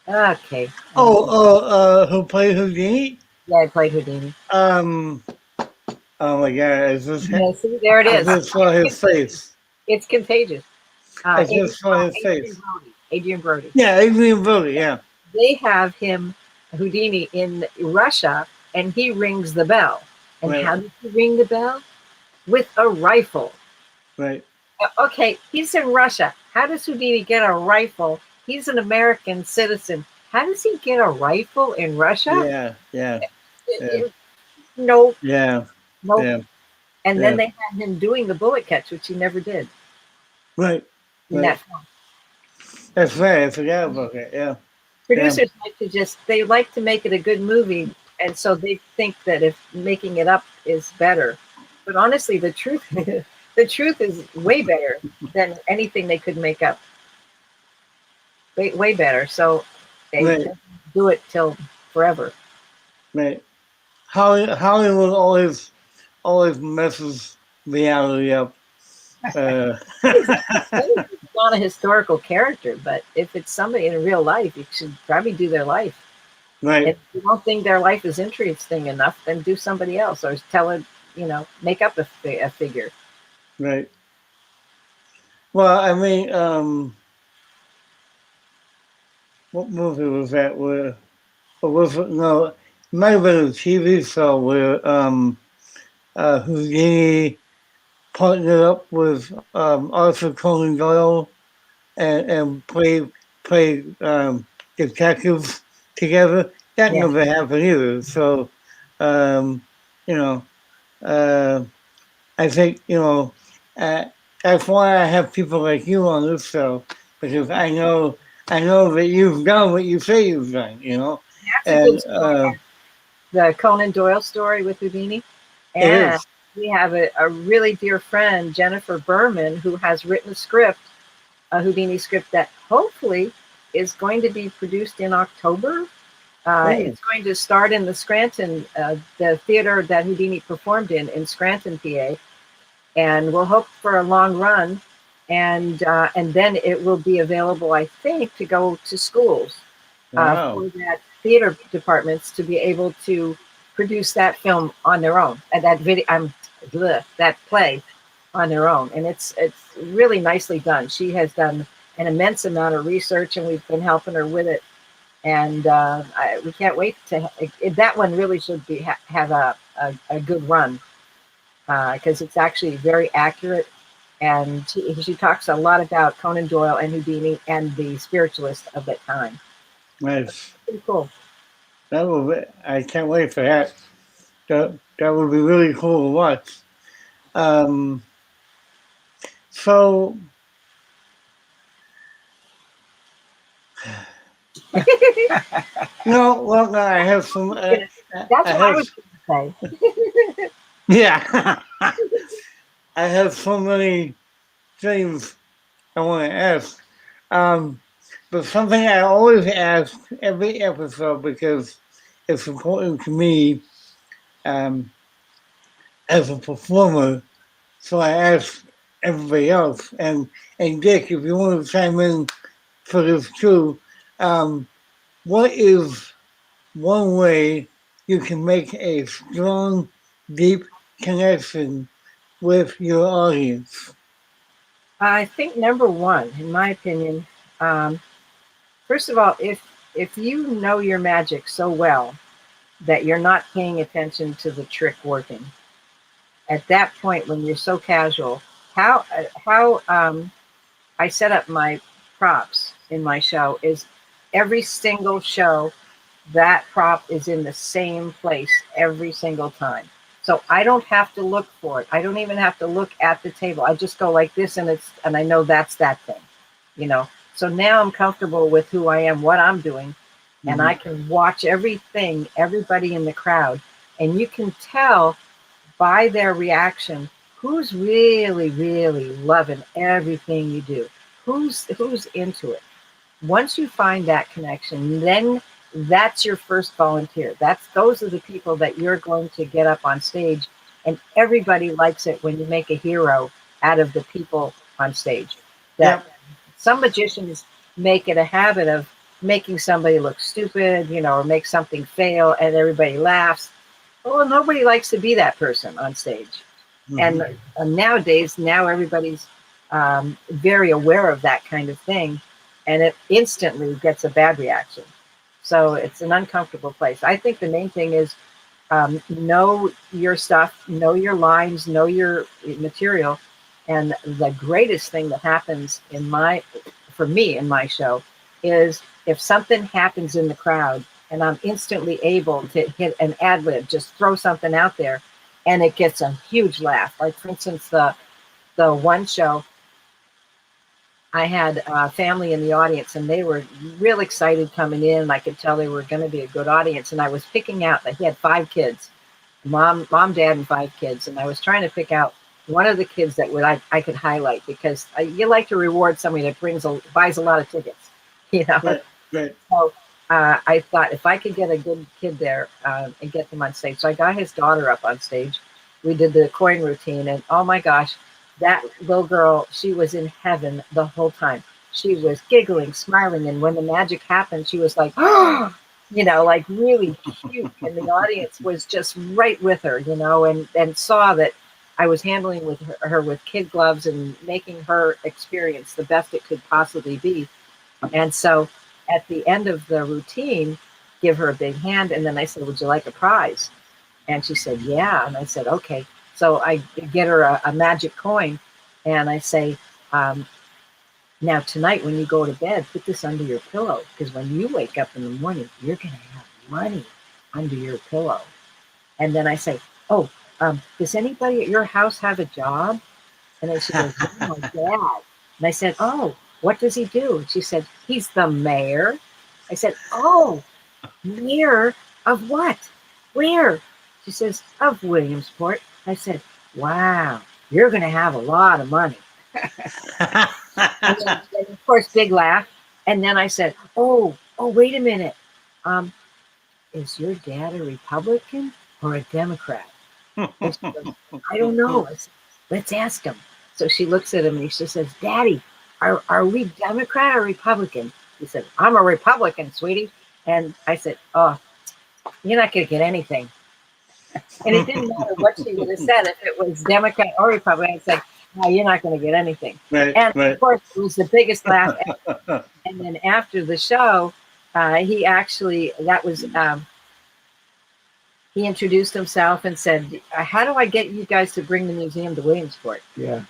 Okay. Oh, who played Houdini? Yeah, I played Houdini. Um, Oh my God! Yeah, see, there it I is. just saw his face. It's contagious. I just saw his face. Adrian Brody. Yeah, Adrian Brody. Yeah. They have him, Houdini, in Russia, and he rings the bell. And Right. how does he ring the bell? With a rifle. Right. Okay, he's in Russia. How does Houdini get a rifle? He's an American citizen. How does he get a rifle in Russia? Yeah. Yeah. Yeah. No, Yeah. no. Yeah. And Yeah. then they had him doing the bullet catch, which he never did Right. in Right. that film. That's right. I forgot about that. Yeah. Producers they like to make it a good movie, and so they think that if making it up is better. But honestly, the truth the truth is way better than anything they could make up. Way better. So they Right. do it till forever. Right. Hollywood always messes reality up. It's not a historical character, but if it's somebody in real life, you should probably do their life. Right. If you don't think their life is interesting enough, then do somebody else or tell it, make up a figure. Right. Well, I mean, what movie was that? Where, or was it? No, it might have been a TV show where Houdini partnered up with Arthur Conan Doyle and played detectives together. That Yeah. never happened either. So, um, you know, I think that's why I have people like you on this show, because I know that you've done what you say you've done. That's a good And story. The Conan Doyle story with Houdini. it And is. we have a really dear friend, Jennifer Berman, who has written a Houdini script that hopefully is going to be produced in October. It's going to start in the Scranton, the theater that Houdini performed in Scranton, PA, and we'll hope for a long run. And then it will be available, I think, to go to schools Wow. for that theater departments to be able to produce that film on their own, and that play on their own. And it's really nicely done. She has done an immense amount of research, and we've been helping her with it. And we can't wait to. That one really should have a good run because it's actually very accurate. And she talks a lot about Conan Doyle and Houdini and the spiritualists of that time. Nice. Pretty cool. I can't wait for that. That would be really cool to watch. So no, well, no, I have some. That's what I was going to say. Yeah, I have so many things I want to ask. But something I always ask every episode because it's important to me as a performer. So I ask everybody else. And Dick, if you want to chime in for this too, what is one way you can make a strong, deep connection with your audience? I think number one, in my opinion, first of all, if you know your magic so well that you're not paying attention to the trick working, at that point when you're so casual, how I set up my props in my show is every single show that prop is in the same place every single time. So I don't have to look for it. I don't even have to look at the table. I just go like this and I know that's that thing, So now I'm comfortable with who I am, what I'm doing, and I can watch everything, everybody in the crowd, and you can tell by their reaction who's really, really loving everything you do. Who's into it. Once you find that connection, then that's your first volunteer. Those are the people that you're going to get up on stage, and everybody likes it when you make a hero out of the people on stage. Some magicians make it a habit of making somebody look stupid, or make something fail and everybody laughs. Well, nobody likes to be that person on stage. Mhm. And nowadays, now everybody's very aware of that kind of thing, and it instantly gets a bad reaction. So it's an uncomfortable place. I think the main thing is know your stuff, know your lines, know your material. And the greatest thing that happens for me in my show is if something happens in the crowd and I'm instantly able to hit an ad lib, just throw something out there and it gets a huge laugh. Like for instance, the one show, I had a family in the audience and they were real excited coming in. I could tell they were going to be a good audience. And I was picking out that he had 5 kids, mom, dad, and 5 kids. And I was trying to pick out one of the kids that I could highlight because you like to reward somebody that buys a lot of tickets, you know? Right, right. So I thought if I could get a good kid there and get them on stage. So I got his daughter up on stage. We did the coin routine and oh my gosh, that little girl, she was in heaven the whole time. She was giggling, smiling. And when the magic happened, she was like, oh, you know, like really cute. And the audience was just right with her, you know, and saw that I was handling with her with kid gloves and making her experience the best it could possibly be. And so at the end of the routine, give her a big hand. And then I said, would you like a prize? And she said, yeah. And I said, okay. So I get her a magic coin and I say, now tonight when you go to bed, put this under your pillow because when you wake up in the morning, you're going to have money under your pillow. And then I say, oh, does anybody at your house have a job? And then she goes, oh, my dad. And I said, oh, what does he do? And she said, he's the mayor. I said, oh, mayor of what? Where? She says, of Williamsport. I said, wow, you're going to have a lot of money. And of course, big laugh. And then I said, oh, wait a minute. Is your dad a Republican or a Democrat? And she goes, I don't know. I said, let's ask him. So she looks at him and she says, Daddy, are we Democrat or Republican? He said, I'm a Republican, sweetie. And I said, oh, you're not going to get anything. And it didn't matter what she would have said if it was Democrat or Republican. I said, no, you're not going to get anything. Right, and right. of course, it was the biggest laugh ever. And then after the show, he actually, he introduced himself and said, how do I get you guys to bring the museum to Williamsport? Yeah.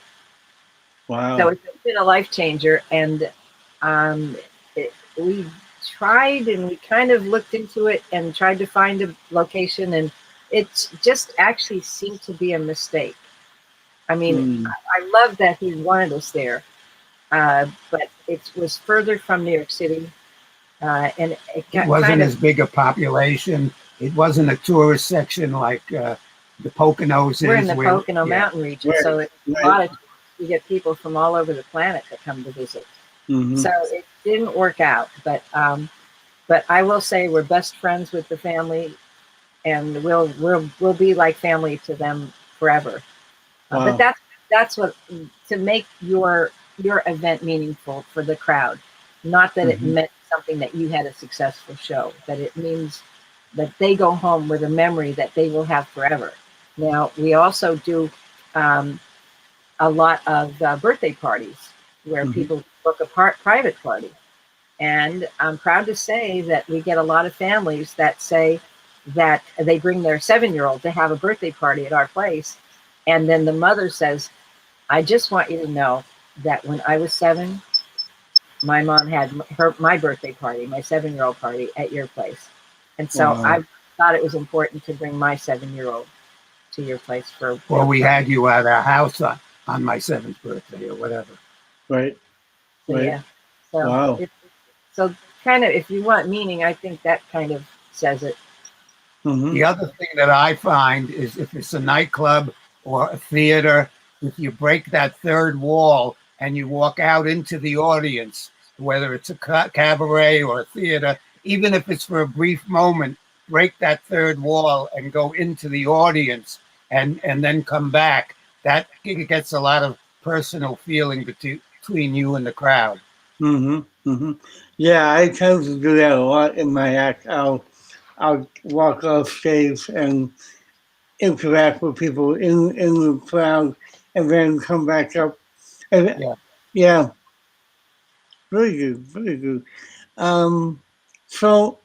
Wow. So it's been a life changer. And we tried and we kind of looked into it and tried to find a location. And it's just actually seemed to be a mistake. I mean, I love that he wanted us there, but it was further from New York City. And it wasn't as big a population. It wasn't a tourist section like the Poconos. We're in the Pocono Mountain region, Right, so it's right. a lot of you get people from all over the planet that come to visit. Mhm. So it didn't work out, but I will say we're best friends with the family, and we'll be like family to them forever. Wow. But that's what to make your event meaningful for the crowd. Not that it meant something that you had a successful show, but it means that they go home with a memory that they will have forever. Now, we also do a lot of birthday parties where people book a private party. And I'm proud to say that we get a lot of families that say that they bring their 7-year-old to have a birthday party at our place. And then the mother says, I just want you to know that when I was 7, my mom had my birthday party, my 7-year-old party at your place. And so Wow. I thought it was important to bring my 7-year-old to your place for. Well, we had you at our house on my 7th birthday or whatever. Right. So, Right. yeah. So, Wow. So kind of, if you want meaning, I think that kind of says it. Mhm. The other thing that I find is if it's a nightclub or a theater, if you break that third wall and you walk out into the audience, whether it's a cabaret or a theater, even if it's for a brief moment, break that third wall and go into the audience and then come back. That gets a lot of personal feeling between you and the crowd. Yeah, I tend to do that a lot in my act. I'll walk off stage and interact with people in the crowd and then come back up. And Yeah. yeah, very good, very good. So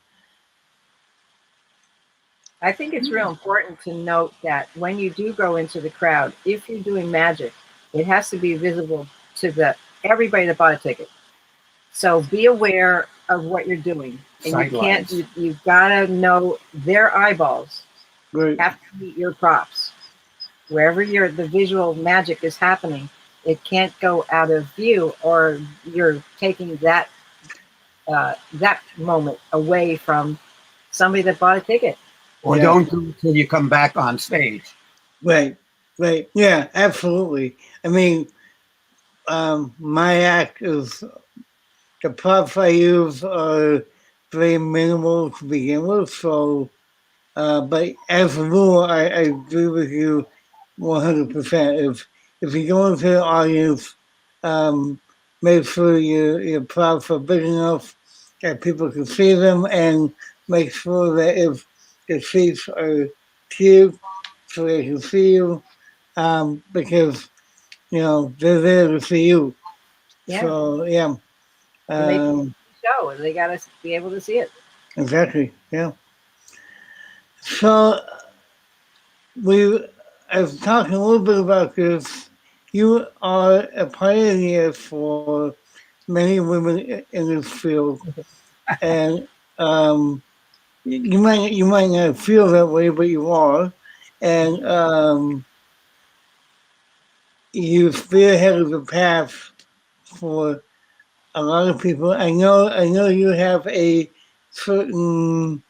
I think it's real important to note that when you do go into the crowd, if you're doing magic, it has to be visible to the everybody that bought a ticket. So be aware of what you're doing, and you can't. Sightlines. You've got to know their eyeballs right, have to meet your props. Wherever the visual magic is happening, it can't go out of view, or you're taking that moment away from somebody that bought a ticket. Or Yeah. don't do it till you come back on stage. right, right. Yeah, absolutely. I mean, my act is the props I use are very minimal to begin with. So, but as a rule, I agree with you 100%. If you go into the audience, um, make sure your props are big enough that people can see them, and make sure that if the seats are cute so they can see you, because they're there to see you. Yeah, So yeah, and they um, show, and they got to be able to see it. exactly. Yeah. So we, I was talking a little bit about this. You are a pioneer for many women in this field, and you might not feel that way, but you are, and you spearheaded the path for a lot of people. I know you have a certain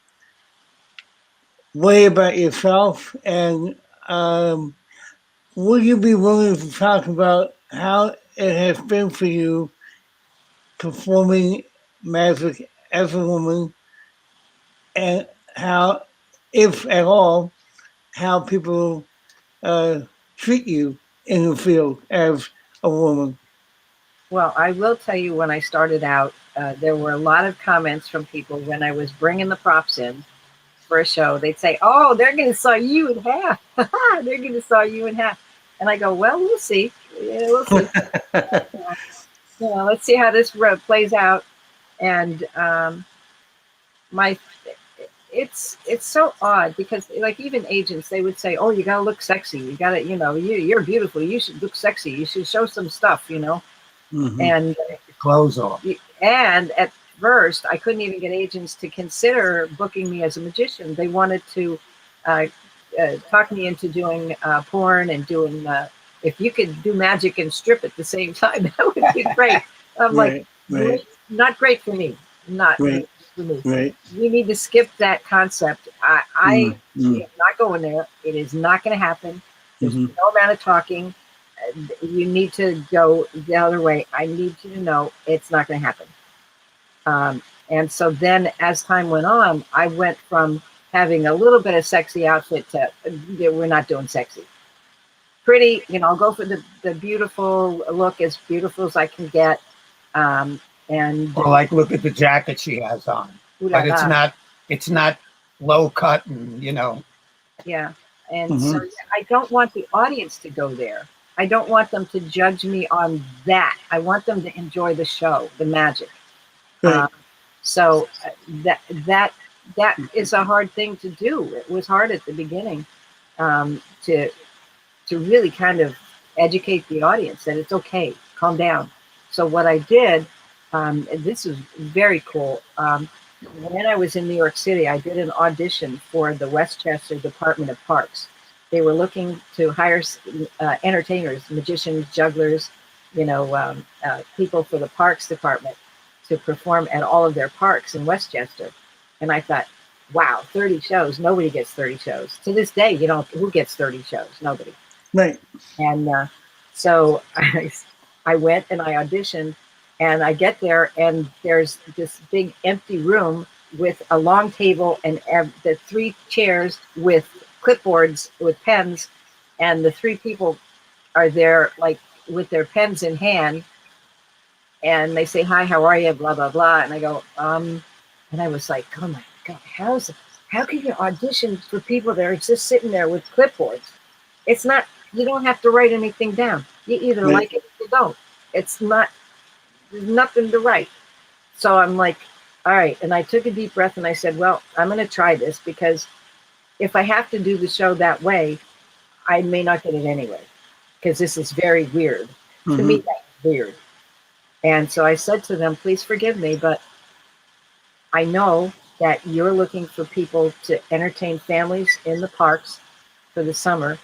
way about yourself, and would you be willing to talk about how it has been for you performing magic as a woman, and how, if at all, how people uh, treat you in the field as a woman? Well, I will tell you, when I started out, there were a lot of comments from people when I was bringing the props in for a show. They'd say, "Oh, they're going to saw you in half. They're going to saw you in half." And I go, "Well, we'll see. Yeah, we'll see. Let's see how this plays out." And my it's so odd, because like even agents, they would say, "Oh, you got to look sexy. You got to, you're beautiful. You should look sexy. You should show some stuff, Mhm. And Clothes off. and at first, I couldn't even get agents to consider booking me as a magician. They wanted to uh, talk me into doing porn and doing. If you could do magic and strip at the same time, that would be great. I'm like, Right, not great for me. Not right, for me. right. We need to skip that concept. I Mm, am not going there. It is not going to happen. There's mhm. no amount of talking. You need to go the other way. I need you to know it's not going to happen. And so then, as time went on, I went from having a little bit of sexy outfit to we're not doing sexy. Pretty, I'll go for the beautiful look, as beautiful as I can get. And Or like, look at the jacket she has on. ooh la But la. it's not low cut and Yeah. And so Mhm. I don't want the audience to go there. I don't want them to judge me on that. I want them to enjoy the show, the magic. Right. So that is a hard thing to do. It was hard at the beginning, to really kind of educate the audience that it's okay, calm down. So what I did, this is very cool. When I was in New York City, I did an audition for the Westchester Department of Parks. They were looking to hire entertainers, magicians, jugglers, people for the Parks Department to perform at all of their parks in Westchester. And I thought, wow, 30 shows. Nobody gets 30 shows. To this day, who gets 30 shows? Nobody. Right. And so I went and I auditioned, and I get there, and there's this big empty room with a long table and the 3 chairs with clipboards with pens, and the 3 people are there, like, with their pens in hand, and they say, "Hi, how are you?" Blah blah blah, and I go, and I was like, "Oh my God, how can you audition for people that are just sitting there with clipboards? It's not, you don't have to write anything down. You either Right. like it or you don't. It's not, there's nothing to write. So I'm like, all right. And I took a deep breath and I said, well, I'm going to try this, because if I have to do the show that way, I may not get it anyway, because this is very weird. To me, that's weird. And so I said to them, please forgive me, but I know that you're looking for people to entertain families in the parks for the summer.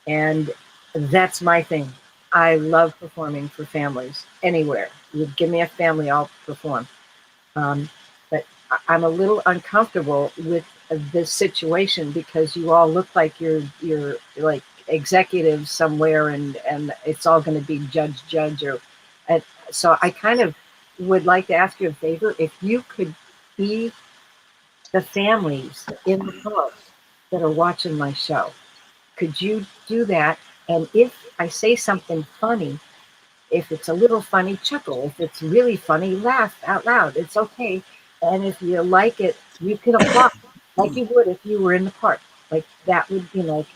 And that's my thing. I love performing for families anywhere. You give me a family, I'll perform. But I'm a little uncomfortable with this situation, because you all look like you're like executives somewhere, and it's all going to be judge, or and so I kind of would like to ask you a favor. If you could be the families in the park that are watching my show, could you do that? And if I say something funny, if it's a little funny, chuckle. If it's really funny, laugh out loud. It's okay. And if you like it, you can applaud like you would if you were in the park. Like that would be like,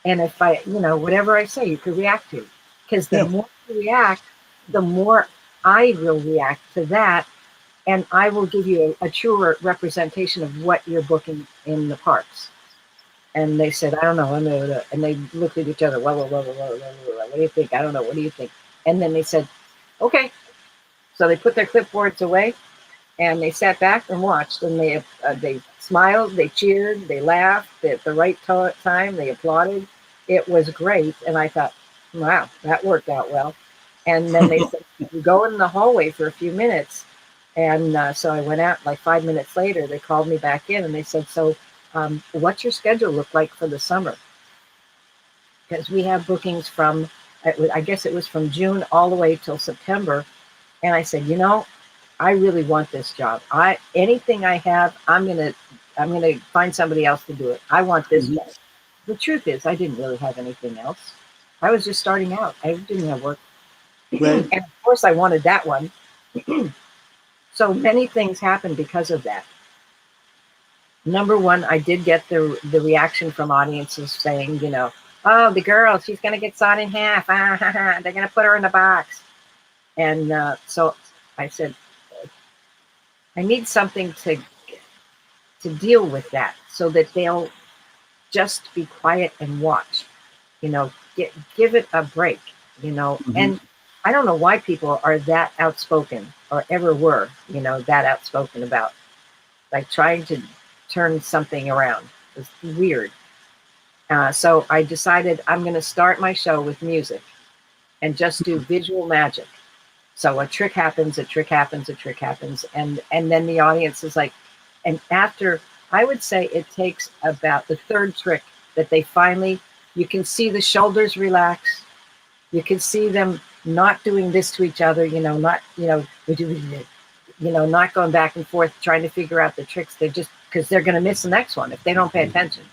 and if I, whatever I say, you could react to. Because the Yeah. more you react, the more I will react to that. And I will give you a truer representation of what you're booking in the parks. And they said, I don't know. And they looked at each other. Well, what do you think? I don't know. What do you think? And then they said, okay. So they put their clipboards away and they sat back and watched. And they smiled, they cheered, they laughed at the right time. They applauded. It was great. And I thought, wow, that worked out well. And then they said, you go in the hallway for a few minutes. And so I went out. Like 5 minutes later, they called me back in and they said, so what's your schedule look like for the summer? Because we have bookings from, I guess it was from June all the way till September. And I said, I really want this job. Anything I have, I'm gonna find somebody else to do it. I want this job. The truth is, I didn't really have anything else. I was just starting out. I didn't have work. Right. And of course I wanted that one. So many things happened because of that. Number one, I did get the reaction from audiences saying, oh, the girl, she's going to get sawed in half. They're going to put her in a box. And so I said, I need something to deal with that, so that they'll just be quiet and watch, give it a break, And I don't know why people are that outspoken, or ever were, that outspoken about like trying to turn something around. It's weird. So I decided I'm going to start my show with music and just do visual magic. So a trick happens, a trick happens, a trick happens. And then the audience is like, and after, I would say it takes about the third trick that they finally, you can see the shoulders relax. You can see them not doing this to each other, not, not going back and forth trying to figure out the tricks. They're just, because they're going to miss the next one if they don't pay attention.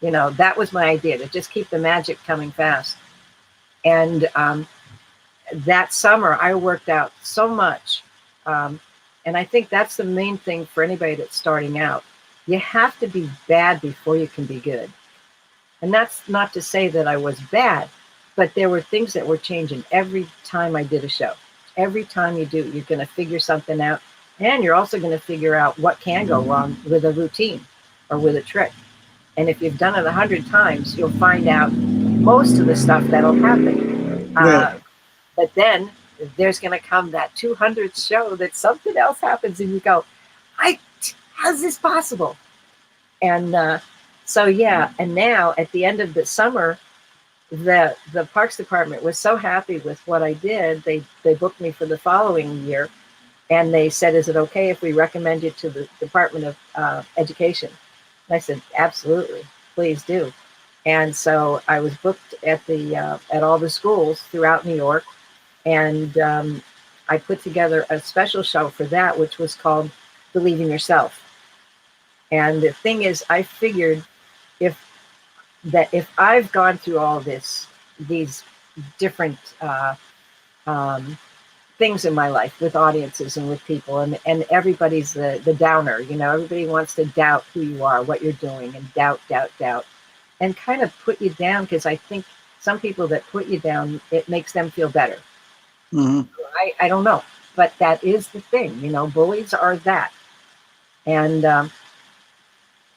That was my idea, to just keep the magic coming fast. And that summer, I worked out so much. And I think that's the main thing for anybody that's starting out. You have to be bad before you can be good. And that's not to say that I was bad, but there were things that were changing every time I did a show. Every time you do, you're going to figure something out. And you're also going to figure out what can go wrong with a routine or with a trick. And if you've done it 100 times, you'll find out most of the stuff that'll happen. But then there's going to come that 200th show that something else happens and you go, how's this possible? And so, yeah. And now at the end of the summer, the Parks Department was so happy with what I did. They booked me for the following year. And they said, is it okay if we recommend you to the Department of Education? And I said, absolutely, please do. And so I was booked at all the schools throughout New York. And I put together a special show for that, which was called Believe in Yourself. And the thing is, I figured if I've gone through all these different things in my life with audiences and with people, and everybody's the downer. You know, everybody wants to doubt who you are, what you're doing, and doubt, and kind of put you down, because I think some people that put you down, it makes them feel better. Hmm. I don't know, but that is the thing. You know, bullies are that. And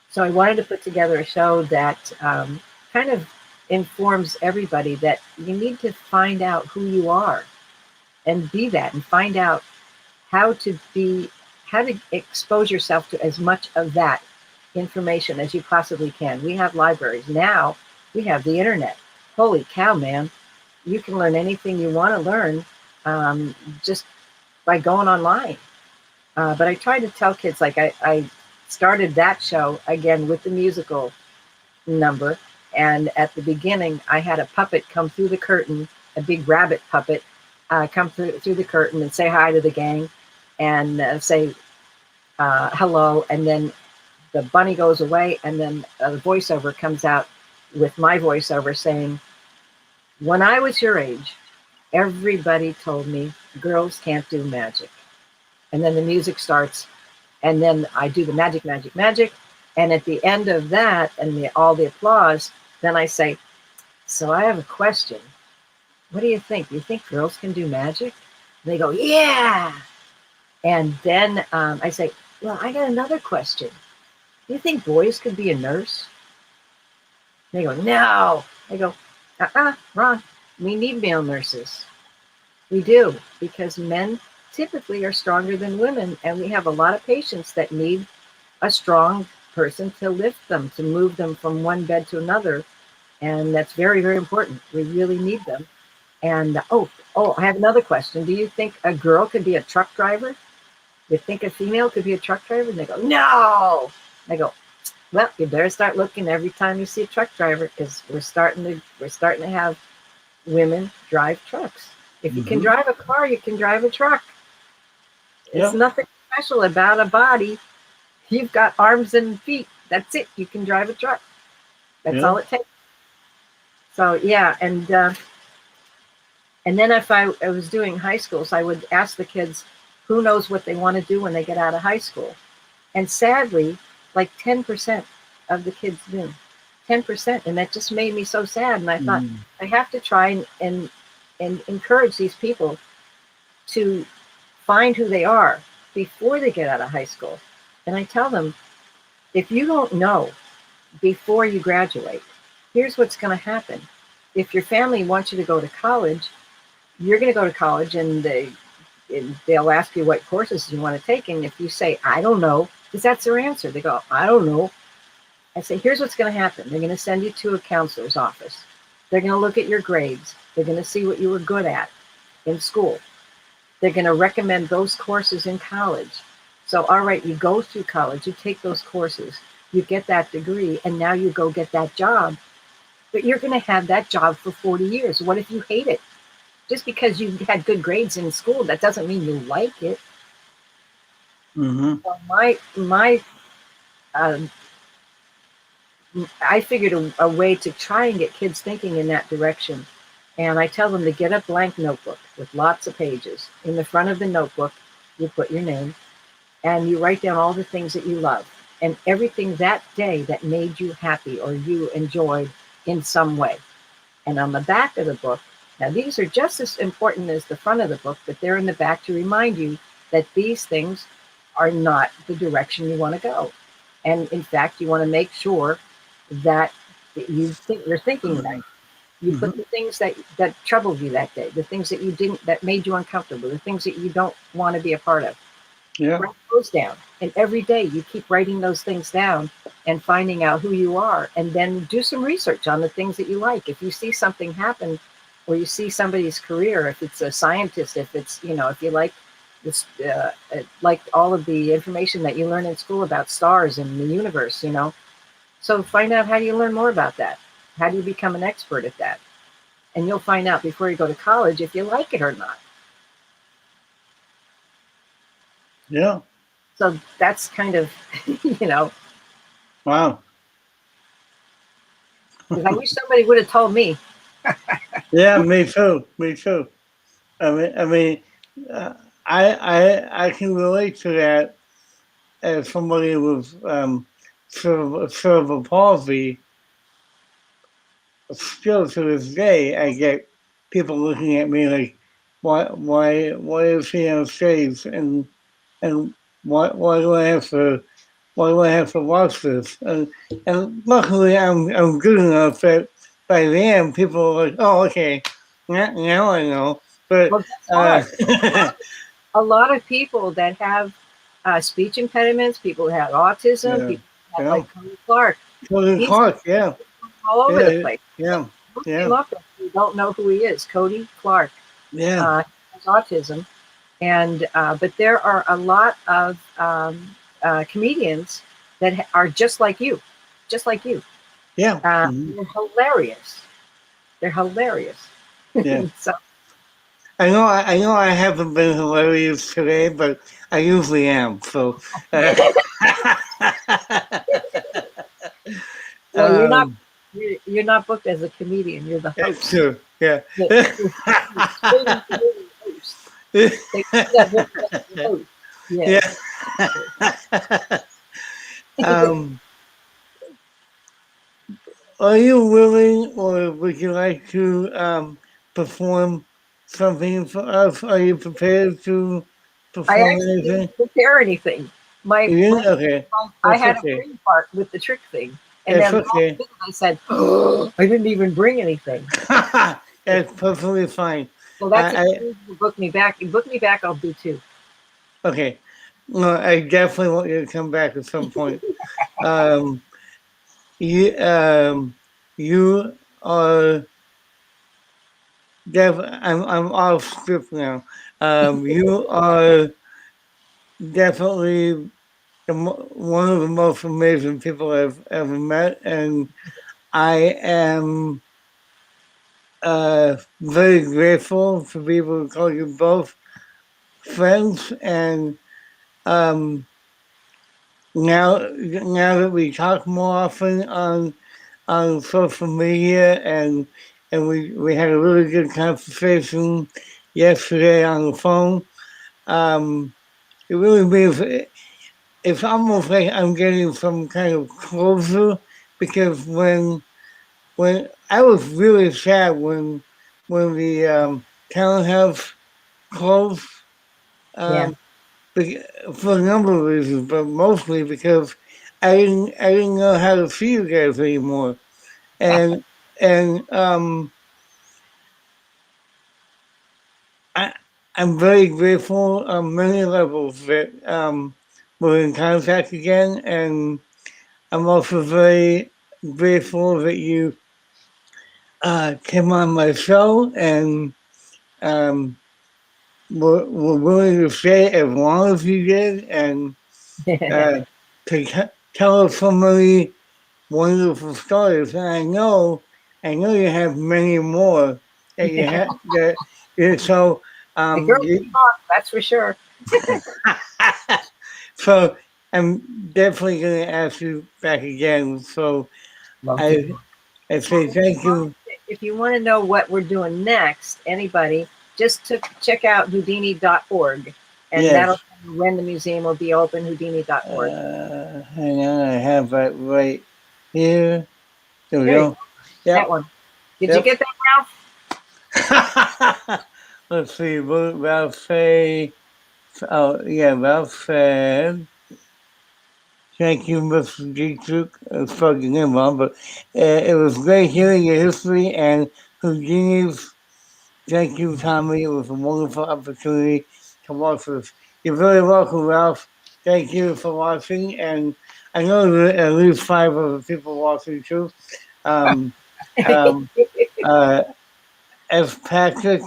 so I wanted to put together a show that kind of informs everybody that you need to find out who you are and be that, and find out how to expose yourself to as much of that information as you possibly can. We have libraries now. We have the internet. Holy cow, man. You can learn anything you want to learn just by going online. But I try to tell kids, like I started that show again with the musical number. And at the beginning, I had a puppet come through the curtain, a big rabbit puppet, come through the curtain and say hi to the gang, and say hello. And then the bunny goes away, and then the voiceover comes out with my voiceover saying, when I was your age, everybody told me girls can't do magic. And then the music starts, and then I do the magic, magic, magic. And at the end of that, and all the applause, then I say, so I have a question. What do you think? Do you think girls can do magic? And they go, yeah. And then I say, well, I got another question. Do you think boys could be a nurse? And they go, no. I go, wrong. We need male nurses. We do, because men typically are stronger than women, and we have a lot of patients that need a strong person to lift them, to move them from one bed to another, and that's very, very important. We really need them. And oh, I have another question. Do you think a girl could be a truck driver? You think a female could be a truck driver? And they go, no. I go, well, you better start looking every time you see a truck driver, because we're starting to have women drive trucks. If you can drive a car, you can drive a truck. It's nothing special about a body. You've got arms and feet. That's it. You can drive a truck. That's all it takes. So yeah, and then if I was doing high schools, I would ask the kids, who knows what they want to do when they get out of high school? And sadly, like 10% of the kids do. 10%, and that just made me so sad. And I thought, I have to try and encourage these people to find who they are before they get out of high school. And I tell them, if you don't know before you graduate, here's what's going to happen. If your family wants you to go to college, you're going to go to college, and they'll ask you what courses you want to take. And if you say, I don't know, because that's their answer. They go, I don't know. I say, here's what's going to happen. They're going to send you to a counselor's office. They're going to look at your grades. They're going to see what you were good at in school. They're going to recommend those courses in college. So, all right, you go through college, you take those courses, you get that degree, and now you go get that job. But you're going to have that job for 40 years. What if you hate it? Just because you had good grades in school, that doesn't mean you like it. So I figured a way to try and get kids thinking in that direction. And I tell them to get a blank notebook with lots of pages. In the front of the notebook, you put your name, and you write down all the things that you love and everything that day that made you happy or you enjoyed in some way. And on the back of the book, now these are just as important as the front of the book, but they're in the back to remind you that these things are not the direction you want to go. And in fact, you want to make sure that you're thinking right. You put the things that troubled you that day, the things that made you uncomfortable, the things that you don't want to be a part of. Write those down. And every day you keep writing those things down and finding out who you are. And then do some research on the things that you like. If you see something happen, or you see somebody's career, if it's a scientist, if it's, if you like this, like all of the information that you learn in school about stars and the universe, So find out, how do you learn more about that? How do you become an expert at that? And you'll find out before you go to college if you like it or not. Yeah. So that's kind of, Wow. because I wish somebody would have told me. Yeah, me too. Me too. I mean, uh, I can relate to that as somebody with cerebral palsy. Still to this day, I get people looking at me like, why is he on stage, and why do I have to, why do I have to watch this? And luckily, I'm good enough that by the end, people are like, oh, okay, now I know. But Well, guess what? A lot of people that have speech impediments, people who have autism, yeah, people who have yeah, like Cody Clark, Cody he's Clark, yeah, all over the yeah, place. yeah, Look yeah, him up if you don't know who he is. Cody Clark yeah, has autism, and but there are a lot of comedians that are just like you, just like you. yeah, mhm, They're hilarious. They're hilarious. yeah. So I know I haven't been hilarious today, but I usually am. So, uh, well, um, you're not booked as a comedian. You're the that's host. true. Yeah. You're screen comedian host. They call that book the host. Yes. Yeah. um, are you willing, or would you like to perform something for us? Are you prepared to I perform actually anything? didn't prepare anything. You My didn't? Okay, I that's had a okay. brain part with the trick thing, and That's then all okay. of a sudden I said, oh, I didn't even bring anything. That's perfectly fine. So that's if I you book me back. You book me back, I'll do two. okay. No, I definitely want you to come back at some point. Um, you you are I'm off script now. You are definitely one of the most amazing people I've ever met, and I am very grateful to be able to call you both friends. And um, now that we talk more often on social media, and we had a really good conversation yesterday on the phone. It really means it's almost like I'm getting some kind of closure, because when I was really sad when the townhouse closed, Yeah. um, for a number of reasons, but mostly because I didn't know how to see you guys anymore, and and I I'm very grateful on many levels that we're in contact again, and I'm also very grateful that you came on my show and um, were willing to stay as long as you did, and uh, to tell us so many wonderful stories. And I know you have many more that you have that. So The girl can you, talk, that's for sure. so I'm definitely going to ask you back again. So Love to. I I say thank you. If you want to know what we're doing next, anybody, just to check out Houdini.org, and that'll Yes. tell you when the museum will be open. Houdini.org. Hang on, I have that right here. There we There you go. go. That Yep. one. Did you Yep. get that, Ralph? Let's see. What did Ralph say? Oh, yeah. Ralph said, "Thank you, Mr. Dietrich." I was fucking him on, but it was great hearing your history and Houdini's. Thank you, Tommy. It was a wonderful opportunity to watch this. You're very welcome, Ralph. Thank you for watching, and I know that at least 5 other people watching too. Um, um, uh, F. Patrick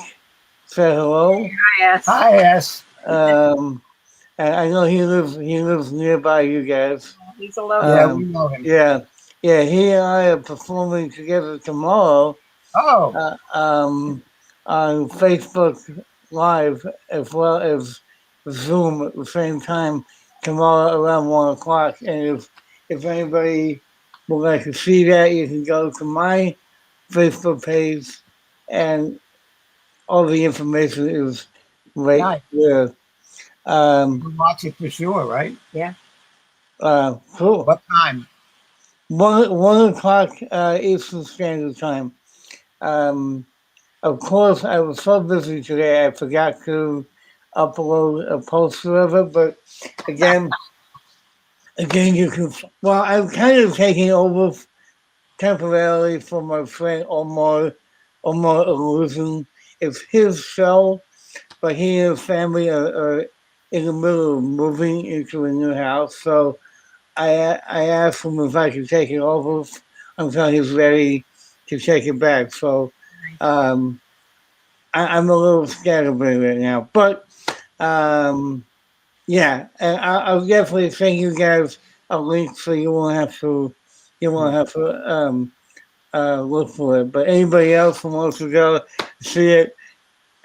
said hello. Yes. Hi, yes. Um, and I know he lives nearby you guys. He's a local. Yeah, we Um, know him. yeah, yeah. He and I are performing together tomorrow. Oh, Uh, um, on Facebook Live, as well as Zoom at the same time tomorrow around 1 o'clock. And if anybody would like to see that, you can go to my Facebook page, and all the information is right Nice. there. We'll watch it for sure, right? Cool. What time? 1 o'clock Eastern Standard Time. Of course, I was so busy today, I forgot to upload a poster of it. But again, you can. Well, I'm kind of taking over temporarily for my friend Omar Illusion. It's his show, but he and his family are in the middle of moving into a new house. So I asked him if I could take it over until he's ready to take it back. So um, I'm a little scared of it right now, but yeah, and I'll definitely send you guys a link so you won't have to look for it. But anybody else who wants to go see it,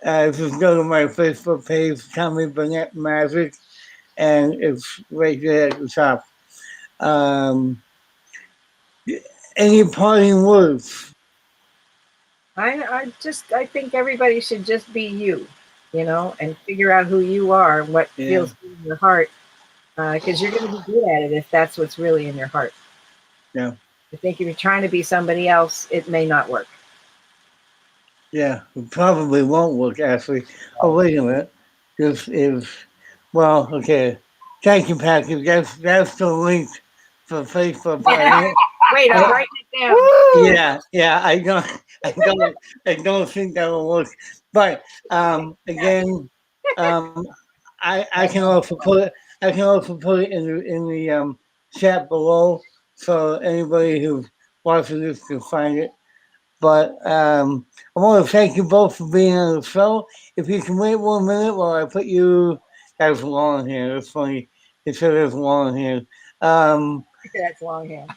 just go to my Facebook page, Tommy Burnett Magic, and it's right there at the top. Any parting words? I think everybody should just be you, and figure out who you are and what feels good in your heart, because you're going to be good at it if that's what's really in your heart. Yeah. I think if you're trying to be somebody else, it may not work. Yeah, it probably won't work, actually. Oh, wait a minute. This is, well, okay. Thank you, Patrick. That's the link for Facebook. Wait, I'm writing it down. Yeah. I don't think that will work. But again, I can also put it. I can also put it in the chat below, so anybody who's watching this can find it. But I want to thank you both for being on the show. If you can wait 1 minute while I put you, that's long hair. That's funny. It said it's long hair. That's long hair.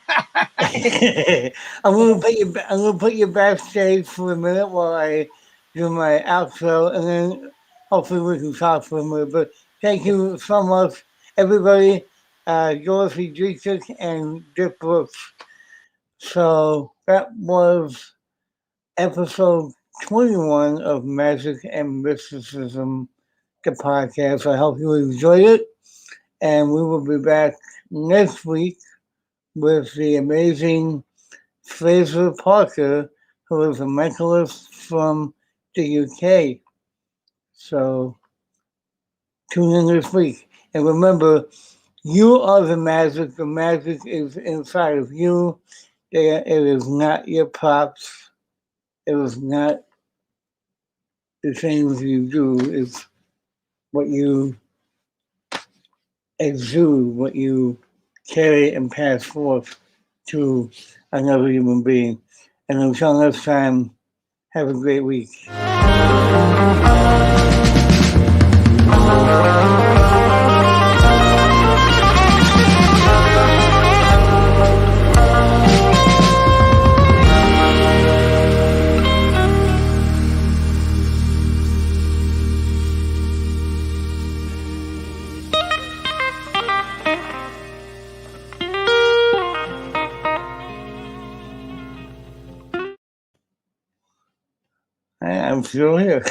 I'm gonna put you backstage for a minute while I do my outro, and then hopefully we can talk for a minute. But thank you so much, everybody. Dorothy Dietrich and Dick Brooks. So that was episode 21 of Magic and Mysticism, the podcast. I hope you enjoyed it. And we will be back next week with the amazing Fraser Parker, who is a mentalist from the UK. So tune in this week. And remember, you are the magic. The magic is inside of you. It is not your props. It is not the things you do. It's what you exude, what you carry and pass forth to another human being. And until next time, have a great week. I'm still here.